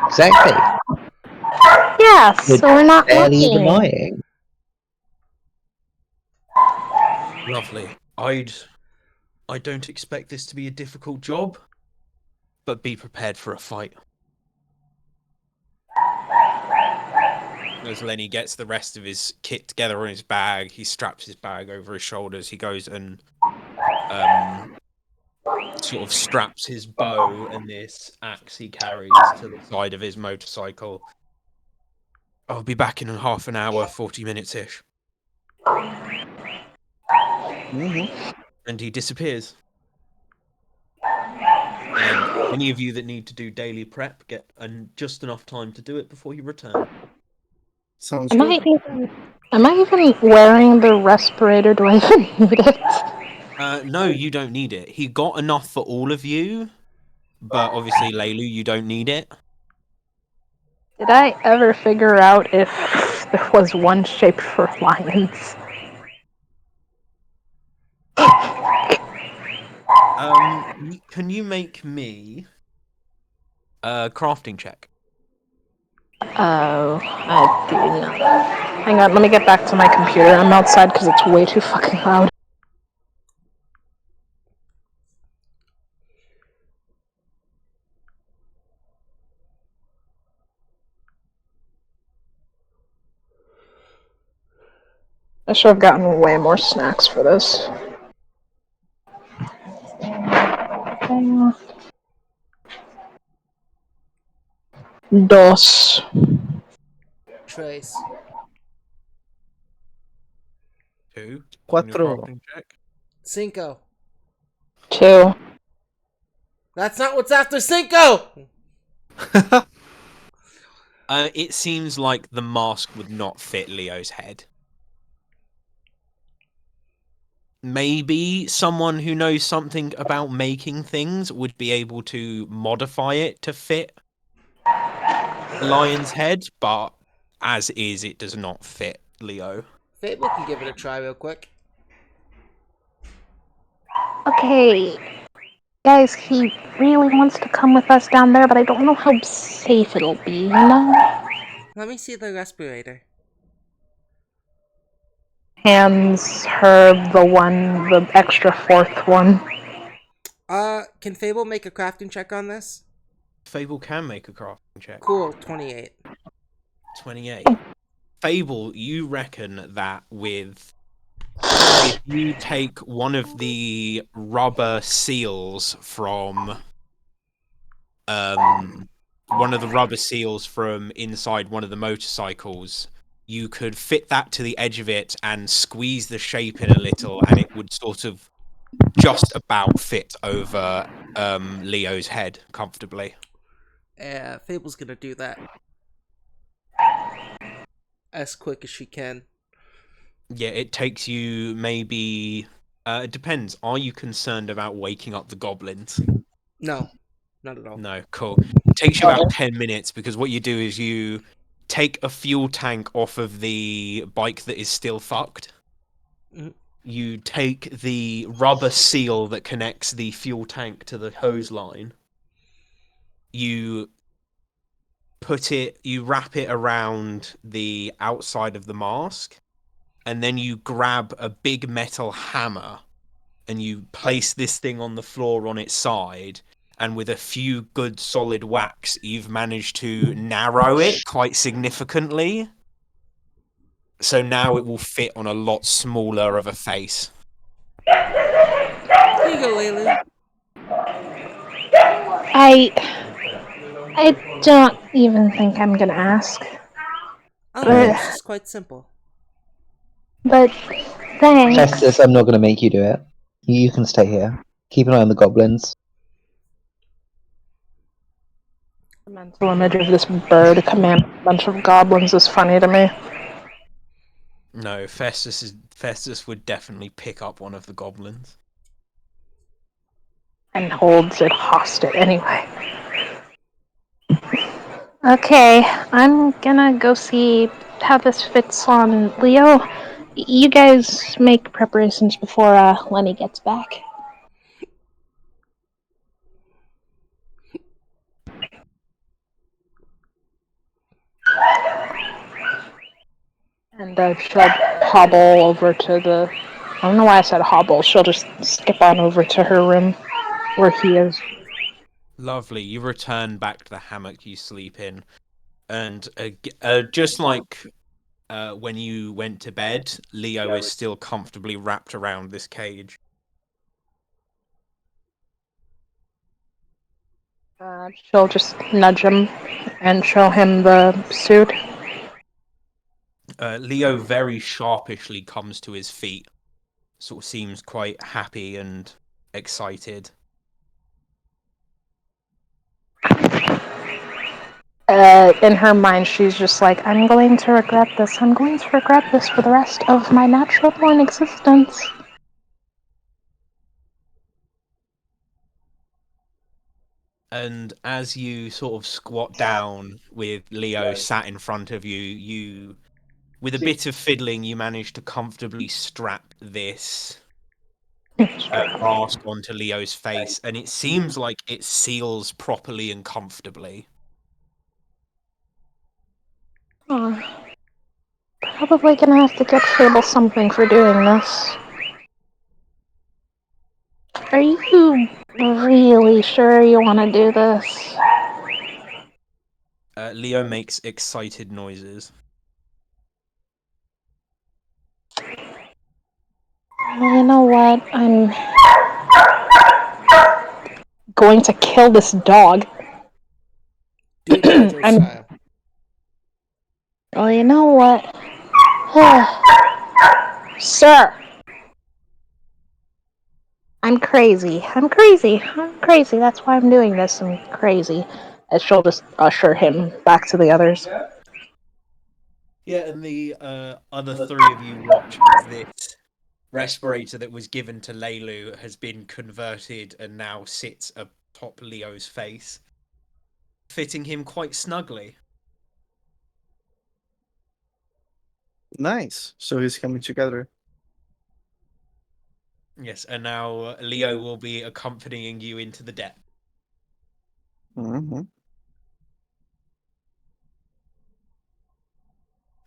Exactly. Yeah, so we're not Barely even looking. lying. Lovely. I don't expect this to be a difficult job, but be prepared for a fight. As Lenny gets the rest of his kit together in his bag, he straps his bag over his shoulders. He goes and sort of straps his bow and this axe he carries to the side of his motorcycle. I'll be back in half an hour, 40 minutes-ish. Mm-hmm. And he disappears. And any of you that need to do daily prep get just enough time to do it before you return. Sounds Am I good. even wearing the respirator? Do I even need it? No, you don't need it. He got enough for all of you, but obviously, Leilu, you don't need it. Did I ever figure out if there was one shape for lions? Can you make me a crafting check? Oh, I do not. Hang on, let me get back to my computer. I'm outside because it's way too fucking loud. I should have gotten way more snacks for this. Dos. Trace. 2 on your Cuatro. crafting check. Cinco. 2. That's not what's after Cinco! It seems like the mask would not fit Leo's head. Maybe someone who knows something about making things would be able to modify it to fit the lion's head, but as is, it does not fit Leo. Fable can give it a try real quick. Okay, guys, he really wants to come with us down there, but I don't know how safe it'll be, you know? Let me see the respirator. Hands her the extra fourth one. Can Fable make a crafting check on this? Fable can make a crafting check. Cool, 28. 28. Fable, you reckon that if you take one of the rubber seals from inside one of the motorcycles, you could fit that to the edge of it and squeeze the shape in a little, and it would sort of just about fit over Leo's head comfortably. Fable's gonna do that as quick as she can. Yeah, it takes you maybe. It depends. Are you concerned about waking up the goblins? No, not at all. No, cool. It takes you about 10 minutes because what you do is you take a fuel tank off of the bike that is still fucked. Mhm. You take the rubber seal that connects the fuel tank to the hose line. You wrap it around the outside of the mask, and then you grab a big metal hammer and you place this thing on the floor on its side, and with a few good solid whacks, you've managed to narrow it quite significantly. So now it will fit on a lot smaller of a face. Here you go, Lulu. I don't even think I'm gonna ask. Oh no, But, it's just quite simple. but thanks. Festus, I'm not going to make you do it. You can stay here. Keep an eye on the goblins. The mental image of this bird commanding a bunch of goblins is funny to me. No, Festus would definitely pick up one of the goblins. And holds it hostage anyway. Okay, I'm gonna go see how this fits on Leo. You guys make preparations before Lenny gets back. And she'll hobble over to the. I don't know why I said hobble. She'll just skip on over to her room where he is. Lovely. You return back to the hammock you sleep in, and just like when you went to bed, Leo is still comfortably wrapped around this cage. She'll just nudge him and show him the suit. Leo very sharpishly comes to his feet, sort of seems quite happy and excited. In her mind, she's just like, I'm going to regret this. I'm going to regret this for the rest of my natural born existence. And as you sort of squat down with Leo sat in front of you, with a bit of fiddling, you manage to comfortably strap this mask onto Leo's face, and it seems like it seals properly and comfortably. Oh, probably gonna have to get Fable something for doing this. Are you really sure you want to do this? Leo makes excited noises. You know what? I'm going to kill this dog. Do it, Jojo. your I'm- style. Well, you know what? Sir! I'm crazy. I'm crazy. I'm crazy. That's why I'm doing this. I'm crazy. As she'll just usher him back to the others. Yeah, and the other three of you watch as this respirator that was given to Leilu has been converted and now sits atop Leo's face, fitting him quite snugly. Nice. So he's coming together. Yes, and now Leo will be accompanying you into the depth. Mm-hmm.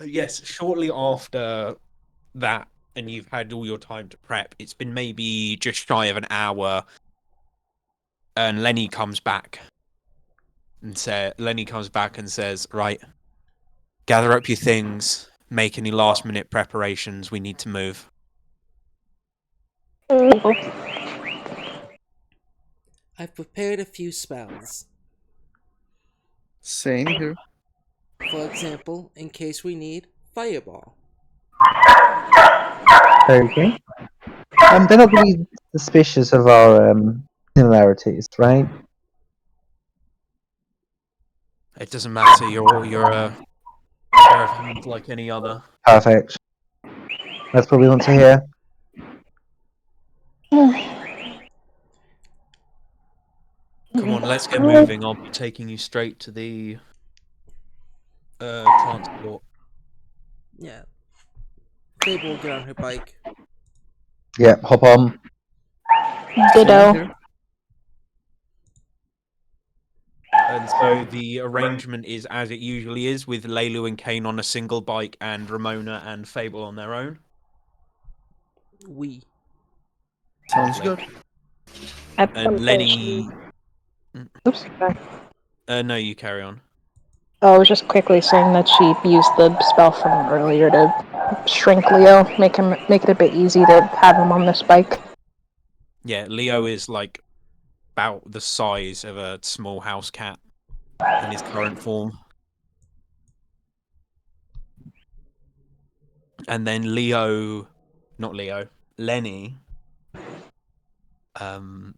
Yes, shortly after that, and you've had all your time to prep, it's been maybe just shy of an hour, and Lenny comes back and says, "Right, gather up your things, make any last-minute preparations. We need to move." I've prepared a few spells. Same here. For example, in case we need Fireball. Okay. They're not going to be suspicious of our similarities, right? It doesn't matter. You're a pair of hands like any other. Perfect. That's what we want to hear. Come on, let's get moving. I'll be taking you straight to the transport. Yeah. Fable will get on her bike. Yeah, hop on. Same Ditto. here. And so the arrangement is as it usually is, with Leilu and Kane on a single bike and Ramona and Fable on their own. We. Sounds Lovely. good. And Lenny. Oops. Sorry. No, you carry on. Oh, I was just quickly saying that she used the spell from earlier to shrink Leo, make it a bit easy to have him on this bike. Yeah, Leo is like about the size of a small house cat in his current form. And then Lenny, um,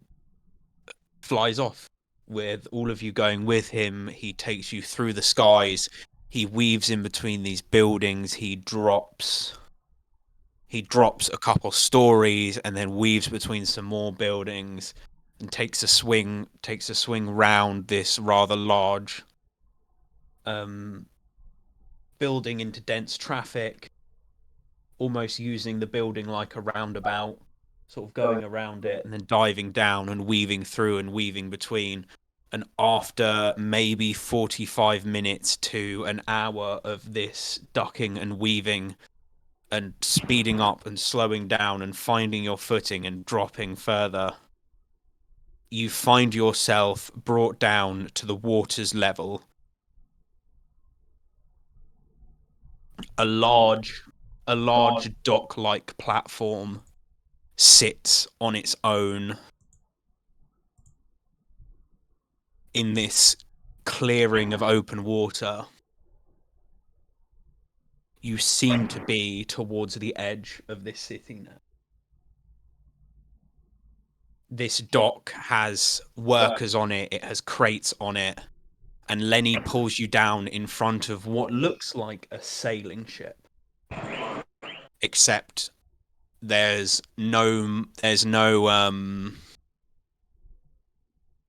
flies off with all of you going with him. He takes you through the skies. He weaves in between these buildings. He drops a couple stories and then weaves between some more buildings and takes a swing round this rather large building into dense traffic, almost using the building like a roundabout, sort of going around it and then diving down and weaving through and weaving between. And after maybe 45 minutes to an hour of this ducking and weaving and speeding up and slowing down and finding your footing and dropping further, you find yourself brought down to the water's level. A large dock-like platform sits on its own in this clearing of open water. You seem to be towards the edge of this city now. This dock has workers on it, it has crates on it, and Lenny pulls you down in front of what looks like a sailing ship. Except there's no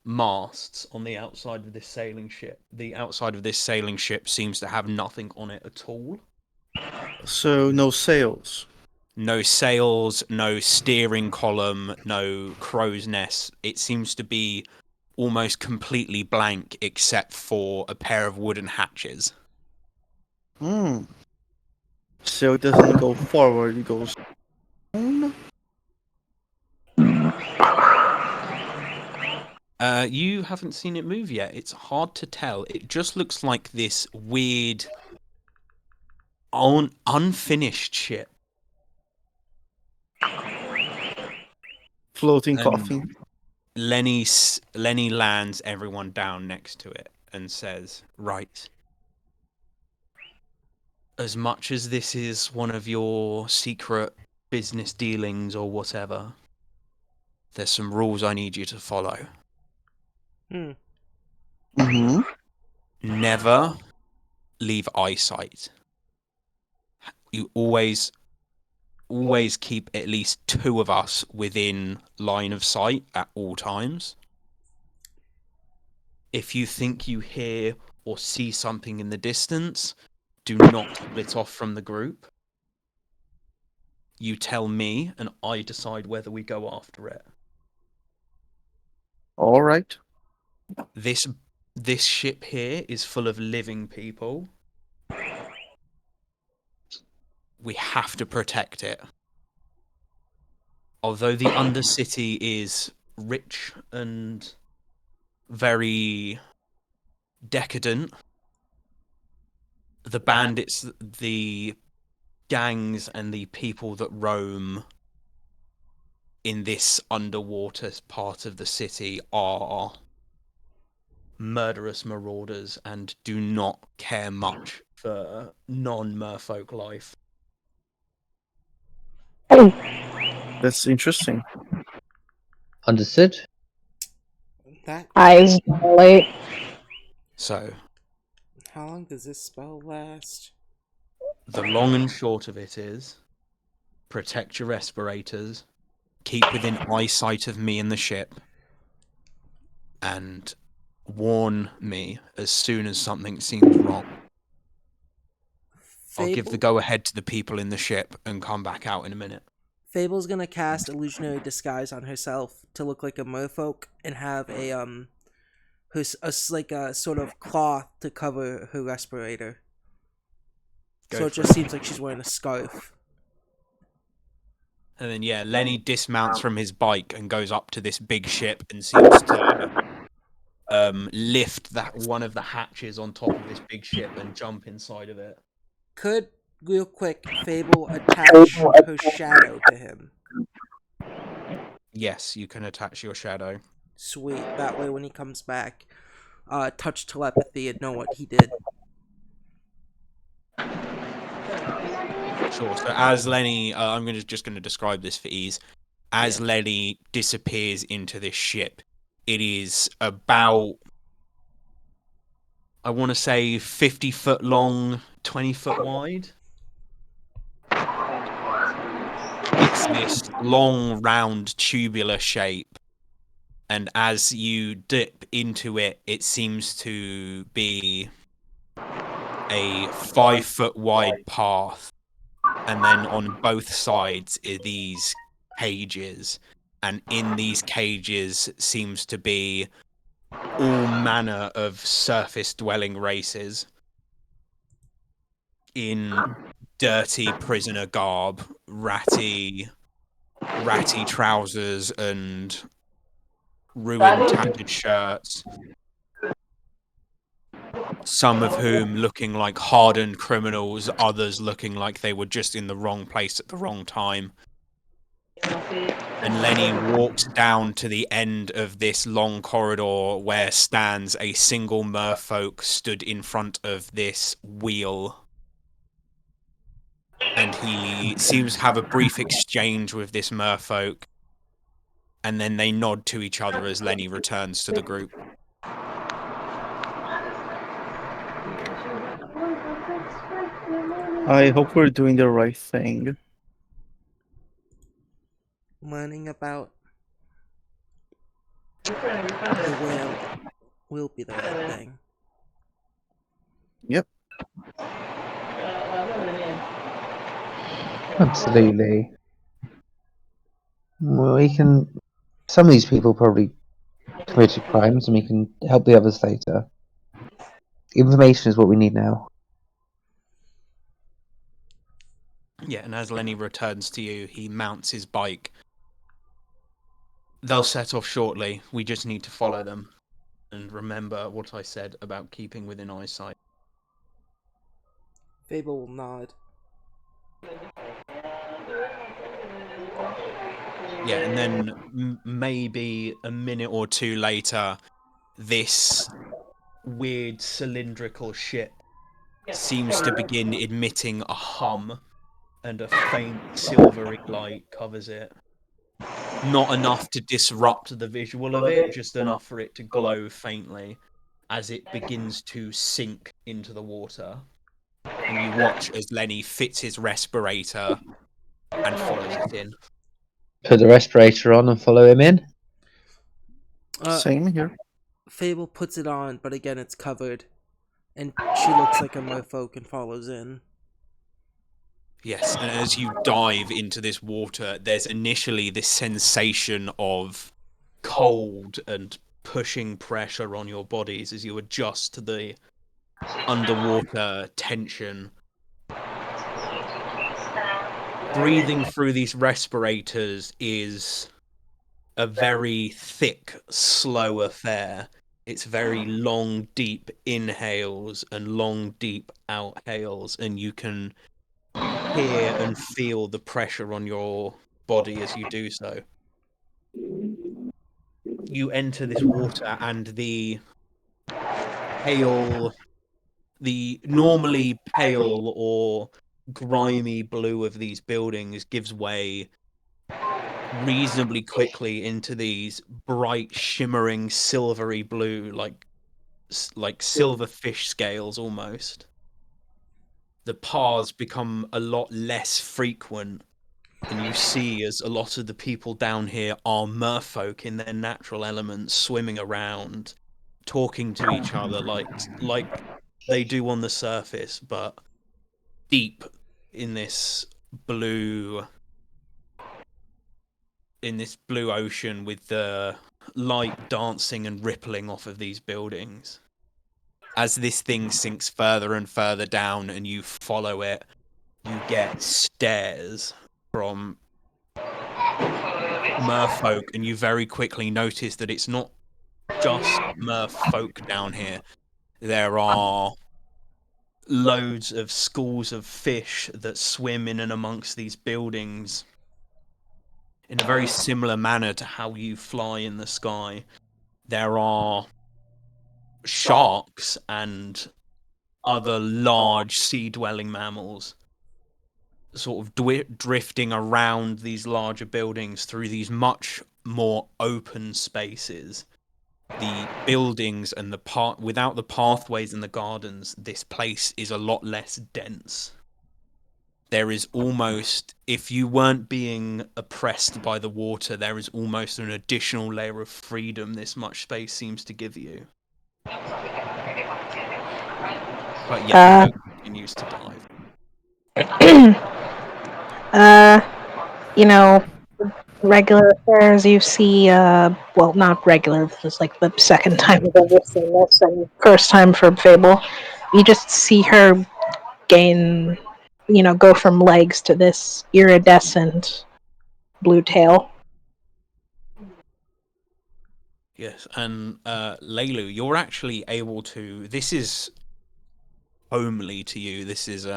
masts on the outside of this sailing ship. The outside of this sailing ship seems to have nothing on it at all. So no sails. No sails, no steering column, no crow's nest. It seems to be almost completely blank except for a pair of wooden hatches. Hmm. So it doesn't go forward, it goes down. You haven't seen it move yet. It's hard to tell. It just looks like this weird, unfinished ship. Floating And coffee. Lenny lands everyone down next to it and says, "Right. As much as this is one of your secret business dealings or whatever, there's some rules I need you to follow. Mm-hmm. Never leave eyesight. You always keep at least 2 of us within line of sight at all times. If you think you hear or see something in the distance, do not split off from the group. You tell me, and I decide whether we go after it. All right. This ship here is full of living people. We have to protect it. Although the Undercity is rich and very decadent, the bandits, the gangs, and the people that roam in this underwater part of the city are murderous marauders and do not care much for non-merfolk life. That's interesting. Understood. That. I relate. So, How long does this spell last? the long and short of it is, protect your respirators, keep within eyesight of me and the ship, and warn me as soon as something seems wrong. I'll give the go-ahead to the people in the ship and come back out in a minute. Fable's gonna cast illusionary disguise on herself to look like a merfolk and have like a sort of cloth to cover her respirator. So it just seems like she's wearing a scarf. And then, yeah, Lenny dismounts from his bike and goes up to this big ship and seems to lift that one of the hatches on top of this big ship and jump inside of it. Could, real quick, Fable attach her shadow to him? Yes, you can attach your shadow. Sweet. That way when he comes back, touch telepathy and know what he did. Sure. So as Lenny, I'm just going to describe this for ease. As Lenny disappears into this ship, it is about, I want to say, 50-foot long, 20-foot wide. It's this long, round, tubular shape. And as you dip into it, it seems to be a 5-foot wide path. And then on both sides are these cages. And in these cages seems to be all manner of surface-dwelling races in dirty prisoner garb, ratty trousers and ruined tattered shirts, some of whom looking like hardened criminals, others looking like they were just in the wrong place at the wrong time. And Lenny walks down to the end of this long corridor where stands a single merfolk stood in front of this wheel. And he seems to have a brief exchange with this merfolk. And then they nod to each other as Lenny returns to the group. I hope we're doing the right thing. Learning about the whale will be the right thing. Yep. Absolutely. Well, we can. Some of these people probably committed crimes, and we can help the others later. Information is what we need now. Yeah, and as Lenny returns to you, he mounts his bike. They'll set off shortly. We just need to follow them. And remember what I said about keeping within eyesight. Fable will nod. Yeah, and then maybe a minute or two later, this weird cylindrical ship seems to begin emitting a hum, and a faint silvery light covers it. Not enough to disrupt the visual of it, just enough for it to glow faintly as it begins to sink into the water. And you watch as Lenny fits his respirator and follows it in. Put the respirator on and follow him in. Same here. Fable puts it on, but again it's covered, and she looks like a merfolk and follows in. Yes, and as you dive into this water, there's initially this sensation of cold and pushing pressure on your bodies as you adjust to the underwater tension. Breathing through these respirators is a very thick, slow affair. It's very long, deep inhales and long, deep outhales, and you can hear and feel the pressure on your body as you do so. You enter this water, and pale, the normally pale or grimy blue of these buildings gives way reasonably quickly into these bright, shimmering, silvery blue, like silver fish scales almost. The paths become a lot less frequent, and you see as a lot of the people down here are merfolk in their natural elements, swimming around, talking to each other like they do on the surface, but deep in this blue ocean with the light dancing and rippling off of these buildings. As this thing sinks further and further down and you follow it, you get stares from merfolk, and you very quickly notice that it's not just merfolk down here. There are loads of schools of fish that swim in and amongst these buildings in a very similar manner to how you fly in the sky. There are sharks and other large sea-dwelling mammals sort of drifting around these larger buildings through these much more open spaces. The buildings and without the pathways and the gardens, this place is a lot less dense. There is almost, if you weren't being oppressed by the water, there is almost an additional layer of freedom this much space seems to give you. But yeah, Hope continues to dive. You know, regular affairs you see, well, not regular, this is like the second time I've ever seen this, and first time for Fable. You just see her gain, go from legs to this iridescent blue tail. Yes, and Leilu, you're actually able to. This is homely to you. This is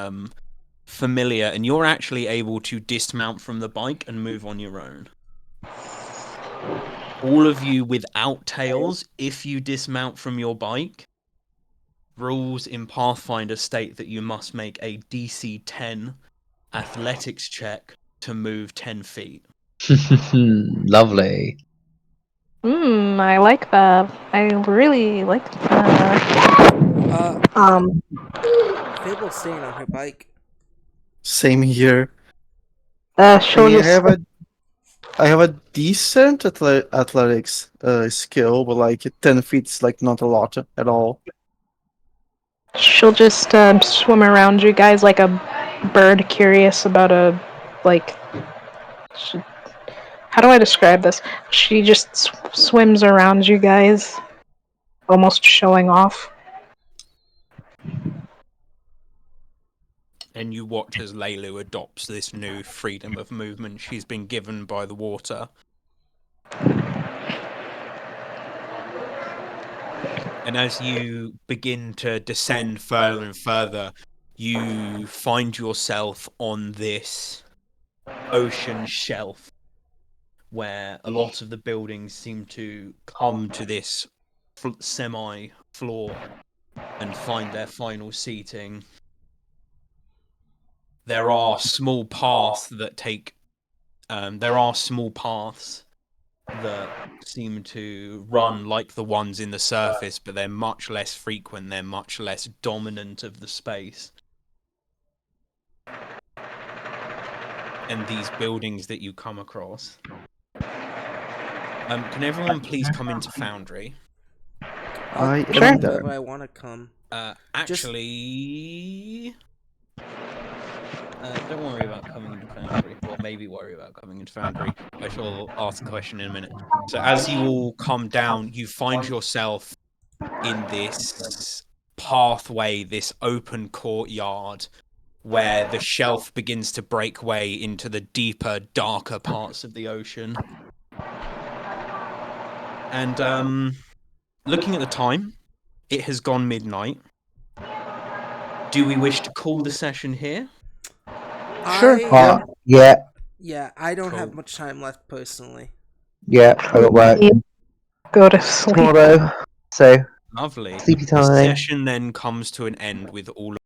familiar, and you're actually able to dismount from the bike and move on your own. All of you without tails, if you dismount from your bike, rules in Pathfinder state that you must make a DC 10 athletics check to move 10 feet. Lovely. I like that. I really like that. Fable's staying on her bike. Same here. She'll I just have a I have a decent athletics skill, but like 10 feet is like not a lot at all. she'll just swim around you guys like a bird curious about a like. How do I describe this? She just swims around you guys, almost showing off. And you watch as Leilu adopts this new freedom of movement she's been given by the water. And as you begin to descend further and further, you find yourself on this ocean shelf where a lot of the buildings seem to come to this semi floor and find their final seating. There are small paths that seem to run like the ones in the surface, but they're much less frequent. They're much less dominant of the space. And these buildings that you come across. Can everyone please come into Foundry? I I'll come am there. wherever I want to come. Actually, don't worry about coming into Foundry. Well, maybe worry about coming into Foundry. I shall ask the question in a minute. So as you all come down, you find yourself in this pathway, this open courtyard, where the shelf begins to break way into the deeper, darker parts of the ocean. And looking at the time, it has gone midnight. Do we wish to call the session here? Sure. Yeah, Yeah, I don't have Cool. much time left personally. yeah. I got work Go to sleep. tomorrow, so Lovely. sleepy The time. session then comes to an end with all